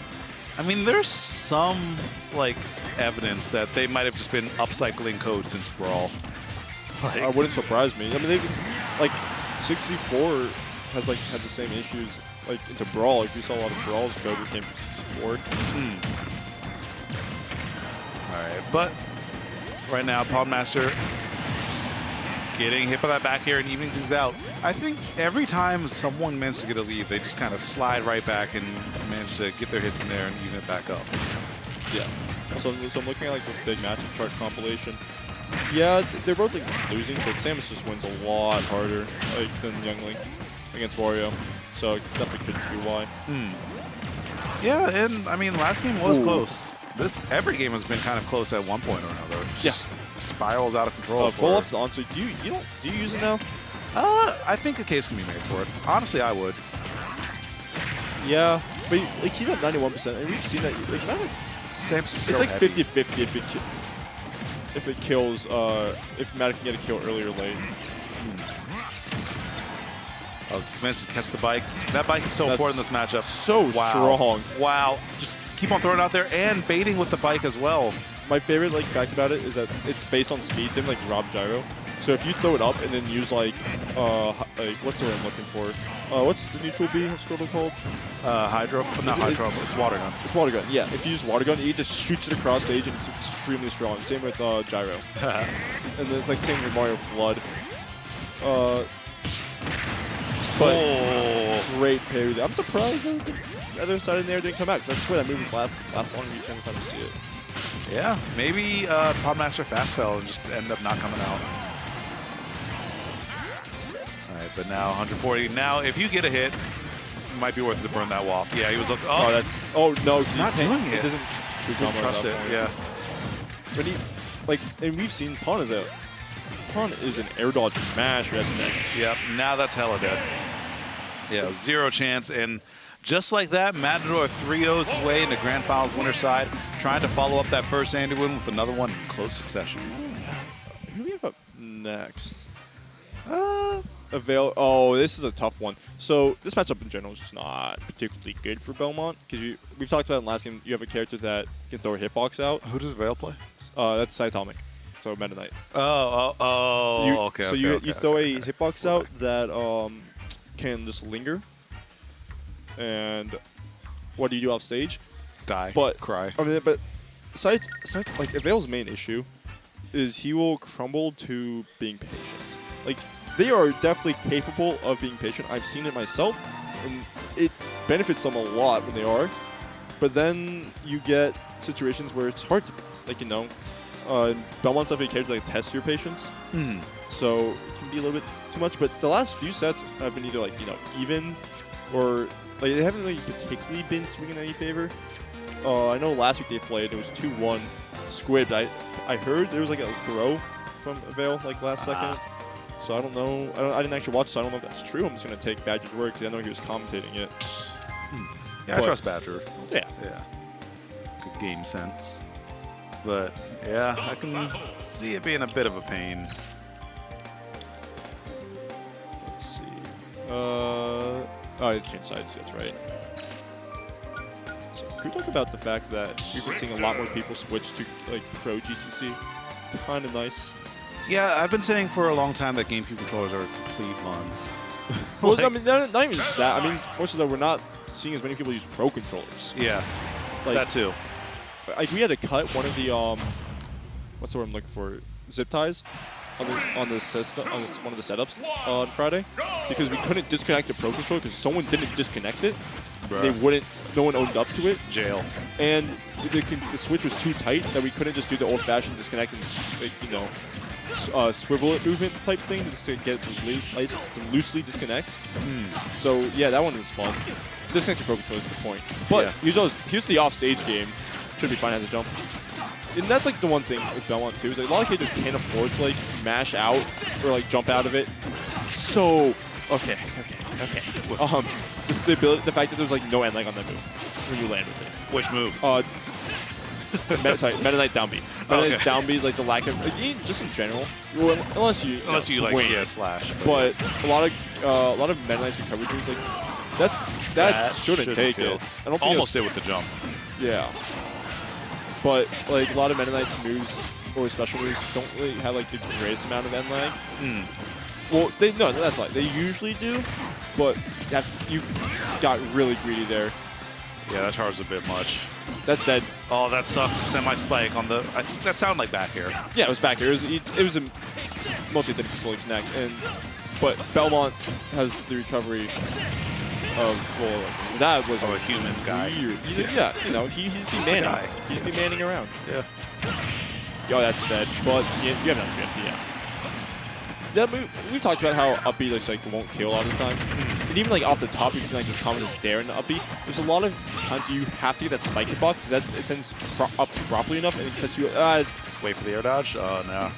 I mean, there's some like evidence that they might have just been upcycling code since Brawl. Like, Wouldn't surprise me. I mean, they like 64 has like had the same issues like into Brawl. Like we saw a lot of Brawl's code that came from 64. All right, but right now, PawnMaster getting hit by that back air and evening things out. I think every time someone manages to get a lead, they just kind of slide right back and manage to get their hits in there and even it back up. Yeah. So I'm looking at like this big matchup chart compilation. Yeah, they're both like losing, but Samus just wins a lot harder like than Young Link against Wario. So it definitely could be why. Yeah, and I mean, last game was close. Every game has been kind of close at one point or another. It just spirals out of control. Full off's on. So do you use it now? I think a case can be made for it. Honestly, I would. Yeah, but like he's at 91%, and we've seen that. Like, Samus is it's so like heavy. 50-50 if it kills. If Matt can get a kill early or late. Oh, manages to catch the bike. That bike is so important in this matchup. So strong. Wow. Just keep on throwing it out there and baiting with the bike as well. My favorite like fact about it is that it's based on speed, same like drop gyro. So if you throw it up and then use like what's the word I'm looking for? What's the neutral B scroll called? Hydro? Not Hydro. It's water gun. It's water gun. Yeah. If you use water gun, it just shoots it across stage and it's extremely strong. Same with gyro. And then it's like same with Mario Flood. But great parry there. I'm surprised that the other side in there didn't come out because I swear that movie's last longer each time to see it. Yeah, maybe PawnMaster fast fell and just ended up not coming out. All right, but now 140. Now, if you get a hit, it might be worth it to burn that waft. Yeah, he was looking. Oh, that's. Oh no, not doing it. It doesn't Trust it. Yeah. But he, like, and we've seen Pawn is an air dodge mash. That's neck. Yep. Now that's hella dead. Yeah, 0 chance. And just like that, Matador 3-0s his way into Grand Finals winner side, trying to follow up that first Xanadu win with another one in close succession. Who do we have up next? Avail. Oh, this is a tough one. So this matchup in general is just not particularly good for Belmont because we've talked about in the last game. You have a character that can throw a hitbox out. Who does Avail play? That's Cytomic. So Metaknight. Okay. So you throw a hitbox out that can just linger. And what do you do off stage? Die. But cry. I mean, but like Avail's main issue is he will crumble to being patient. Like they are definitely capable of being patient. I've seen it myself, and it benefits them a lot when they are. But then you get situations where it's hard to, like Belmont's definitely a character that tests your patience. So it can be a little bit too much. But the last few sets have been either even or. Like, they haven't really particularly been swinging in any favor. I know last week they played, it was 2-1 Squid, but I heard there was like a throw from Avail like last second. So I don't know. I didn't actually watch, so I don't know if that's true. I'm just going to take Badger's word because I know he was commentating it. Yeah, I trust Badger. Yeah. Yeah. Good game sense. But, yeah, I can see it being a bit of a pain. Let's see. Oh, it's changed sides, that's right. So, can we talk about the fact that we've been seeing a lot more people switch to like Pro GCC? It's kind of nice. Yeah, I've been saying for a long time that GameCube controllers are complete buns. Well, I mean, not even just that. I mean, most of that we're not seeing as many people use pro controllers. Yeah, Like, that too. Like we had to cut one of the what's the word I'm looking for? Zip ties on the system on one of the setups on Friday because we couldn't disconnect the pro controller because someone didn't disconnect it. Bruh. They wouldn't. No one owned up to it. Jail. And the switch was too tight that we couldn't just do the old-fashioned disconnect and like, swivel it movement type thing just to get it to loosely disconnect. So yeah, that one was fun. Disconnect your pro controller is the point. But here's the off-stage game. Should be fine as a jump. And that's like the one thing with Belmont too is like a lot of kids just can't afford to like mash out or like jump out of it. So okay. Just the fact that there's like no end lag on that move when you land with it. Which move? Metaknight down B. Metaknight's down B, like the lack of just in general. Well, unless you like swing. slash. But a lot of Metaknight's recovery moves like that shouldn't take kill. it. I don't think Almost did with the jump. Yeah. But like a lot of Metaknight's moves or special moves don't really have like the greatest amount of end lag. Well, that's like they usually do, but you got really greedy there. Yeah, that charged a bit much. That's dead. Oh, that sucked. Semi-spike on the. I think that sounded like back here. Yeah, it was back here. It was a mostly didn't fully connect, but Belmont has the recovery of that was a human guy. Weird. He's been manning. He's been manning around. Yeah. Yo, that's dead. But you have no shift. Yeah. That move, we've talked about how up B like won't kill a lot of the times. And even like off the top, you can like just comment there in the up B. There's a lot of times you have to get that spike hitbox. That it sends up properly enough, and it sets you. Just wait for the air dodge. Oh no.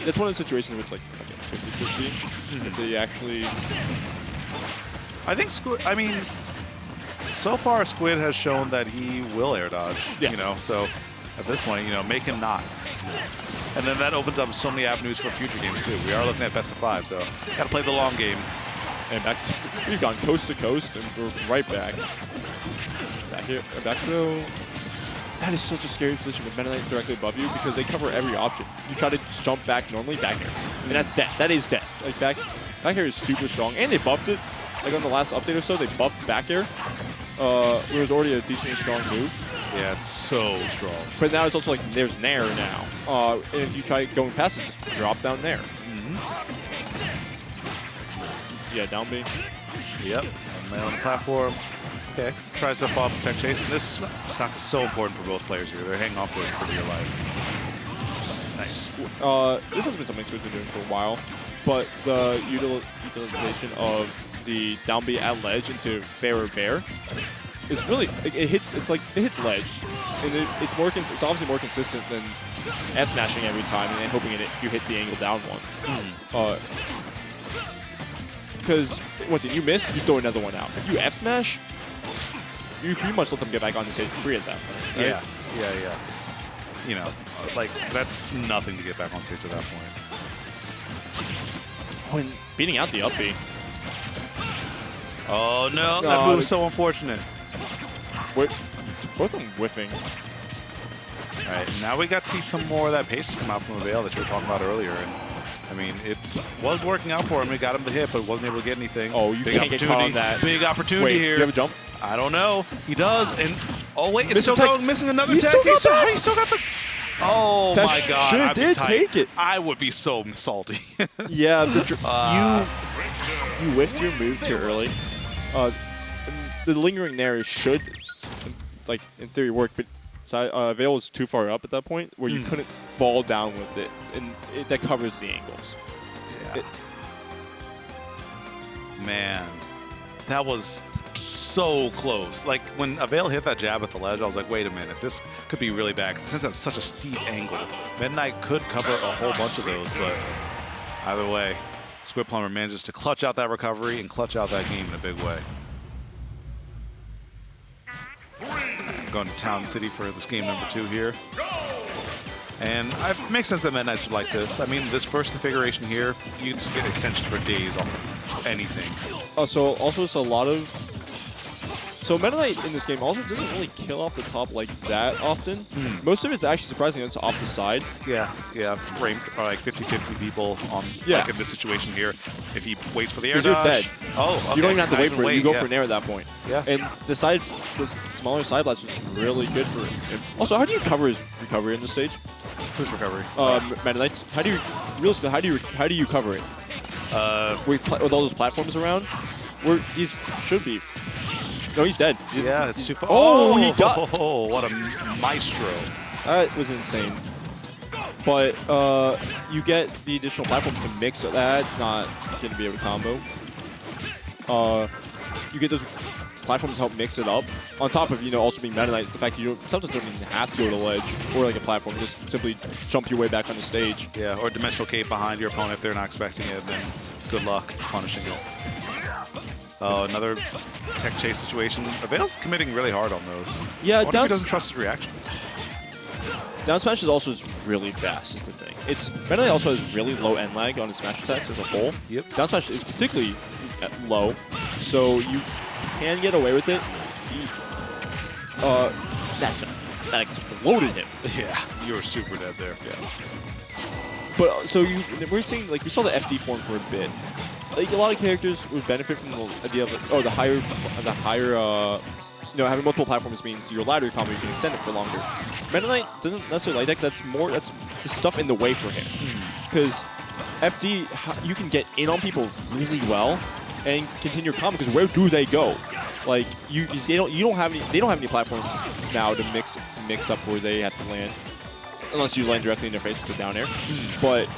That's one of the situations where it's like 50-50. If they actually. I think Squid. I mean, so far Squid has shown that he will air dodge. Yeah. So at this point, make him not. And then that opens up so many avenues for future games too. We are looking at best of 5, so gotta play the long game. And we've gone coast to coast, and we're right back. Back here, back throw. That is such a scary position with Metaknight directly above you because they cover every option. You try to jump back normally, back air, and that's death. That is death. Like back air is super strong, and they buffed it. Like on the last update or so, they buffed back air. It was already a decently strong move. Yeah, it's so strong. But now it's also like there's Nair now. And if you try going past it, just drop down Nair. Yeah, down B. Yep. Man on the platform. Okay. Tries to fall protect chase. And this stock is so important for both players here. They're hanging on for dear life. Nice. This has been something Squid's been doing for a while, but the utilization of the down B at ledge into fair or bear is really it hits ledge, and it's obviously more consistent than F smashing every time and then hoping you hit the angle down one. Because once you miss, you throw another one out. If you F smash, you pretty much let them get back on the stage free at that point. Right? Yeah. Like that's nothing to get back on stage at that point. When beating out the up B. Oh no, that move is so unfortunate. Both of them whiffing. All right, now we got to see some more of that patience come out from Avail that you were talking about earlier. And I mean, it was working out for him. He got him the hit, but wasn't able to get anything. Oh, you can't get caught on that. Big opportunity Wait, here. Do you have a jump? I don't know. He does. And oh wait, it's Missing still tech. going, missing another He tech. still got the. Oh That my God! sure I'd be did tight. take it. I would be so salty. Yeah, you whiffed your move too early. The lingering Nair should, like in theory, work, but Avail was too far up at that point where you couldn't fall down with it, and that covers the angles. Yeah. Man, that was so close. Like when Avail hit that jab at the ledge, I was like, wait a minute, this could be really bad. Since that's such a steep angle, Metaknight could cover a whole bunch of those, but either way, Squidplumber manages to clutch out that recovery and clutch out that game in a big way. Going to Town City for this game number 2 here. And it makes sense that Metaknight should like this. I mean, this first configuration here, you just get extensions for days off of anything. So also it's a lot of So Metaknight in this game also doesn't really kill off the top like that often. Most of it's actually surprisingly it's off the side. Yeah, framed or like 50-50 people on Yeah. like in this situation here. If he waits for the air Because you're dodge. dead. Oh, okay. You don't even have to Not wait for it. You go yeah. for an air at that point. Yeah. And the smaller side blast was really good for him. Also, how do you cover his recovery in this stage? Who's recovery? Metaknights. How do you realistically? How do you cover it? With all those platforms around, where these should be. No, he's dead. Yeah, it's too far. Oh, he got. Oh, what a maestro. That was insane. But you get the additional platforms to mix, so that's not going to be able to combo. You get those platforms to help mix it up. On top of, also being Metaknight, the fact that you sometimes don't even have to go to the ledge or like a platform. Just simply jump your way back on the stage. Yeah, or dimensional cape behind your opponent if they're not expecting it, then good luck punishing it. Oh, another tech chase situation. Avail's committing really hard on those. Yeah, I wonder if he doesn't trust his reactions. Down smash is also really fast, is the thing. Metaknight also has really low end lag on his smash attacks as a whole. Yep. Down smash is particularly low, so you can get away with it. That exploded him. Yeah, you were super dead there. Yeah. But so we're seeing we saw the FD form for a bit. Like a lot of characters would benefit from the idea of the higher having multiple platforms means your ladder combo you can extend it for longer. Metaknight doesn't necessarily like that. That's the stuff in the way for him. Because FD, you can get in on people really well and continue your combo. Because where do they go? Like they don't have any platforms now to mix up where they have to land, unless you land directly in their face with the down air. But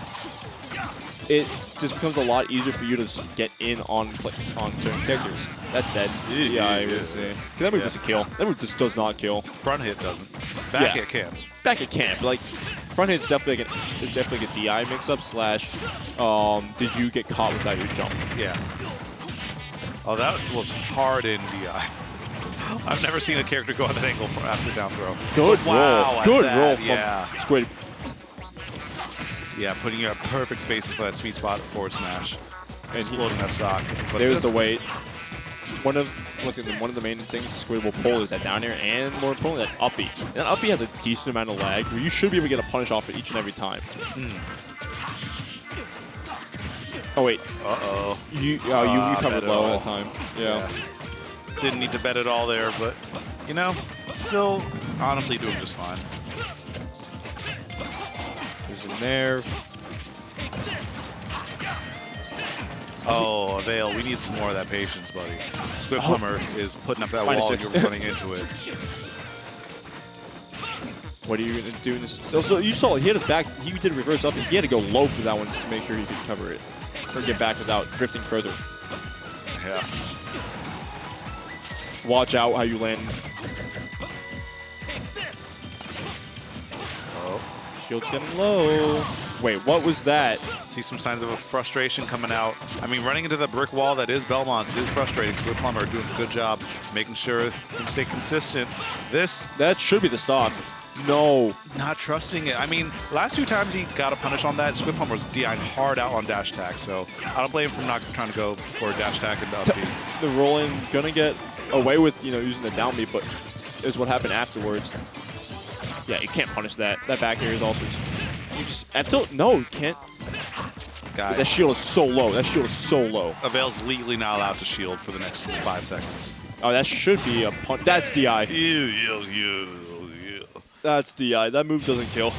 it just becomes a lot easier for you to get in on certain characters. That's dead. Yeah, I would say. That move doesn't kill. That move just does not kill. Front hit doesn't. Back hit can. Back hit can. But front hit's definitely a DI mix-up / did you get caught without your jump? Yeah. Oh, that was hard in DI. I've never seen a character go at that angle after down throw. Good roll. Good roll from Squid. Yeah, putting you at perfect spacing for that sweet spot forward smash. Exploding that stock. But there's the weight. One of the main things Squid will pull is that down air and more importantly that uppy. And that uppy has a decent amount of lag where you should be able to get a punish off it each and every time. Oh wait. Uh-oh. You covered low at that time. Yeah. Didn't need to bet it all there, but still honestly doing just fine. There's in there. Oh, Avail, we need some more of that patience, buddy. Squidplumber is putting up that wall and you're running into it. What are you going to do in this? So you saw he had his back. He did reverse up. He had to go low for that one just to make sure he could cover it. Or get back without drifting further. Yeah. Watch out how you land. Oh. Shield's getting low. Wait, what was that? See some signs of a frustration coming out. I mean, running into the brick wall that is Belmont's is frustrating. Squidplumber doing a good job making sure he can stay consistent. That should be the stock. No. Not trusting it. I mean, last 2 times he got a punish on that, Squidplumber was DI'd hard out on dash attack, so I don't blame him for not trying to go for a dash attack and up B. The rolling gonna get away with using the down B, but is what happened afterwards. Yeah, you can't punish that. That back air is also no, you can't. Guys, that shield is so low. That shield is so low. Avail's legally not allowed to shield for the next 5 seconds. Oh, that should be a punch. That's DI. That's DI. That move doesn't kill.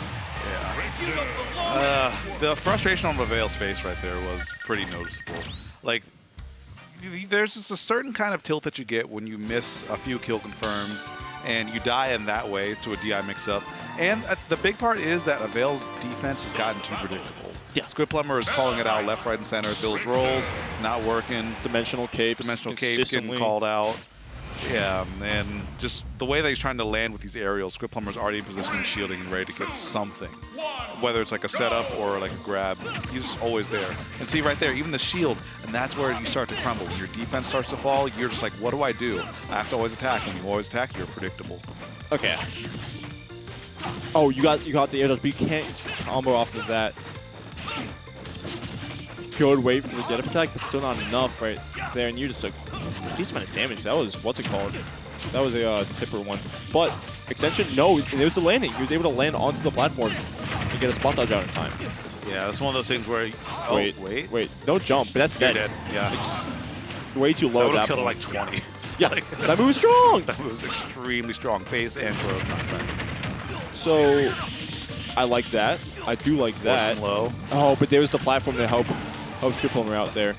Yeah. The frustration on Avail's face right there was pretty noticeable. Like, there's just a certain kind of tilt that you get when you miss a few kill confirms and you die in that way to a DI mix-up. And the big part is that Avail's defense has gotten too predictable. Yeah. Squidplumber is calling it out left, right, and center. Bill's rolls, not working. Dimensional capes getting called out. Yeah, and just the way that he's trying to land with these aerials, Squidplumber's already in position and shielding and ready to get something. Whether it's like a setup or like a grab, he's just always there. And see right there, even the shield, and that's where you start to crumble. When your defense starts to fall, you're just like, what do I do? I have to always attack. When you always attack, you're predictable. Okay. Oh, you got the air dodge, but you can't combo off of that. Good wait for the get-up attack, but still not enough right there. And you just took a decent amount of damage. That was, what's it called? That was a tipper one. But Extension, no, it was the landing. He was able to land onto the platform and get a spot dodge out in time. Yeah, that's one of those things where... Oh, wait. Don't jump, but that's You're dead. dead. Yeah. Way too low. That would have that killed point. it like 20. Yeah, that move was strong. That move was extremely strong. Base and growth, not bad. So, I like that. I do like that. Forcing low. Oh, but there was the platform to help Squidplumber out there.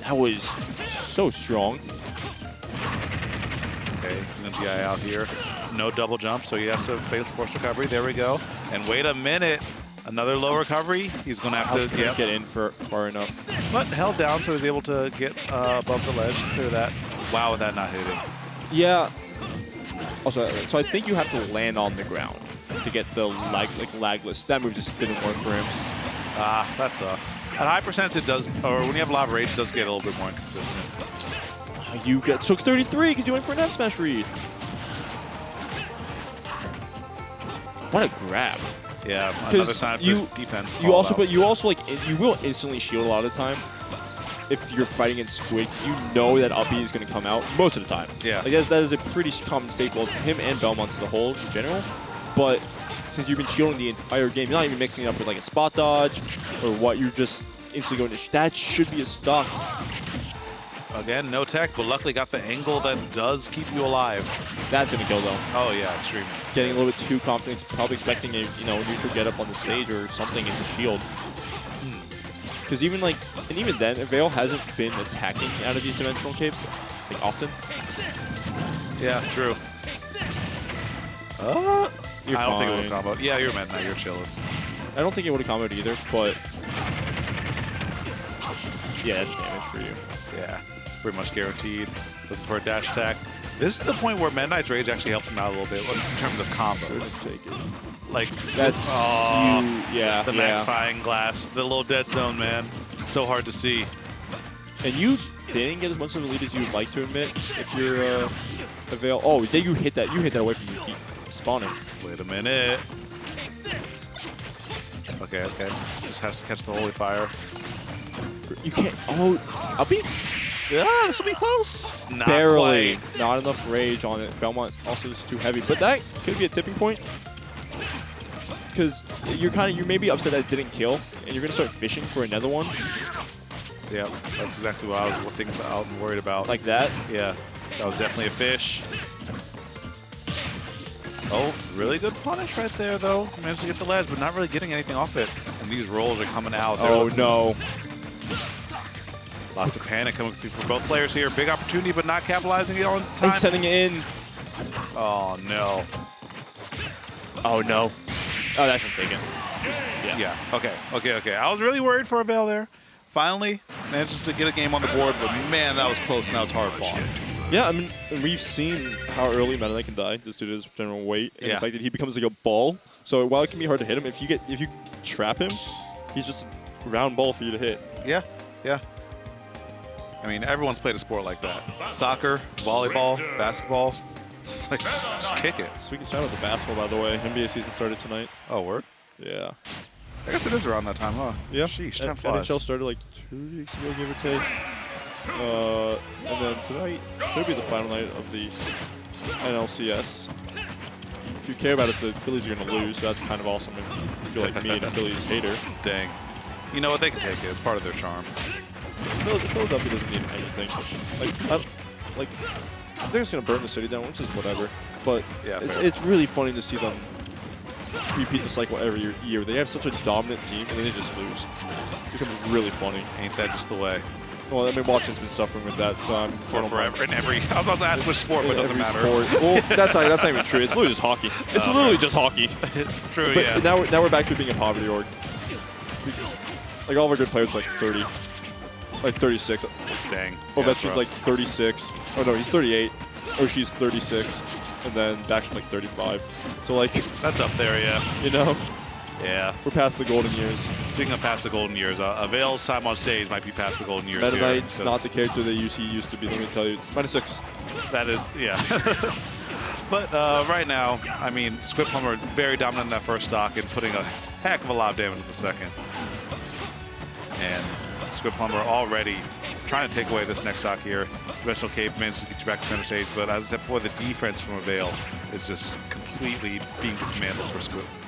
That was so strong. Okay, he's going to DI out here. No double jump, so he has to face force recovery. There we go. And wait a minute. Another low recovery. He's going to have to get in for far enough. But held down, so he's able to get above the ledge. Clear that. Wow, with that not hitting. Yeah. Also, so I think you have to land on the ground to get the lagless. That move just didn't work for him. Ah, that sucks. At high percents, it does, or when you have a lot of rage, it does get a little bit more inconsistent. Oh, you took 33 because you went for an F smash read. What a grab! Yeah, another sign of defense. You also you will instantly shield a lot of the time if you're fighting in Squid. You know that up B is going to come out most of the time. Yeah, like that is a pretty common staple of him and Belmont as a whole in general. But since you've been shielding the entire game, you're not even mixing it up with like a spot dodge or what. You're just instantly going to. That should be a stock. Again, no tech, but luckily got the angle that does keep you alive. That's gonna kill though. Oh yeah, extremely. Getting a little bit too confident, probably expecting a neutral get up on the stage or something in the shield. Because even then, Avail hasn't been attacking out of these dimensional capes like often. Yeah, true. I don't think it would have comboed. Yeah, you're mad now. You're chilling. I don't think it would have comboed either, but yeah, that's damage for you. Yeah, pretty much guaranteed. Looking for a dash attack. This is the point where Metaknight's Rage actually helps him out a little bit in terms of combos. Like, that's yeah. The magnifying glass, the little dead zone, man. It's so hard to see. And you didn't get as much of a lead as you would like to admit if you're Avail. Oh, then you hit that away from your spawning. Wait a minute. Okay. Just has to catch the holy fire. You can't. Oh, I'll be. Yeah, this will be close. Not barely. Quite. Not enough rage on it. Belmont also is too heavy, but that could be a tipping point. Because you may be upset that it didn't kill, and you're gonna start fishing for another one. Yeah, that's exactly what I was thinking about and worried about. Like that? Yeah, that was definitely a fish. Oh, really good punish right there, though. Managed to get the ledge, but not really getting anything off it. And these rolls are coming out. Oh, no. Lots of panic coming through for both players here. Big opportunity, but not capitalizing it on time. And sending it in. Oh, no. Oh, no. Oh, that's what I'm thinking. Yeah. Okay. I was really worried for Avail there. Finally, manages to get a game on the board, but man, that was close. Now it's hard fought. Yeah, I mean, we've seen how early Metaknight can die just due to his general weight and the fact that he becomes like a ball. So while it can be hard to hit him, if you trap him, he's just a round ball for you to hit. Yeah. I mean, everyone's played a sport like that. Soccer, volleyball, basketball. Like, just kick it. So we can shout out the basketball, by the way. NBA season started tonight. Oh, word? Yeah. I guess it is around that time, huh? Yeah. Sheesh, time flies. NHL started like 2 weeks ago, give or take. And then tonight should be the final night of the NLCS. If you care about it, the Phillies are going to lose, so that's kind of awesome if you feel like me and a Phillies hater. Dang. You know what? They can take it. It's part of their charm. Philadelphia doesn't need anything. They're just going to burn the city down, which is whatever. But yeah, it's really funny to see them repeat the cycle every year. They have such a dominant team, and then they just lose. It becomes really funny. Ain't that just the way? Well, I mean, Washington's been suffering with that, so I'm for forever in every. I was about to ask which sport, but it doesn't matter. Sport. Well, that's not even true. It's literally just hockey. It's literally just hockey. True, but yeah. Now we're back to being a poverty org. Like all of our good players are like 30, like 36. Dang. Ovechkin's like 36. Oh no, he's 38, or she's 36, and then Backstrom like 35. So like that's up there, yeah. You know. Yeah. We're past the golden years. Speaking of past the golden years, Avail's time on stage might be past the golden years. Metaknight's not the character that he used to be, let me tell you. It's -6. That is, yeah. But right now, I mean, Squidplumber very dominant in that first stock and putting a heck of a lot of damage in the second. And Squidplumber already trying to take away this next stock here. Conventional Cape managed to get you back to center stage, but as I said before, the defense from Avail is just completely being dismantled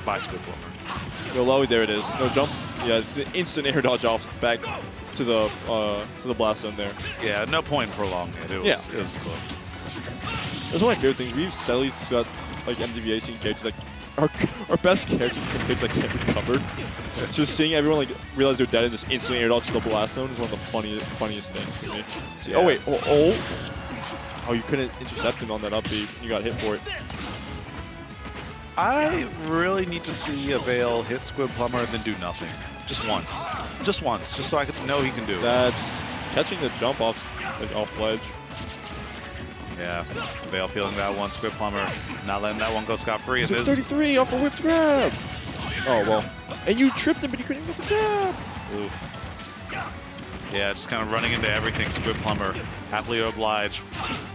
by Squidplumber. Go low, there it is. No jump. Yeah, the instant air dodge off back to the blast zone there. Yeah, no point in prolonging it. It was close. That's one of my favorite things. We've steadily throughout like MDVA seen characters like our best characters from characters that can't be covered. Just seeing everyone like realize they're dead and just instantly air dodge to the blast zone is one of the funniest things for me. See, oh wait, oh, you couldn't intercept him on that up B. You got hit for it. I really need to see Avail hit Squidplumber and then do nothing. Just once, just so I can know he can do it. That's catching the jump off ledge. Yeah, Avail feeling that one. Squidplumber not letting that one go scot-free. 33 off a whiff grab. Oh, well. And you tripped him, but you couldn't get the jab. Oof. Yeah, just kind of running into everything. Squidplumber happily obliged.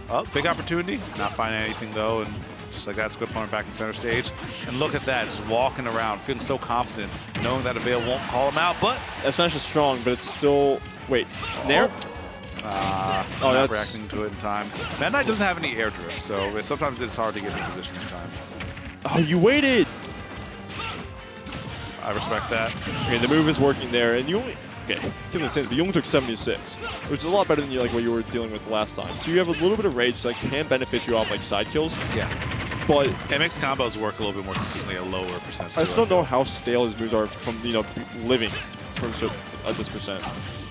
Oh, big opportunity. Not finding anything, though. And just like that, Squidplumber back in center stage. And look at that, just walking around, feeling so confident, knowing that Avail won't call him out, but... That smash is strong, but it's still... Wait, Nair? Not reacting to it in time. Metaknight doesn't have any air drift, so sometimes it's hard to get in position in time. Oh, you waited! I respect that. Okay, the move is working there, and you only... Okay, keep it but you only took 76, which is a lot better than what you were dealing with last time. So you have a little bit of rage that can benefit you off like side kills. Yeah. But it makes combos work a little bit more consistently at a lower percentage. I still don't know how stale his moves are from living from at this percent.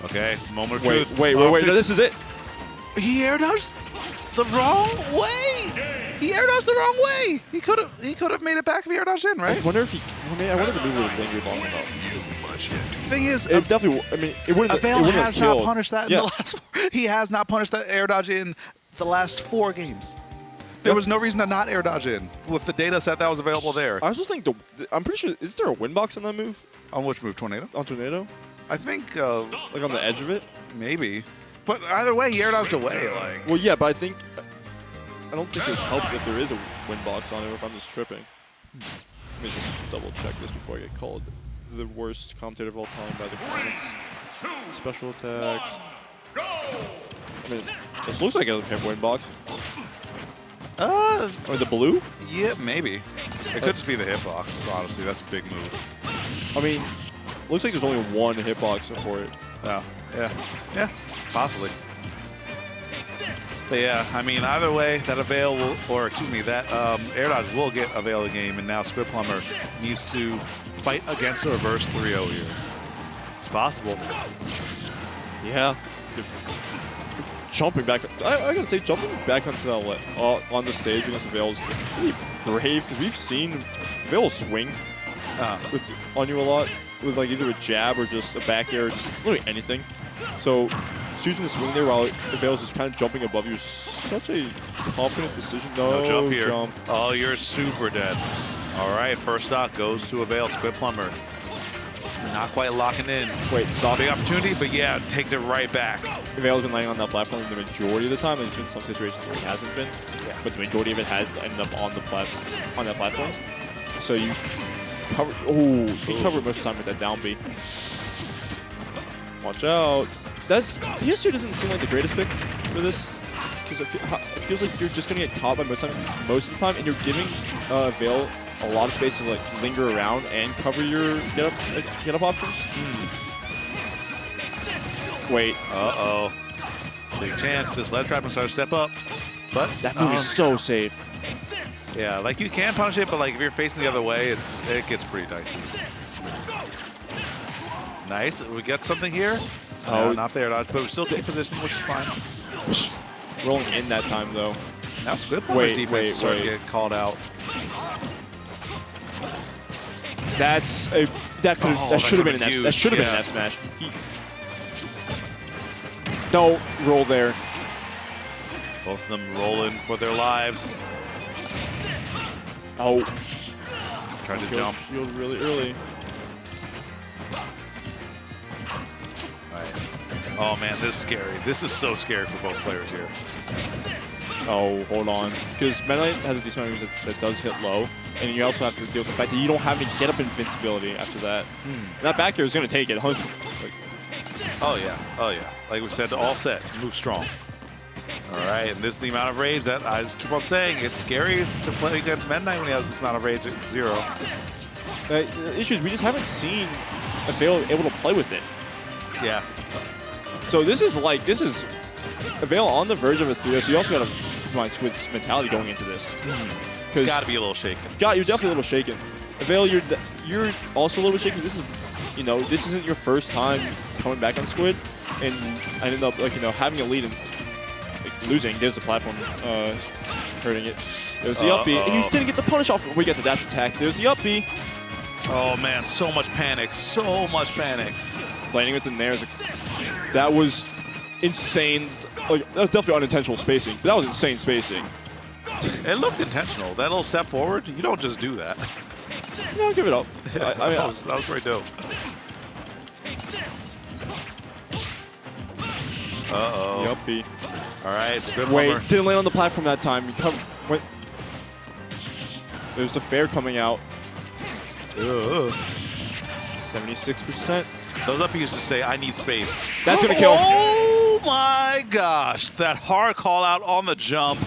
Okay, moment of truth. Wait, no, this is it. He air dodged the wrong way. He air dodged the wrong way. He could have made it back if he air dodged in, right? I wonder if he. I wonder if the move would have lingered long enough. The thing is, it definitely. I mean, it wouldn't. Avail has not punished that in the last. He has not punished that air dodge in the last 4 games. There was no reason to not air dodge in with the data set that was available there. I also think I'm pretty sure. Is there a win box on that move? On which move? Tornado? On Tornado? I think. Like on the edge of it? Maybe. But either way, he air dodged away. Like. Well, yeah, but I don't think it's helped if there is a win box on it, or if I'm just tripping. Let me just double check this before I get called the worst commentator of all time by the comments. Special attacks. I mean, this looks like a win box. Or the blue? Yeah, maybe. It could just be the hitbox, honestly. That's a big move. I mean, looks like there's only one hitbox for it. Oh, yeah, possibly. But yeah, I mean, either way, that Avail will, or excuse me, that air dodge will get Avail the game, and now Squidplumber needs to fight against a reverse 3-0 here. It's possible. Yeah. Jumping back, I gotta say, jumping back onto that on the stage against Avail is really brave, because we've seen Avail swing on you a lot with like either a jab or just a back air, or just literally anything. So choosing to swing there while Avail is just kind of jumping above you is such a confident decision. No jump here. Oh, you're super dead. All right, first stock goes to Avail. Squidplumber not quite locking in. Wait, stop. Big opportunity, but yeah, takes it right back. Avail's been laying on that platform the majority of the time. There's been some situations where he hasn't been, but the majority of it has ended up on that platform. So you cover. Oh, he covered most of the time with that down B. Watch out. PS2 doesn't seem like the greatest pick for this, because it feels like you're just gonna get caught by most of the time, and you're giving Avail a lot of space to like linger around and cover your get up options. Wait. Uh-oh. Big chance this ledge trap will start to step up. But that move is so safe. Yeah, like you can punish it, but like if you're facing the other way, it gets pretty dicey. Nice. We get something here. Oh, not there, dodge, but we still keep position, which is fine. Rolling in that time though. Now Squidplumber's defense is starting to get called out. That should have been an F. That should have been an F smash. No roll there. Both of them rolling for their lives. Oh, trying to jump. Shield really early. Right. Oh man, this is scary. This is so scary for both players here. Oh, hold on. Because Metaknight has a decent amount of moves that does hit low, and you also have to deal with the fact that you don't have any get-up invincibility after that. That back air is going to take it. Oh yeah, oh yeah. Like we said, all set, move strong. All right, and this is the amount of rage that I just keep on saying. It's scary to play against Metaknight when he has this amount of rage at 0. The issue is we just haven't seen Avail able to play with it. Yeah. So this is Avail on the verge of a 3-0, so you also got to find Squid's mentality going into this. It's got to be a little shaken. You're definitely a little shaken. Avail, you're also a little bit shaken. This is, this isn't your first time coming back on Squid, and I ended up having a lead and losing. There's the platform hurting it. There's the up B, and you didn't get the punish off. We get the dash attack. There's the up B. Oh man, so much panic, so much panic. Landing with the nairs. That was insane. That was definitely unintentional spacing, but that was insane spacing. It looked intentional. That little step forward, you don't just do that. No, give it up. That was very dope. Uh-oh. The up B. All right, Squidplumber. Wait, didn't land on the platform that time. There's the fair coming out. 76%. Those up used to say, I need space. That's going to kill. Oh my gosh. That hard call out on the jump.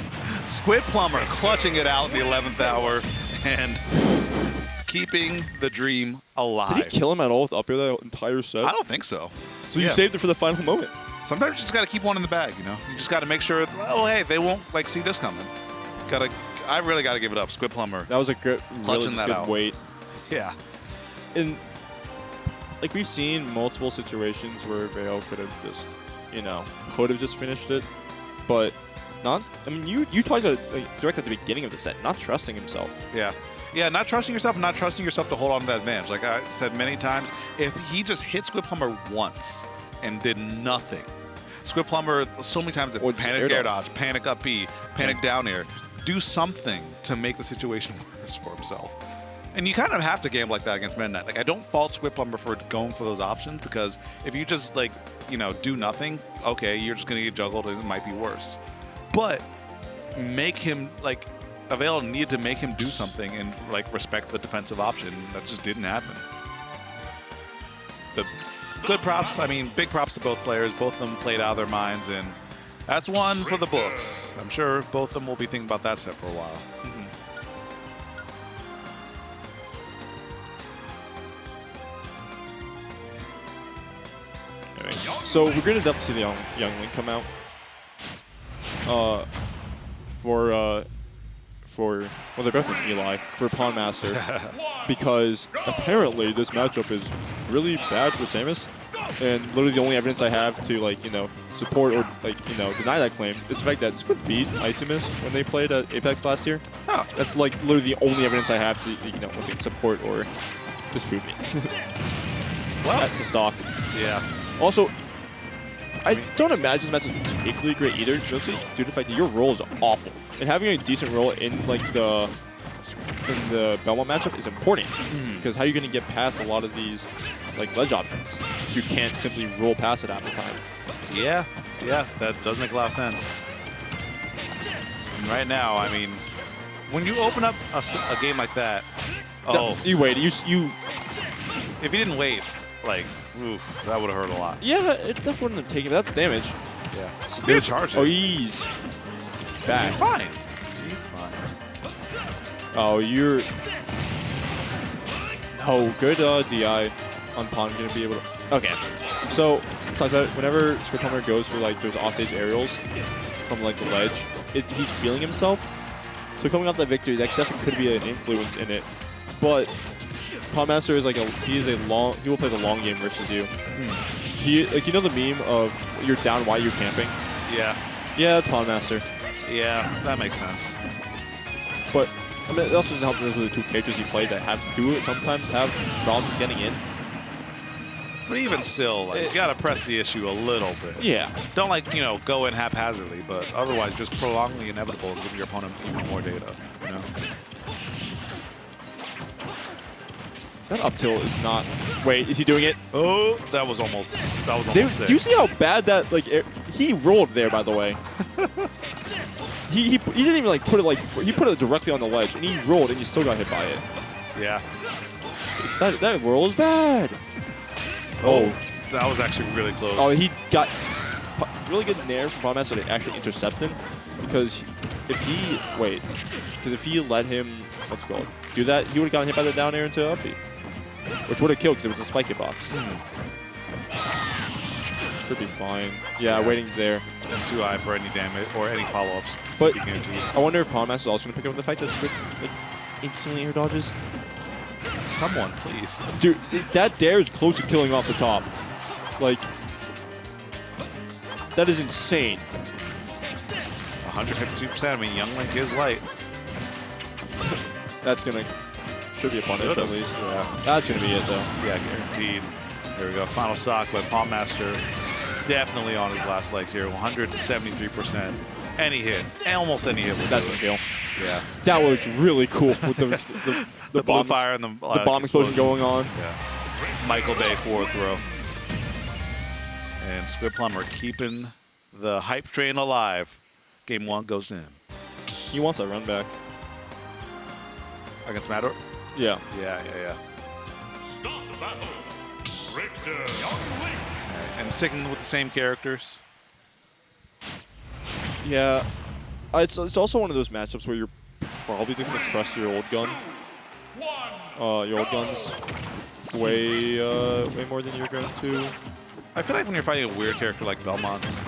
Squidplumber clutching it out in the 11th hour and keeping the dream alive. Did he kill him at all with up air that entire set? I don't think so. So you saved it for the final moment. Sometimes you just got to keep one in the bag, You just got to make sure, oh, hey, they won't see this coming. I really got to give it up. Squidplumber. That was a good, clutching that good out. weight. Yeah. And we've seen multiple situations where Avail could have just, could have just finished it, but not. I mean, you talked about directly at the beginning of the set, not trusting himself. Yeah. Yeah, not trusting yourself and not trusting yourself to hold on to that advantage. Like I said many times, if he just hit Squidplumber once and did nothing, Squidplumber so many times panic air dodge, panic up B, panic down air, do something to make the situation worse for himself. And you kind of have to gamble like that against Metaknight. Like I don't fault Squidplumber for going for those options because if you just do nothing, okay, you're just gonna get juggled and it might be worse. But make him Avail needed to make him do something and respect the defensive option. That just didn't happen. But good props. I mean, big props to both players. Both of them played out of their minds, and that's one for the books. I'm sure both of them will be thinking about that set for a while. So we're going to definitely see the young Link come out for they're both with Eli for PawnMaster because apparently this matchup is really bad for Samus, and literally the only evidence I have to support or deny that claim is the fact that Squid beat Isimus when they played at Apex last year. Huh. That's literally the only evidence I have to support or disprove me. Well, to stock. Yeah. Also, I don't imagine this match is particularly great either, mostly due to the fact that your roll is awful. And having a decent roll in the Belmont matchup is important because how are you going to get past a lot of these ledge options if you can't simply roll past it half the time? Yeah, that does make a lot of sense. And right now, I mean, when you open up a game like that, you wait. If you didn't wait, oof, that would have hurt a lot. Yeah, it definitely wouldn't have taken. That's damage. Yeah. So Good charge. Oh, he's back. He's fine. He's fine. Oh, you're. Oh, good DI on Pawn. Gonna be able to. Okay. So, we talked about it. Whenever Squidplumber goes for those offstage aerials from the ledge, he's feeling himself. So coming off that victory, that definitely could be an influence in it. But PawnMaster is he will play the long game versus you. He the meme of you're down, why you're camping? Yeah. Yeah, it's PawnMaster. Yeah, that makes sense. But I mean, it also doesn't help that those are the two characters he plays that sometimes have problems getting in. But even still, you gotta press the issue a little bit. Yeah. Don't go in haphazardly, but otherwise just prolong the inevitable and give your opponent even more data. That up tilt is not. Wait, is he doing it? Oh, that was almost sick. Do you see how bad that he rolled there? By the way, he didn't even put it he put it directly on the ledge and he rolled and he still got hit by it. Yeah. That roll is bad. Oh, That was actually really close. Oh, he got really good nair from PawnMaster to actually intercept him, because if he let him, what's it called, do that, he would have gotten hit by the down air into up B, which would have killed because it was a spike hitbox. Should be fine. Yeah, waiting there. And 2i for any damage or any follow-ups. But I wonder if PawnMaster is also going to pick up the fight that Squid like instantly air dodges. Someone, please. Dude, that dare is close to killing off the top. Like, that is insane. 152%. I mean, Young Link is light. That's going to, should be a punish at least. Yeah. That's going to be it though. Yeah, guaranteed. There we go. Final sock, but PawnMaster definitely on his last legs here. 173%. Any hit, almost any hit. That's going to kill. Yeah. That was really cool with the blue fire and the bomb explosion going on. Yeah. Michael Bay forward throw. And Squidplumber keeping the hype train alive. Game 1 goes to him. He wants that run back. Against Matter? Yeah. Yeah. Start the battle. Richter. And sticking with the same characters. Yeah. It's also one of those matchups where you're probably going to trust your old gun. Your old guns way more than you're going to. I feel like when you're fighting a weird character like Belmont's,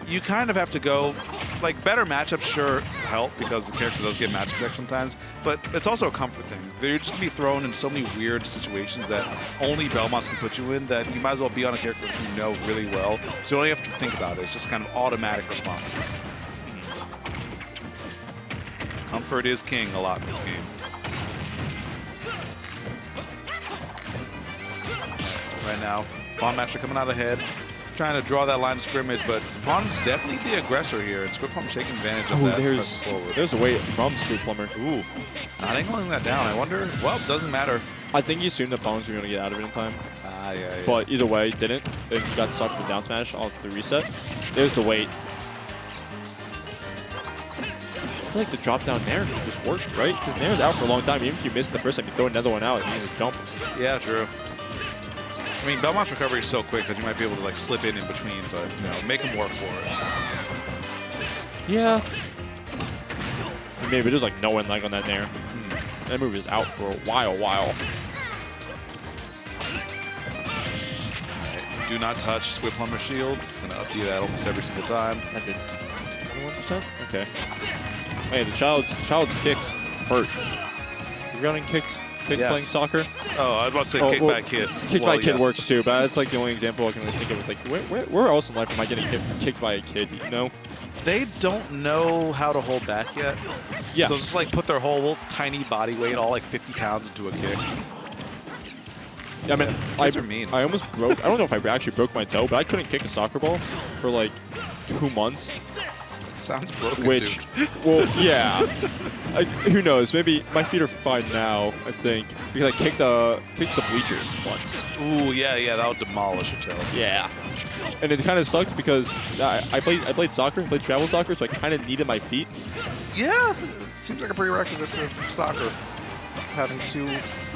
you kind of have to go, like, better matchups sure help because the character does get matchup checked sometimes, but it's also a comfort thing. They're just going to be thrown in so many weird situations that only Belmonts can put you in that you might as well be on a character that you know really well, so you don't have to think about it. It's just kind of automatic responses. Comfort is king a lot in this game. Right now, PawnMaster coming out ahead, trying to draw that line of scrimmage, but Pawn's definitely the aggressor here, and Squidplumber's taking advantage of that. There's a way from Squidplumber. Ooh, not angling that down. I wonder. Well, it doesn't matter. I think he assumed that Bones were going to get out of it in time. Yeah. But either way, didn't. He got stuck with the down smash off the reset. There's the wait. I feel like the drop down Nair just worked, right? Because Nair's out for a long time. Even if you miss the first time, you throw another one out and you just jump. Yeah, true. I mean, Belmont's recovery is so quick that you might be able to like slip in between, but make him work for it. Yeah. Maybe there's like no one lag on that Nair. That move is out for a while. Right. Do not touch Squidplumber's shield. It's going to up you that almost every single time. That did 21%? Okay. Hey, the child's kicks hurt. You running kicks? Yes. Playing soccer? Oh, I was about to say kick by kid. Kick by kid works too, but that's like the only example I can really think of. Like, where else in life am I getting kicked by a kid, you know? They don't know how to hold back yet. Yeah. So just like put their whole little tiny body weight, all like 50 pounds into a kick. Yeah, I mean, kids are mean. I almost broke, I don't know if I actually broke my toe, but I couldn't kick a soccer ball for like 2 months. Sounds broken, Which, dude. well, yeah. Who knows? Maybe my feet are fine now, I think, because I kicked the bleachers once. Ooh, yeah, that would demolish a toe. Yeah. And it kind of sucks because I played soccer, played travel soccer, so I kind of needed my feet. Yeah, it seems like a prerequisite to soccer. Having 2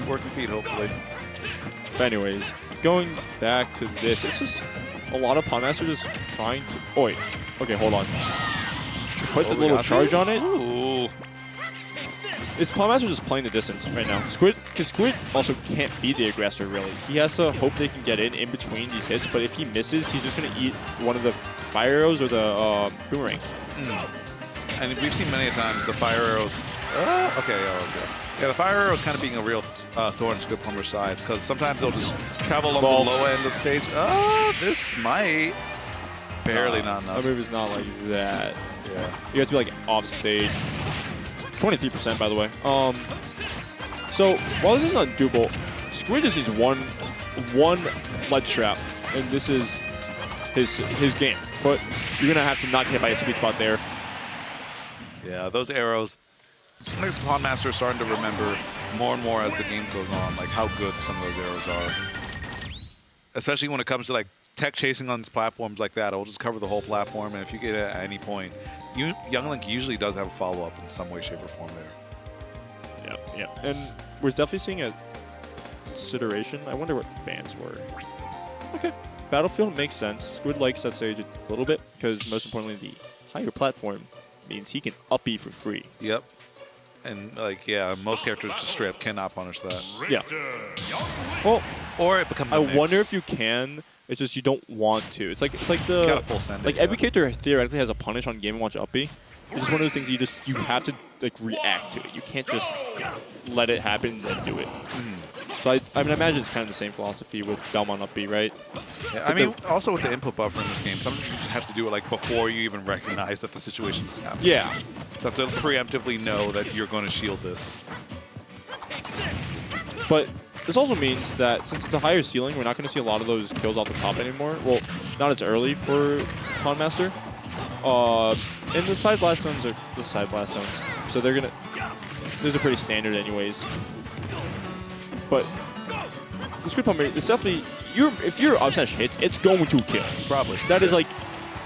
working feet, hopefully. But anyways, going back to this, it's just a lot of PawnMaster just trying to... Oh, wait. Okay, hold on. Put the little charge on it. Ooh. It's PawnMaster just playing the distance right now. Because Squid also can't be the aggressor, really. He has to hope they can get in between these hits, but if he misses, he's just going to eat one of the fire arrows or the boomerangs. And we've seen many times the fire arrows. Okay. Yeah, the fire arrows kind of being a real thorn in Squidplumber's sides, because sometimes they'll just travel along the low end of the stage. This might. Barely not enough. That move is not like that. Yeah. You have to be like off stage. 23%, by the way. So while this is undoable, Squid just needs one ledge trap, and this is his game. But you're gonna have to not get hit by a sweet spot there. Yeah, those arrows. Sometimes PawnMaster is starting to remember more and more as the game goes on, like how good some of those arrows are. Especially when it comes to like tech chasing on platforms like that, it'll just cover the whole platform, and if you get it at any point, Young Link usually does have a follow-up in some way, shape, or form there. Yeah. And we're definitely seeing a consideration. I wonder what bans were. Okay. Battlefield makes sense. Squid likes that stage a little bit because, most importantly, the higher platform means he can up E for free. Yep. And, like, yeah, most characters just straight up cannot punish that. Yeah. Well, Or it becomes I a mix. wonder if you can. It's just you don't want to. It's like the Gotta full send it, like yeah. every character theoretically has a punish on Game & Watch up B. It's just one of those things you have to like react to it. You can't just let it happen and then do it. So I mean, I imagine it's kind of the same philosophy with Belmont up B, right? Yeah, I mean, also with the input buffer in this game, sometimes you have to do it like before you even recognize that the situation is happening. Yeah. So you have to preemptively know that you're going to shield this. But this also means that since it's a higher ceiling, we're not going to see a lot of those kills off the top anymore. Well, not as early for PawnMaster. And the side blast zones are the side blast zones, so they're gonna. Those are pretty standard anyways. But for Squidplumber, it's definitely if your up smash hits, it's going to kill. Probably. That is like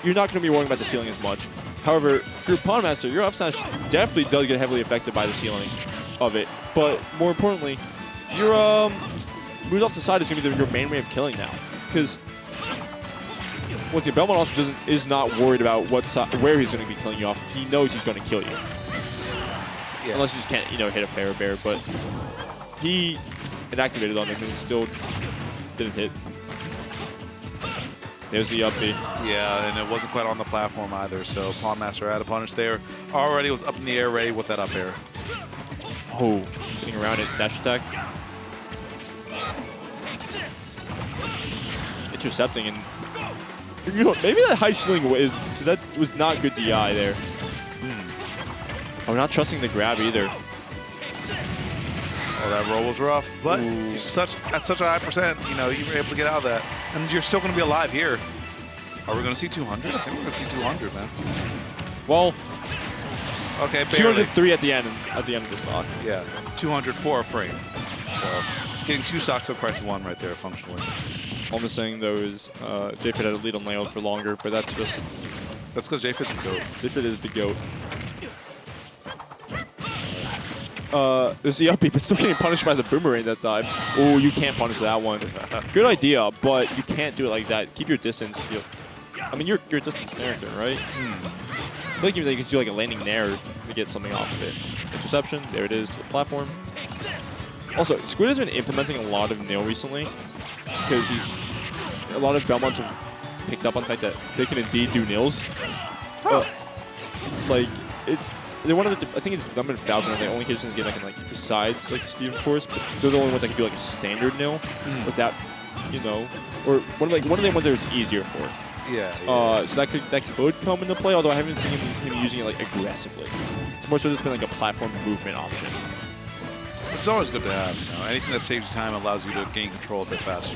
you're not going to be worrying about the ceiling as much. However, for your PawnMaster, your up smash definitely does get heavily affected by the ceiling of it. But more importantly, your moves off the side is going to be your main way of killing now, because once again, Belmont also is not worried about where he's going to be killing you off. He knows he's going to kill you. Yeah. Unless you just can't, hit a fair bear. But he inactivated on him and it still didn't hit. There's the up B. Yeah, and it wasn't quite on the platform either, so PawnMaster had a punish there. Already was up in the air ready with that up air. Oh, getting around it. Dash attack. Intercepting and maybe that high ceiling that was not good DI there. I'm not trusting the grab either. Oh, that roll was rough, but you're at such a high percent, you were able to get out of that. And you're still going to be alive here. Are we going to see 200? I think we're going to see 200, man. Well, okay, barely. 203 at the end of the stock. Yeah, 204 a frame. So getting 2 stocks at the price of 1 right there, functionally. All I'm saying though is JFit had a lead on layout for longer, but that's because JFit's the GOAT. JFit is the GOAT. There's the up B, but still getting punished by the boomerang that time. Oh, you can't punish that one. Good idea, but you can't do it like that. Keep your distance. I mean, you're a distance character, right? I feel like you can do like a landing nair to get something off of it. Interception, there it is to the platform. Also, Squid has been implementing a lot of nail recently because a lot of Belmonts have picked up on the fact that they can indeed do nils. Like they're one of the. I think it's them and Falcon are the only cases get like besides like Steve, of course, but they're the only ones that can do like a standard nil without, or one of the ones that it's easier for. Yeah. So that could come into play. Although I haven't seen him using it like aggressively. It's more so just been like a platform movement option. It's always good to have. Anything that saves you time allows you to gain control a bit faster.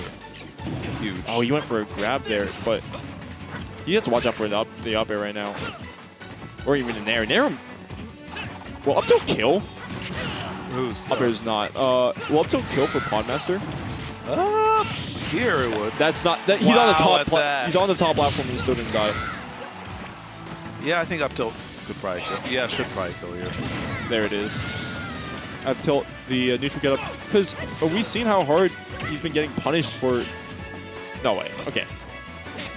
Huge. Oh, he went for a grab there, but he has to watch out for the up air right now, or even an air. Well, up tilt kill. Who's Up air is not. Well, up tilt kill for PawnMaster. Here it would. That's not. He's on the top. He's on the top platform and he still didn't die. Yeah, I think up tilt could probably kill. Yeah, should probably kill here. There it is. Up tilt the neutral get up because we've seen how hard he's been getting punished for. No way. Okay.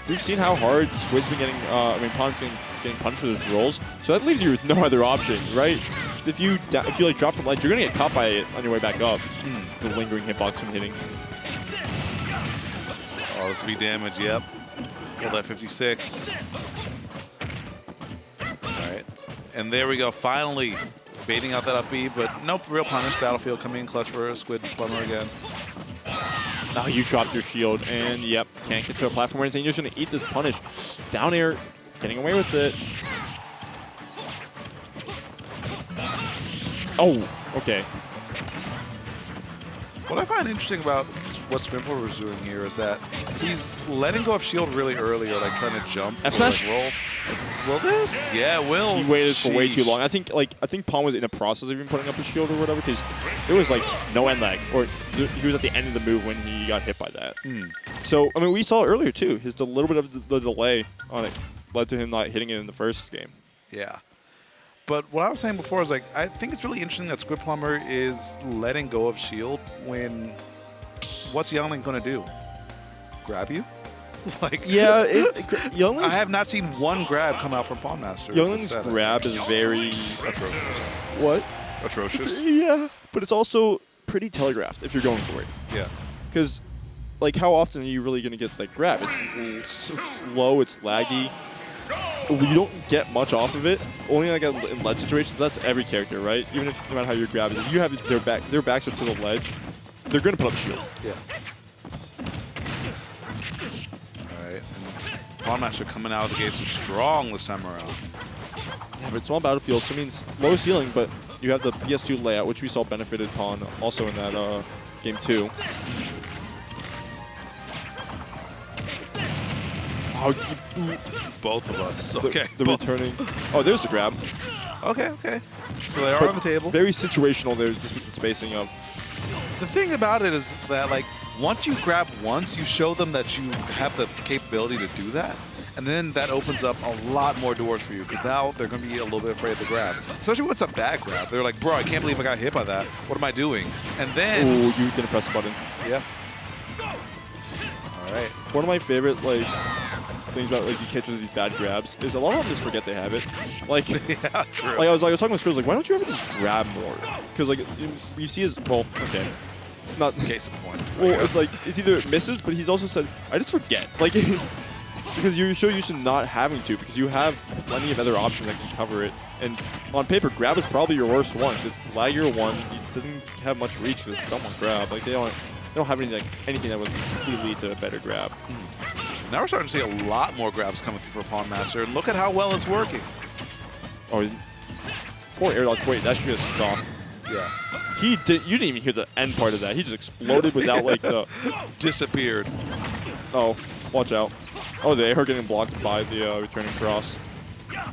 We've seen how hard Squid's been getting. Pawn's getting punished for those rolls. So that leaves you with no other option, right? If you like drop from ledge, you're gonna get caught by it on your way back up. The lingering hitbox from hitting. Oh, this will be damage. Yep. Pull that 56. All right. And there we go. Finally baiting out that up B, but nope. Real punish. Battlefield coming in clutch for Squidplumber again. Now you dropped your shield, and yep, can't get to a platform or anything. You're just gonna eat this punish. Down air, getting away with it. Oh, okay. What I find interesting about what Squidplumber was doing here is that he's letting go of shield really early, or like trying to jump. F or, smash? like, roll. Will this? Yeah, it will. He waited for way too Sheesh. long. I think Pawn was in the process of even putting up his shield or whatever, because there was like no end lag, or he was at the end of the move when he got hit by that. So I mean, we saw earlier too. His little bit of the delay on it led to him not hitting it in the first game. Yeah. But what I was saying before is, like, I think it's really interesting that Squidplumber is letting go of shield when what's Youngling going to do? grab you? Like, Yeah, Youngling's, I have not seen one grab come out from PawnMaster. Youngling's grab is very atrocious. what? Atrocious. Yeah, but it's also pretty telegraphed if you're going for it. Yeah. Because, like, how often are you really going to get that grab? It's slow, it's laggy. You don't get much off of it. Only like in ledge situations. That's every character, right? Even if no matter how your grab is, if you have their backs are to the ledge, they're going to put up a shield. Yeah. All right. And PawnMaster coming out of the gates strong this time around. Yeah, but it's small battlefield, so it means low ceiling, but you have the PS2 layout, which we saw benefited Pawn also in that game 2. Oh, Both of us. Okay. the returning. Oh, there's the grab. Okay, okay. So they are But on the table. Very situational there, just with the spacing of. The thing about it is that, like, once you grab once, you show them that you have the capability to do that. And then that opens up a lot more doors for you, because now they're going to be a little bit afraid to grab. Especially when it's a bad grab. They're like, bro, I can't believe I got hit by that. What am I doing? And then... Oh, you didn't press the button. Yeah. All right. One of my favorite, like, things about, like, these catchers with these bad grabs is a lot of them just forget they have it. Like, Yeah, true. like I was talking with Squirrels, like, why don't you ever just grab more? Because, like, you see his, well, okay. Not, Case in point. well, it's like, it's either it misses, but he's also said, I just forget. Like, because you're so used to not having to, because you have plenty of other options that can cover it. And on paper, grab is probably your worst one. It's laggier one. It doesn't have much reach because it's dumb on grab. Like, they don't have anything that would completely lead to a better grab. Now we're starting to see a lot more grabs coming through for PawnMaster, and look at how well it's working. Oh, poor air dodge. Wait, that should be a stop. Yeah. You didn't even hear the end part of that. He just exploded without, like, the... Disappeared. Oh, watch out. Oh, the air getting blocked by the returning cross. Alright,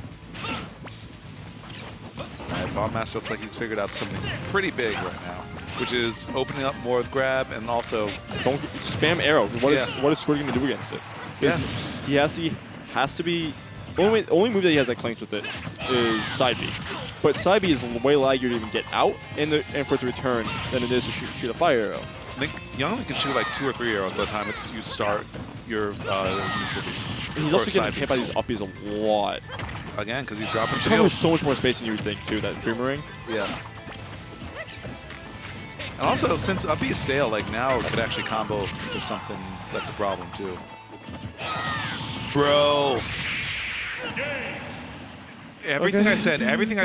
PawnMaster looks like he's figured out something pretty big right now, which is opening up more with grab and also... Don't spam arrow. What is Squid going to do against it? Yeah. He has to be... Only move that he has that clinks with it is side B. But side B is way laggier to even get out and for it to return than it is to shoot a fire arrow. I think Youngling can shoot like 2 or 3 arrows by the time you start your neutral beat. He's also getting hit by these uppies a lot. Again, because he's dropping It shield. covers so much more space than you would think, too, that boomerang. Yeah. And also, since uppy is stale, like now it could actually combo into something that's a problem, too. Bro. Everything I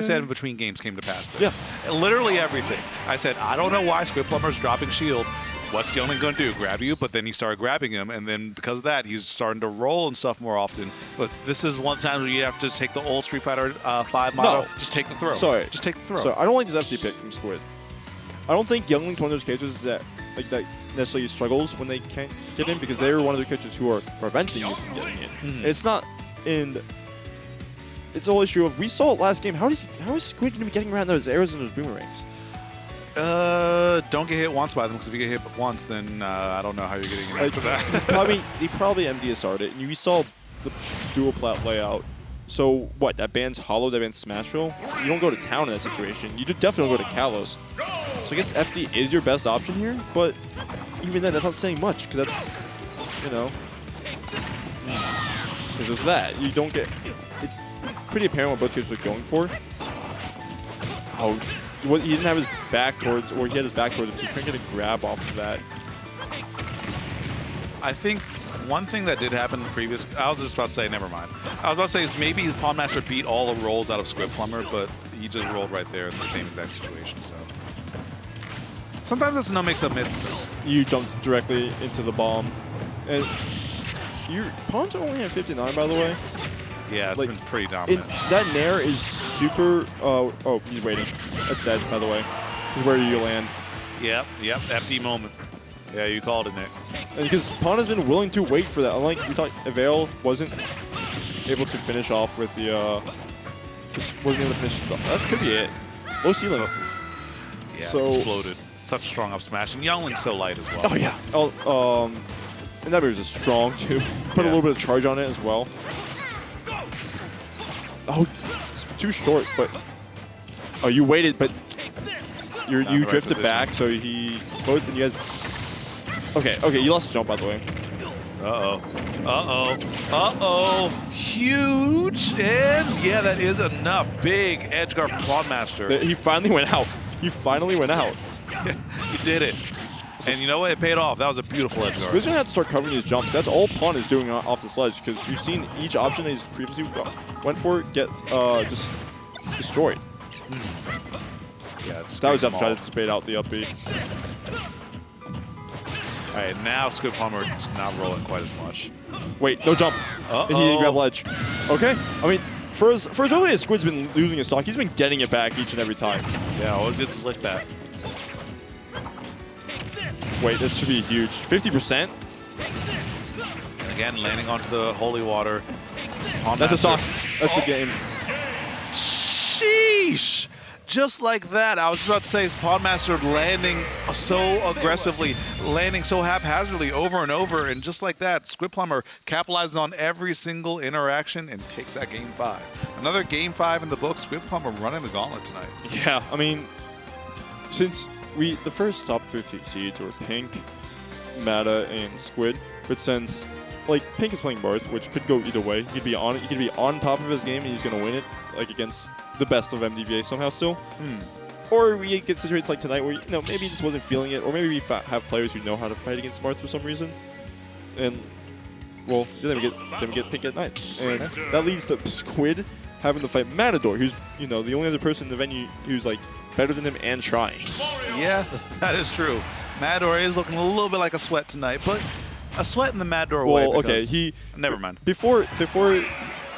said in between games came to pass there. Yeah. Literally everything. I said, I don't know why Squidplumber's dropping shield. What's Youngling going to do? Grab you? But then he started grabbing him, and then because of that, he's starting to roll and stuff more often. But this is one time where you have to just take the old Street Fighter 5 motto. No. Just take the throw. Sorry. Just take the throw. So I don't like this FD pick from Squid. I don't think Youngling's one of those characters that necessarily struggles when they can't get in, because they're one of the characters who are preventing you from getting in. Mm-hmm. It's not in... It's the whole issue of, we saw it last game, how is Squid going to be getting around those arrows and those boomerangs? Don't get hit once by them, because if you get hit once, then I don't know how you're getting in after that. He probably MDSR'd it, and we saw the dual plat layout. So what? That bans Hollow, that bans Smashville. You don't go to town in that situation. You definitely don't go to Kalos. So I guess FD is your best option here, but even then, that's not saying much, because that's, you know, because there's that. You don't get. It's pretty apparent what both kids are going for. Oh, he didn't have his back towards, or he had his back towards him, so he couldn't get a grab off of that. I think one thing that did happen in the previous, I was just about to say, never mind. I was about to say is maybe PawnMaster beat all the rolls out of Squidplumber, but he just rolled right there in the same exact situation. So sometimes it's no mix-up myths. You jumped directly into the bomb, and your Pawns only at 59, by the way. Yeah, it's Like, been pretty dominant. That nair is super. Oh, he's waiting. That's dead, by the way. This is where you land. Yep, FD moment. Yeah, you called it, Nick. And because Pawn has been willing to wait for that. Unlike we thought Avail wasn't able to finish off with the. Just wasn't able to finish. That could be it. Low ceiling. Yeah, So- exploded. Such a strong up smash, and Youngling's so light as well. Oh yeah. Oh, and that was just strong too. Put a little bit of charge on it as well. Oh, it's too short, but oh, you waited, but you the right drifted position. back, so he both and you guys. Okay, you lost the jump, by the way. Uh-oh. Uh-oh. Uh-oh. Huge. And yeah, that is enough. Big edge guard from PawnMaster. He finally went out. He finally went out. He did it. And you know what? It paid off. That was a beautiful edge guard. He's going to have to start covering these jumps. That's all Pawn is doing off the sledge, because we've seen each option that he's previously went for get just destroyed. Yeah, That was definitely trying to bait out the up B. All right, now Squidplumber is not rolling quite as much. Wait, no jump. And he didn't grab ledge. Okay. I mean, for as early as Squid's been losing his stock, he's been getting it back each and every time. Yeah, always gets slick back. Wait, this should be huge. 50%? And again, landing onto the holy water. That's a stock. That's a game. Sheesh! Just like that. I was just about to say, PawnMaster landing so aggressively, landing so haphazardly over and over, and just like that, Squidplumber capitalizes on every single interaction and takes that game 5. Another game 5 in the book. Squidplumber running the gauntlet tonight. Yeah, I mean, since the first top 15 seeds were Pink, Mata, and Squid, but since like Pink is playing Marth, which could go either way. He could be on top of his game and he's gonna win it, like against the best of MDVA somehow still. Or we get situations like tonight where maybe he just wasn't feeling it, or maybe we have players who know how to fight against Marth for some reason, and well, then we get Pink at night, and that leads to Squid having to fight Matador, who's the only other person in the venue who's like better than him and trying. Yeah, that is true. Matador is looking a little bit like a sweat tonight, but a sweat in the Matador way. Well, okay, never mind. Before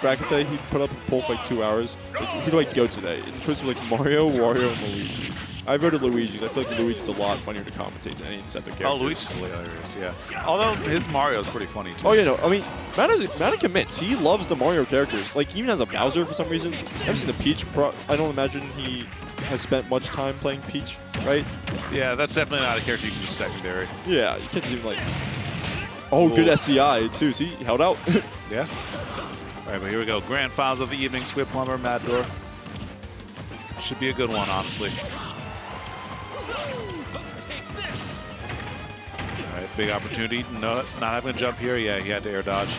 bracket day, he put up a poll for like 2 hours. Like, who do I go today? And the choice was like Mario, Wario, and Luigi. I voted Luigi. I feel like Luigi's a lot funnier to commentate than any of these other characters. Oh, Luigi's hilarious, yeah. Although his Mario is pretty funny too. Oh, yeah, no. I mean, Mata commits. He loves the Mario characters. Like, even as a Bowser for some reason. I've seen the Peach. I don't imagine he has spent much time playing Peach, right? Yeah, that's definitely not a character you can use secondary. Yeah, you can't even like... Oh, good SCI, too. See, he held out. Yeah. All right, but here we go. Grand finals of the evening. Squidplumber, Matador. Should be a good one, honestly. All right, big opportunity. No, not having a jump here. Yeah, he had to air dodge.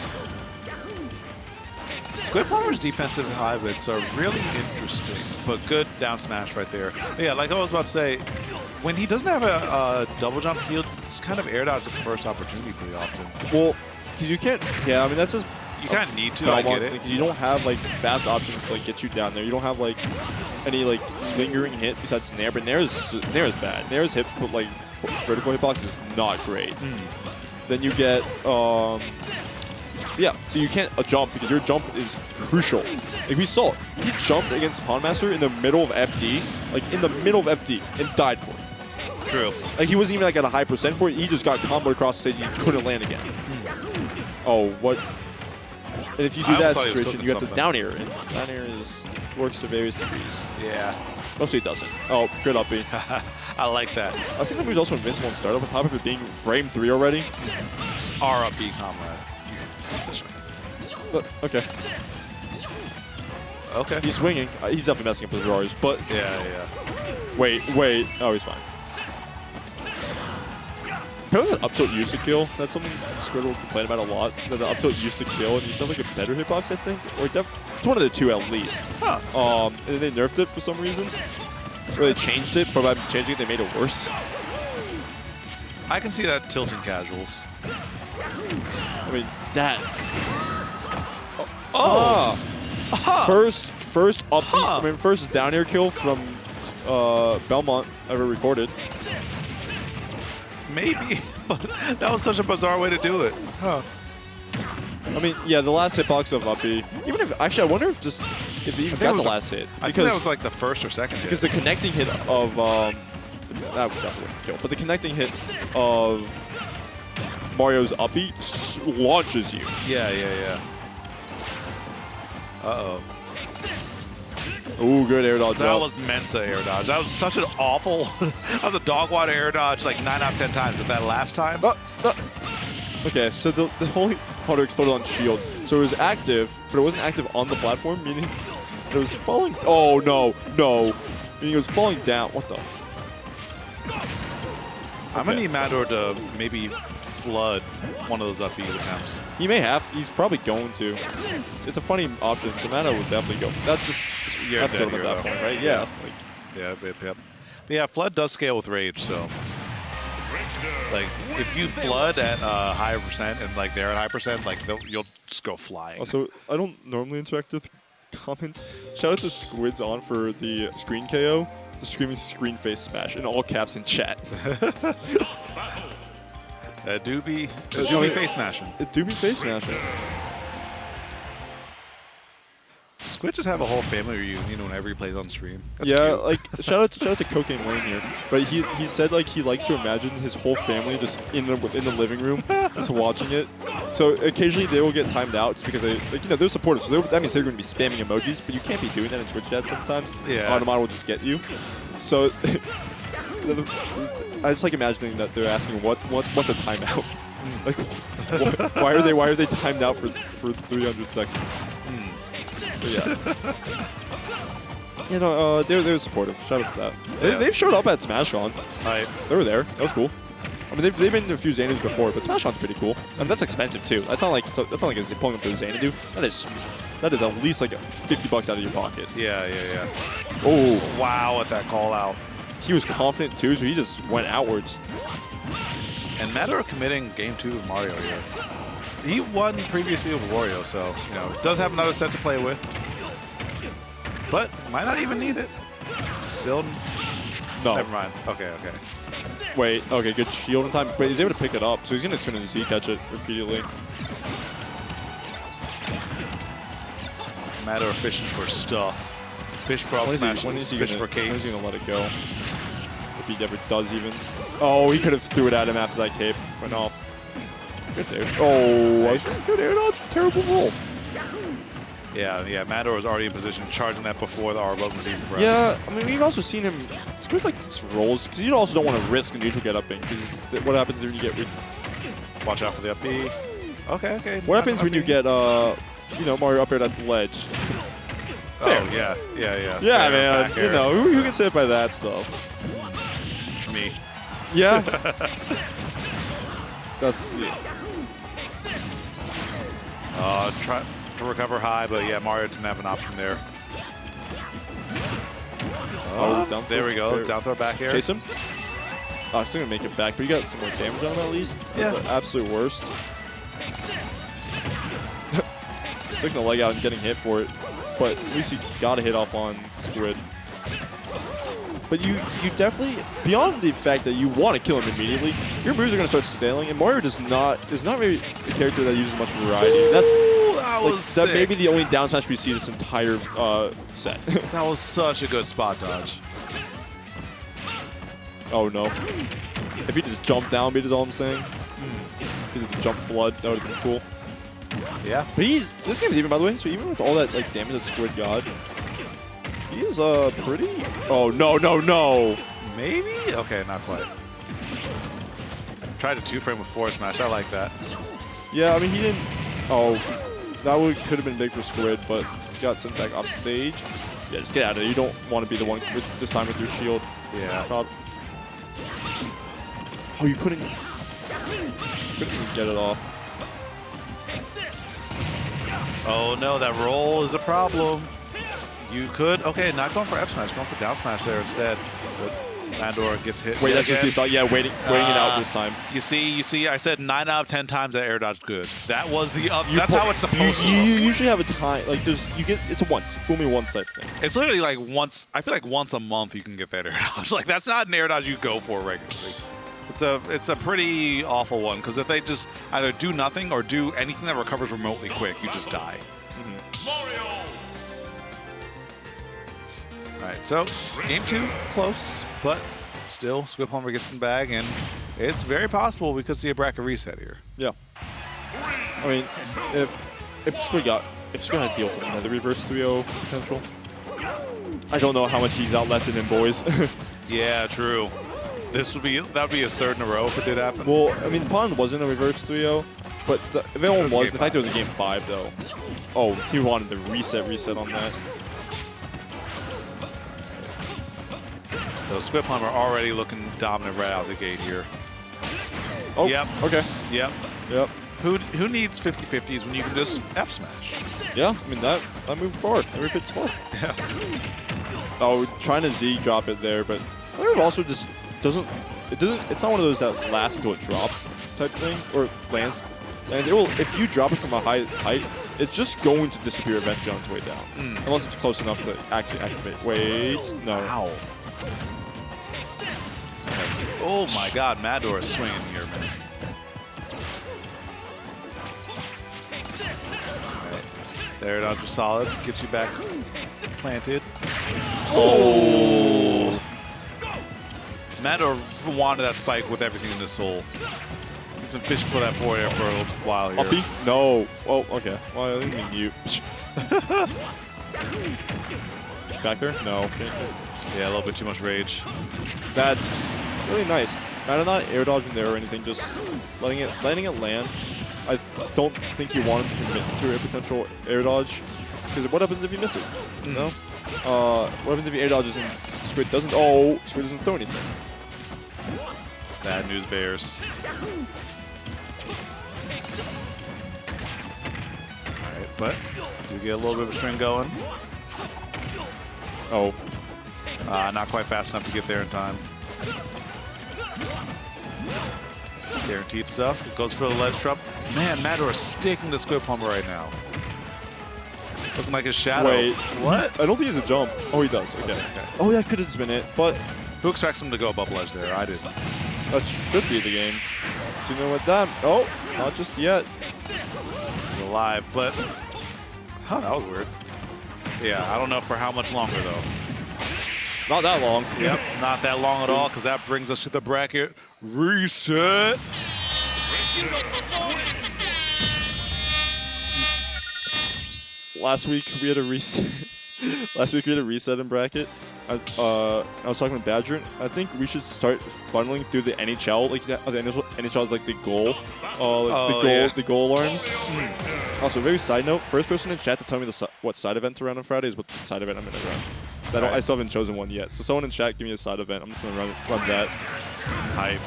Squidplumber's defensive hybrids are really interesting, but good down smash right there. But yeah, like I was about to say, when he doesn't have a double jump, he'll just kind of air dodge at the first opportunity pretty often. Well, because you can't... Yeah, I mean, that's just... You kind of need to, I get it. Because you don't have, like, fast options to, like, get you down there. You don't have, like, any, like, lingering hit besides Nair, but Nair is bad. Nair's hit, but, like, vertical hitbox is not great. Then you get... Yeah, so you can't jump because your jump is crucial. Like we saw, he jumped against PawnMaster in the middle of FD, like in the middle of FD, and died for it. True. Like he wasn't even like at a high percent for it. He just got comboed across the stage and he couldn't land again. Oh, what? And if you do that situation, you have to down air, and down air works to various degrees. Yeah. Mostly it doesn't. Oh, good up B. I like that. I think that was also invincible in startup on top of it being frame 3 already. R up B, comrade. Okay. Okay. He's swinging. He's definitely messing up his drawers, but... Yeah. Wait. Oh, he's fine. Apparently that up tilt used to kill. That's something Squid will complain about a lot. That the up tilt used to kill, and you still have like a better hitbox, I think. Or it's one of the two at least. Huh. And they nerfed it for some reason. Or they changed it, but by changing it, they made it worse. I can see that tilting casuals. I mean, that... First up, first down air kill from Belmont ever recorded. Maybe, but that was such a bizarre way to do it. Huh. I mean, yeah, the last hitbox of up B. Even if actually, I wonder if he even got the last hit. I think that was like the first or second hit. Because the connecting hit of that would definitely kill. But the connecting hit of Mario's up B launches you. Yeah. Uh-oh. Ooh, good air dodge. That was Mensa air dodge. That was such an awful... that was a dog water air dodge like 9 out of 10 times, but that last time... Okay, so the holy water exploded on shield. So it was active, but it wasn't active on the platform, meaning it was falling... Oh, no. Meaning it was falling down. What the... I'm going to need Matador to maybe flood one of those up B attempts. He may have. He's probably going to. It's a funny option. Savannah will definitely go. That's just You're have dead to at here, that though. point, right? Yeah. Like, Yeah, yep. But yeah, flood does scale with rage, so like if you flood at higher percent and like they're at high percent, like you'll just go flying. also, I don't normally interact with comments. Shout out to Squids on for the screen KO, the screaming screen face smash in all caps in chat. That do be face smashing. It do be face smashing. Squid just have a whole family reunion whenever he plays on stream. That's Yeah, cute. like shout out to Cocaine Wayne here, but he said like he likes to imagine his whole family just in the living room, just watching it. So occasionally they will get timed out just because they they're supporters. So that means they're going to be spamming emojis, but you can't be doing that in Twitch chat sometimes. Yeah. Automod will just get you. So I just like imagining that they're asking what's a timeout. Like why are they timed out for 300 seconds? But yeah. They're supportive. Shout out to that. They've showed up at SmashCon. Right. They were there. That was cool. I mean, they've been to a few Xanadus before, but SmashCon's pretty cool. And that's expensive too. That's not like a pulling up to a Xanadu. That is at least like $50 out of your pocket. Yeah. Oh, Wow, at that call out. he was confident too, so he just went outwards. And matter of committing game 2 with Mario here. He won previously with Wario, so does have another set to play with. But might not even need it. Still No. never mind. Okay. Wait. Okay, good shield in time, but he's able to pick it up, so he's gonna turn into Z catch it repeatedly. Matter of fishing for stuff. Fish for all smashes, fish for When is he capes. gonna let it go? If he ever does even. Oh, he could have threw it at him after that cape went off. Good dude. Oh, Nice. good air dodge. Terrible roll. Yeah, Matter was already in position, charging that before the R button was even pressed. Yeah, I mean, we've also seen him squid like just rolls, because you also don't want to risk a neutral get up in, because what happens when you get... Watch out for the up B. Okay. What happens when you get, Mario up there at the ledge? Oh, yeah. Yeah, Fair, man, back air. who gets hit by that stuff? Me. Yeah. That's... Yeah. Try to recover high, but yeah, Mario didn't have an option there. Down There throw. we go. Down throw back air. Chase him. Oh, still gonna make it back, but you got some more damage on him at least. Yeah. That's the absolute worst. Sticking the leg out and getting hit for it, but at least he got a hit off on Squid. But you definitely, beyond the fact that you want to kill him immediately, your moves are gonna start staling, and Mario is not really a character that uses much variety. That's Ooh, that was sick. that may be the only down smash we see this entire set. That was such a good spot dodge. Oh no. If he just jumped down beat is all I'm saying. If he did the jump flood, that would have been cool. Yeah. But this game's even, by the way, so even with all that like damage that Squid got, he is pretty... Oh, no. Maybe? Okay, not quite. Tried a 2-frame with forward smash. I like that. Yeah, I mean, he didn't... Oh, that could have been big for Squid, but got sent back off stage. Yeah, just get out of there. You don't want to be the one this time with your shield. Yeah. Oh, you couldn't even get it off. Oh no, that roll is a problem. You could, okay, not going for F smash, going for down smash there instead. But Andor gets hit. Wait, yet that's just again. beast dodge. Yeah, waiting it out this time. You see, I said 9 out of 10 times that air dodge good. That was the that's how it's supposed to You look. usually have a time, like it's a once, fool me once type thing. It's literally like once, I feel like once a month you can get that air dodge. Like that's not an air dodge you go for regularly. It's a pretty awful one, because if they just either do nothing or do anything that recovers remotely quick, you just die. Mario. All right, so game 2, close, but still Squidplumber gets in the bag, and it's very possible we could see a bracket reset here. Yeah. I mean, if Squid had a deal for another reverse 3-0 potential, I don't know how much he's out left in him, boys. Yeah, true. That would be his 3rd in a row if it did happen. Well, I mean, Pawn wasn't a reverse 3-0, but the Avail one was. game In fact, it five. was a game 5 though. Oh, he wanted the reset on that. So Squidplumber already looking dominant right out the gate here. Oh, Yep. okay. Yep. Yep. Who needs 50-50s when you can just F smash? Yeah, I mean, that moved forward. Every fits forward. Yeah. Oh, trying to Z drop it there, but I think also just doesn't. It's not one of those that lasts until it drops type thing or lands. It will, if you drop it from a high height, it's just going to disappear eventually on its way down, unless it's close enough to actually activate. Wait, no. Ow. Oh my God, Mador is swinging here. Right. There, dodge was solid. Gets you back planted. Oh! Mador wanted that spike with everything in his soul. He's been fishing for that forward air for a while here. Uppy? No. Oh, okay. Well, I didn't mean you. Backer? No. Okay. Yeah, a little bit too much rage. That's really nice. I'm not air dodging there or anything, just letting it land. I don't think you want him to commit to a potential air dodge, because what happens if he misses? You know? What happens if he air dodges and Squid doesn't? Oh, Squid doesn't throw anything. Bad news bears. Alright, but do get a little bit of a string going. Oh. Not quite fast enough to get there in time. Guaranteed stuff. Goes for the ledge trap. Man, Mador is sticking to Squidplumber right now. Looking like his shadow. Wait, what? I don't think he's a jump. Oh, he does. Okay. Oh, that could have just been it, but Who expects him to go above ledge there? I didn't. that should be the game. Do you know what that? Oh, not just yet. This is alive, but that was weird. Yeah, I don't know for how much longer though. Not that long. Yep, not that long at all, because that brings us to the bracket reset. Last week we had a reset. Last week we had a reset in bracket. I was talking to Badger. I think we should start funneling through the NHL. Like the NHL is like the goal, the goal alarms. Also, very side note: first person in chat to tell me what side event to run on Friday is what side event I'm gonna run. I still haven't chosen one yet. So someone in chat give me a side event. I'm just gonna run that. Hype.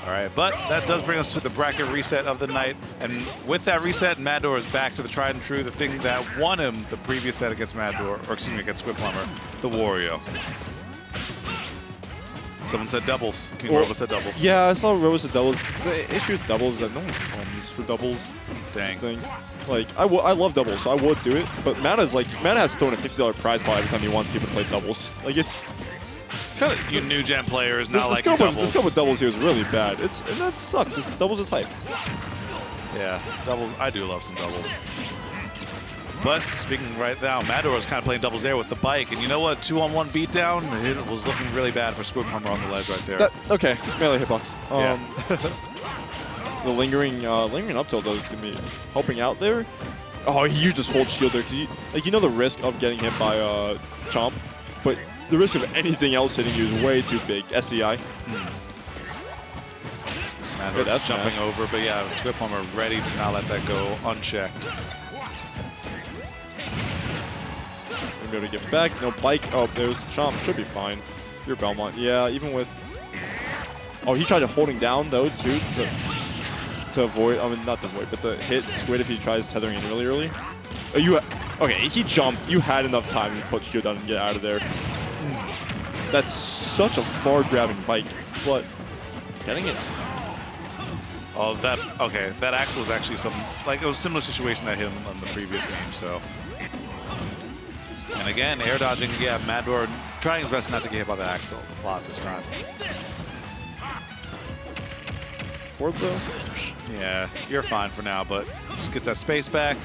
All right, but that does bring us to the bracket reset of the night. And with that reset, Mador is back to the tried and true, the thing that won him the previous set against Mador, or excuse me, against Squidplumber, the Wario. Someone said doubles. King Robo said doubles. Yeah, I saw Robo said doubles. The issue with doubles is that no one comes for doubles. Dang. Thing. Like, I love doubles, so I would do it. But Mana has thrown a $50 prize pile every time he wants people to play doubles. Like, it's kind of you new gen players not like doubles. doubles. The scope with doubles here is really bad. And that sucks. Doubles is hype. Yeah, doubles. I do love some doubles. But speaking right now, Mador is kind of playing doubles there with the bike, and you know what? 2-on-1 beatdown. It was looking really bad for Squidplumber on the ledge right there. Okay, melee hitbox. Yeah. The lingering up tilt though is gonna be helping out there. Oh, you just hold shield there because you know the risk of getting hit by Chomp, but the risk of anything else hitting you is way too big. SDI. Mador's jumping over, but yeah, Squidplumber ready to not let that go unchecked. Be able to get back. No bike. Oh, there's Chomp. Should be fine. You're Belmont. Yeah, even with. Oh, he tried to holding down though too to avoid. I mean, not to avoid, but to hit Squid if he tries tethering in really early. Oh, okay? He jumped. You had enough time to put shield down and get out of there. That's such a far grabbing bike, but getting it. Oh, that okay. That actually was actually some it was a similar situation that hit him on the previous game. So. And again, air dodging, yeah, Mador trying his best not to get hit by the Axel a lot this time. Fourth though? Yeah, you're fine for now, but just gets that space back.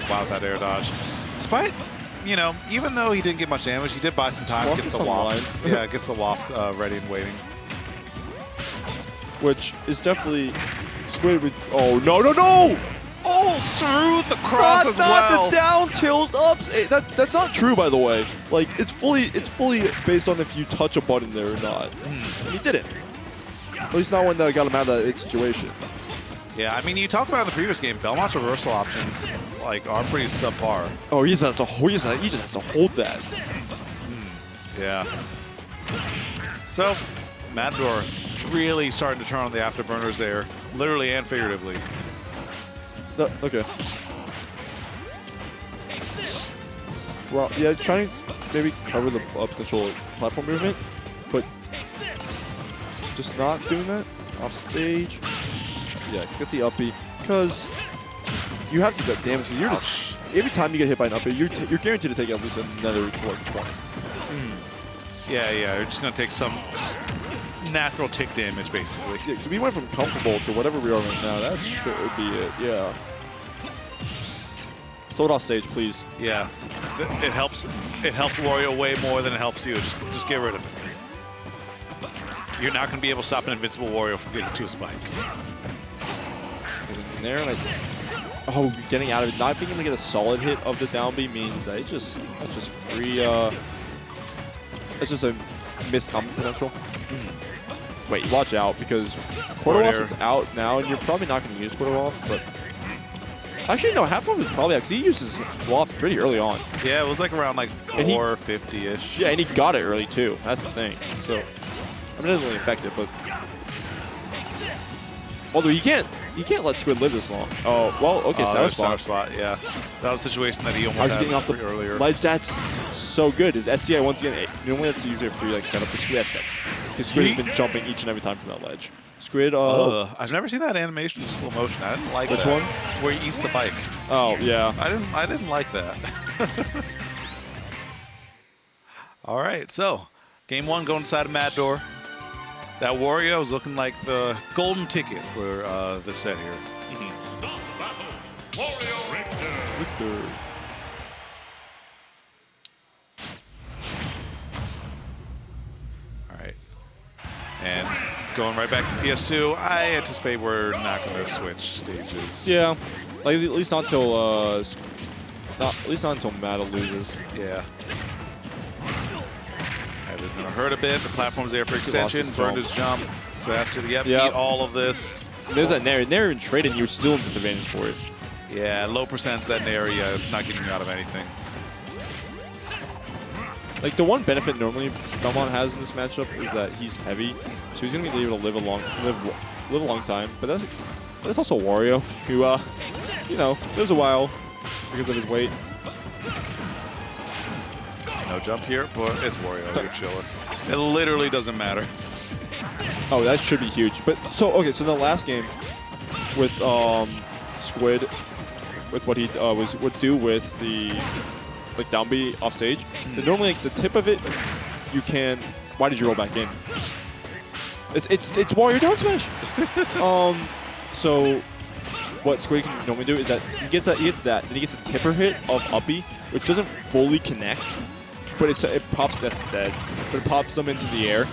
Wow, with that air dodge. Despite, even though he didn't get much damage, he did buy some time, gets the waft. Yeah, gets the waft ready and waiting. Which is definitely Squid with, oh, no! Oh, through the cross as well. Not the down tilt up. That's not true, by the way. Like it's fully based on if you touch a button there or not. And he didn't. At least not when that got him out of that situation. Yeah, I mean, you talk about in the previous game, Belmont's reversal options are pretty subpar. Oh, he just has to hold that. Yeah. So, Mador really starting to turn on the afterburners there, literally and figuratively. Okay. Well, yeah, trying to maybe cover the potential platform movement, but just not doing that off stage. Yeah, get the uppy, because you have to get damage. Because you're just, every time you get hit by an uppy, you're guaranteed to take at least another like 20. Yeah, you're just gonna take some just natural tick damage, basically. Yeah, because we went from comfortable to whatever we are right now. That should be it. Yeah. Throw it off stage, please. Yeah, it helps. It helps Wario way more than it helps you. Just get rid of it. You're not going to be able to stop an invincible Wario from getting to a spike. Get in there, and getting out of it, not being able to get a solid hit of the down B means that that's just free. That's just a missed combo potential. Wait, watch out, because quarter off is out now, and you're probably not going to use quarter off, but. Actually, no, half off is probably out because he uses waft pretty early on. Yeah, it was like around like 450-ish. Yeah, and he got it early too. That's the thing. So, I mean, it doesn't really affect it, but although you can't let Squid live this long. Oh well, okay, sour spot. Yeah, that was a situation that he almost had getting off the earlier. Ledge. That's so good. His SDI once again. Normally that's usually a free like setup for Squid. Because Squid has been jumping each and every time from that ledge. Squid. I've never seen that animation in slow motion. I didn't like Which that. one? Where he eats the bike. Oh yeah. I didn't like that. All right, so game one going inside of Mad Door. That Wario is looking like the golden ticket for this set here. Start the battle. Wario Richter. All right, and going right back to PS2. I anticipate we're not going to switch stages. Yeah, like at least not until Mata loses. Yeah. He's going to hurt a bit. The platform's there for extension. Burned his jump. So he has to beat all of this. There's that Nair and trade, and you're still in disadvantage for it. Yeah, low percent's that Nair, not getting you out of anything. Like, the one benefit normally Belmont has in this matchup is that he's heavy, so he's going to be able to live a long time. But that's also Wario, who, lives a while because of his weight. No jump here, but it's Wario. You're chilling. It literally doesn't matter. Oh, that should be huge. But so the last game with Squid, with what he would do with the down B off stage, then normally like the tip of it, you can. Why did you roll back in? It's Wario down smash. So what Squid can normally do is that he gets that, then he gets a tipper hit of uppy, which doesn't fully connect. But it pops, that's dead. But it pops them into the air.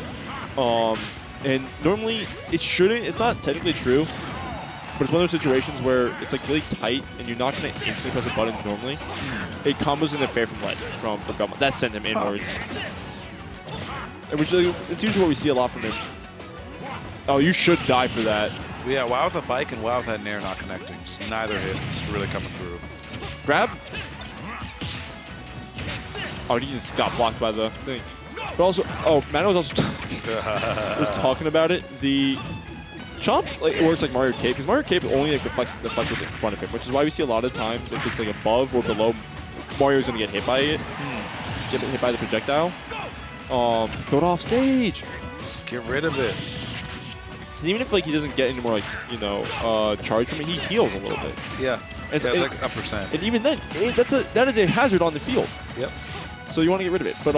And normally it shouldn't, it's not technically true, but it's one of those situations where it's like really tight and you're not going to instantly press a button normally. It combos in the fair from ledge from Belmont. That sent him inwards. Which it's usually what we see a lot from him. Oh, you should die for that. Yeah, wow with the bike and wow with that Nair not connecting. Just neither hit. Just really coming through. Grab. Oh, he just got blocked by the thing. But also, Mano was also talking about it. The chomp, like, it works like Mario Cape, because Mario Cape only like deflects what's in front of him, which is why we see a lot of times if it's like above or below, Mario's gonna get hit by it, get hit by the projectile. Throw it off stage. Just get rid of it. Even if like he doesn't get any more charge from it, he heals a little bit. Yeah. It's like a percent. And even then, that is a hazard on the field. Yep. So you want to get rid of it. But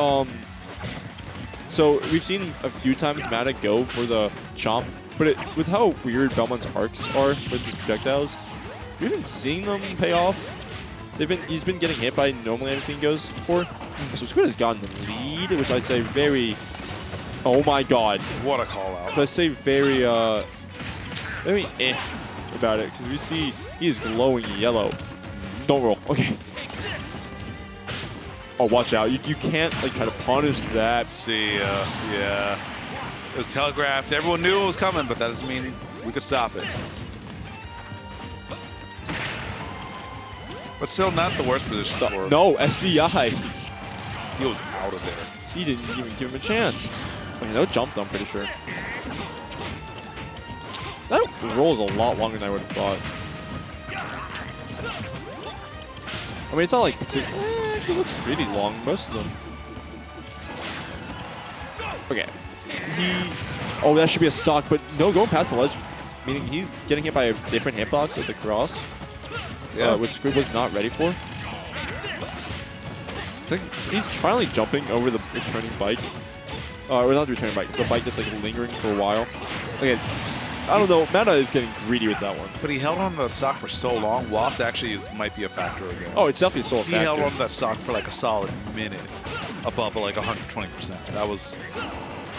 so we've seen a few times Mata go for the chomp, but with how weird Belmont's arcs are with these projectiles, we've been seeing them pay off. He's been getting hit by normally anything he goes for. So Squid has gotten the lead, which I say very. Oh my God! What a call out! Which I say very about it, because we see he is glowing yellow. Don't roll. Okay. Oh, watch out. You can't like try to punish that. See, yeah. It was telegraphed. Everyone knew it was coming, but that doesn't mean we could stop it. But still not the worst position for him. No, SDI. He was out of there. He didn't even give him a chance. Okay, no jump though, I'm pretty sure. That rolls a lot longer than I would have thought. I mean, it's not like it looks pretty long, most of them. Okay. Oh, that should be a stock, but no, going past the ledge, meaning he's getting hit by a different hitbox at the cross, which Squid was not ready for. I think he's finally jumping over the returning bike. Or not the returning bike, the bike that's like lingering for a while. Okay, I don't know, Meta is getting greedy with that one. But he held on to that stock for so long. Waft actually might be a factor again. Oh, it's definitely still a factor. He held on to that stock for like a solid minute, above like 120%. That was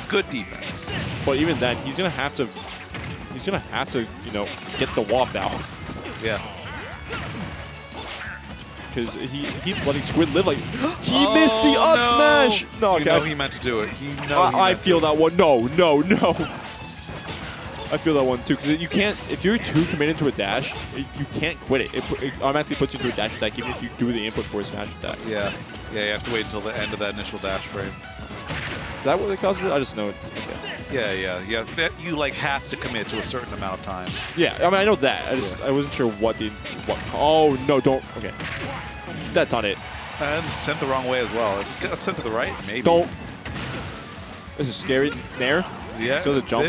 good defense. But even then, he's gonna have to, you know, get the waft out. Yeah. Because he keeps letting Squid live. Like he missed the up smash. No, okay. You know he meant to do it. I feel that one. No. I feel that one too. Because you can't, if you're too committed to a dash, you can't quit it. It automatically puts you into a dash attack, even if you do the input for a smash attack. Yeah. You have to wait until the end of that initial dash frame. Is that what it causes it? I just know it. Okay. Yeah. You like have to commit to a certain amount of time. Yeah, I mean I know that. I wasn't sure what. Oh no, don't. Okay, that's not it. And sent the wrong way as well. If it got sent to the right, maybe. Don't. This is scary. Nair. Yeah. So the jump.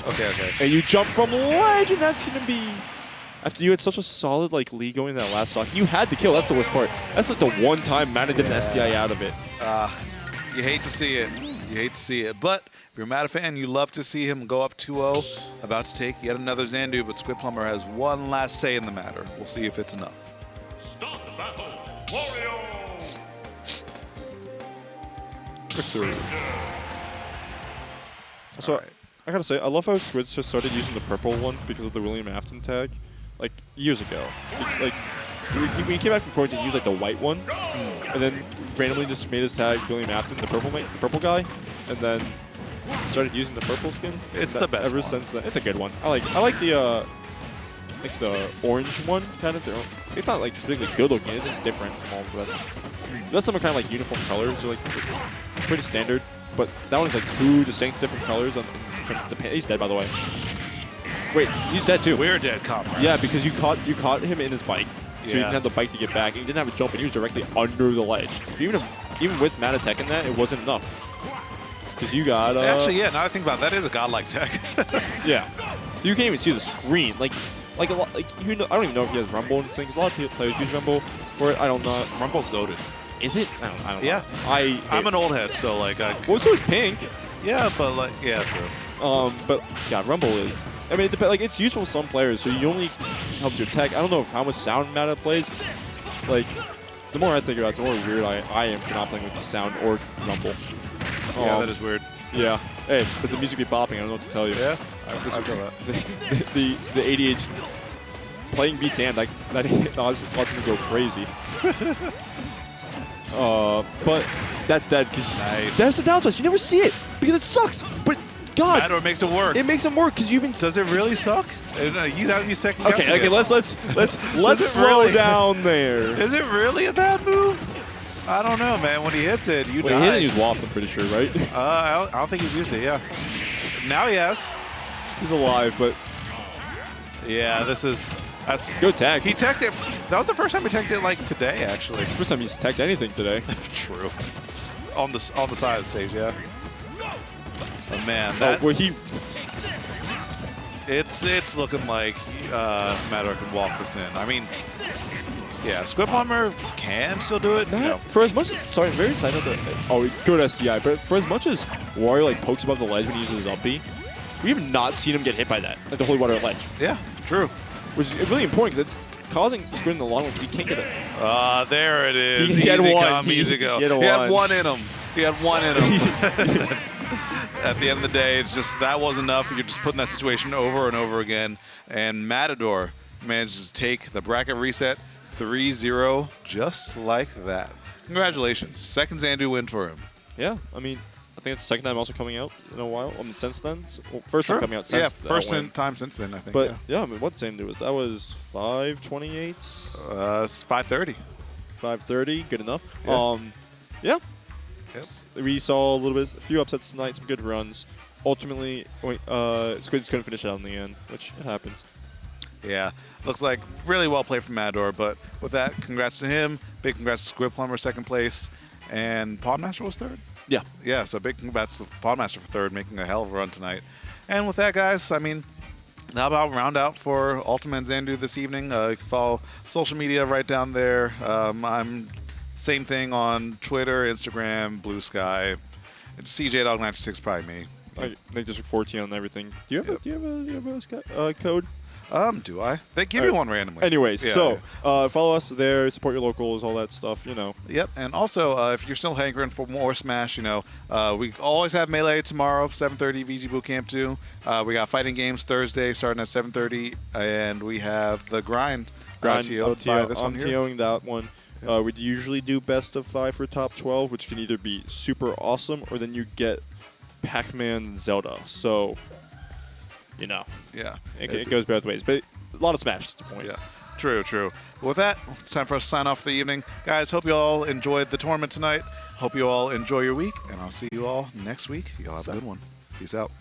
Okay. And you jump from ledge, and that's gonna be. After you had such a solid like lead going in that last stock, you had the kill. That's the worst part. That's like the one time Mana did an STI out of it. You hate to see it. But if you're a Mata fan, you love to see him go up 2-0, about to take yet another Xanadu, but Squidplumber has one last say in the matter. We'll see if it's enough. Start the battle. Wario. Richter. So I gotta say, I love how Squid's just started using the purple one because of the William Afton tag, like years ago. Like when he came back from quarantine, he used like the white one, and then randomly just made his tag William Afton, the purple guy, and then started using the purple skin. It's the best. Ever since then, it's a good one. I like the orange one kind of. It's not like particularly good looking. It's just different from all the rest. The rest of them are kind of like uniform colors, so like pretty standard. But that one's like two distinct different colors. He's dead, by the way. Wait, he's dead too. We're dead, comrade. Yeah, because you caught him in his bike, so he didn't have the bike to get back. And he didn't have a jump, and he was directly under the ledge. Even with Mana Tech in that, it wasn't enough. Because you got actually, yeah. Now I think about it, that is a godlike tech. Yeah, so you can't even see the screen. I don't even know if he has Rumble and things. A lot of players use Rumble for it. I don't know. Rumble's goaded. Is it? I don't know. Yeah. I'm an old head, so like. Well, so is Pink. Yeah, but like, yeah, true. But yeah, Rumble is. I mean, it depends. Like, it's useful for some players, so you only helps your tech. I don't know how much sound Mata plays. Like, the more I think about it, the more weird I am for not playing with the sound or Rumble. Yeah, that is weird. Yeah. Hey, but the music be bopping. I don't know what to tell you. Yeah, I feel that. The ADH playing beat damn, that doesn't go crazy. But that's dead because that's the downside. You never see it because it sucks. But God, Matador makes it work. It makes it work because you've been. Does it really suck? You have me second guessing. Okay. Let's slow down there. Is it really a bad move? I don't know, man. When he hits it, you die. He hasn't used Waft, I'm pretty sure, right? I don't think he's used it. Yeah. Now he has. He's alive, but yeah, that's good tag. He teched it. That was the first time he teched it like today, actually. First time he's teched anything today. True. On the side of the stage, yeah. Oh man, that. It's looking like Matador can walk this in. I mean, yeah, Squidplumber can still do it. No. For as much, sorry, very side note. Good SDI, but for as much as Wario like pokes above the ledge when he uses his up B, we have not seen him get hit by that at the Holy Water ledge. Yeah, true. Which is really important because it's causing Squid in the long run because he can't get it. There it is. He had easy one. Come, easy go. He had one in him. He had one in him. At the end of the day, it's just that wasn't enough. You're just putting that situation over and over again. And Matador manages to take the bracket reset 3-0 just like that. Congratulations. Second Xanadu win for him. Yeah, I mean, I think it's the second time also coming out in a while. I mean, since then. Well, first time coming out since that first time since then, I think. But yeah, I mean, what Xanadu was? That was 528? 530. 530, good enough. Yeah. Yeah. Yes. We saw a few upsets tonight, some good runs. ultimately, Squid's couldn't finish it out in the end, which happens. Yeah, looks like really well played from Matador. But with that, congrats to him. Big congrats to Squidplumber, second place. And PawnMaster was third? Yeah. Yeah, so big congrats to PawnMaster for third, making a hell of a run tonight. And with that, guys, I mean, how about round out for Ultimate Xanadu this evening? You can follow social media right down there. I'm same thing on Twitter, Instagram, Blue Sky. CJDog96 probably me. I think District 14 on everything. Do you have a code? Do I? They give you one randomly. Anyways, Yeah, so follow us there, support your locals, all that stuff, you know. Yep, and also if you're still hankering for more Smash, you know, we always have Melee tomorrow, 7:30 VGBootCamp 2. We got fighting games Thursday starting at 7:30, and we have the grind. LTO, by this one I'm here. TOing that one. We'd usually do best of 5 for top 12, which can either be super awesome or then you get Pac-Man Zelda. So, you know, Yeah. it goes both ways. But a lot of Smash, that's the point. Yeah, true. With that, it's time for us to sign off for the evening. Guys, hope you all enjoyed the tournament tonight. Hope you all enjoy your week, and I'll see you all next week. Y'all have a good one. Peace out.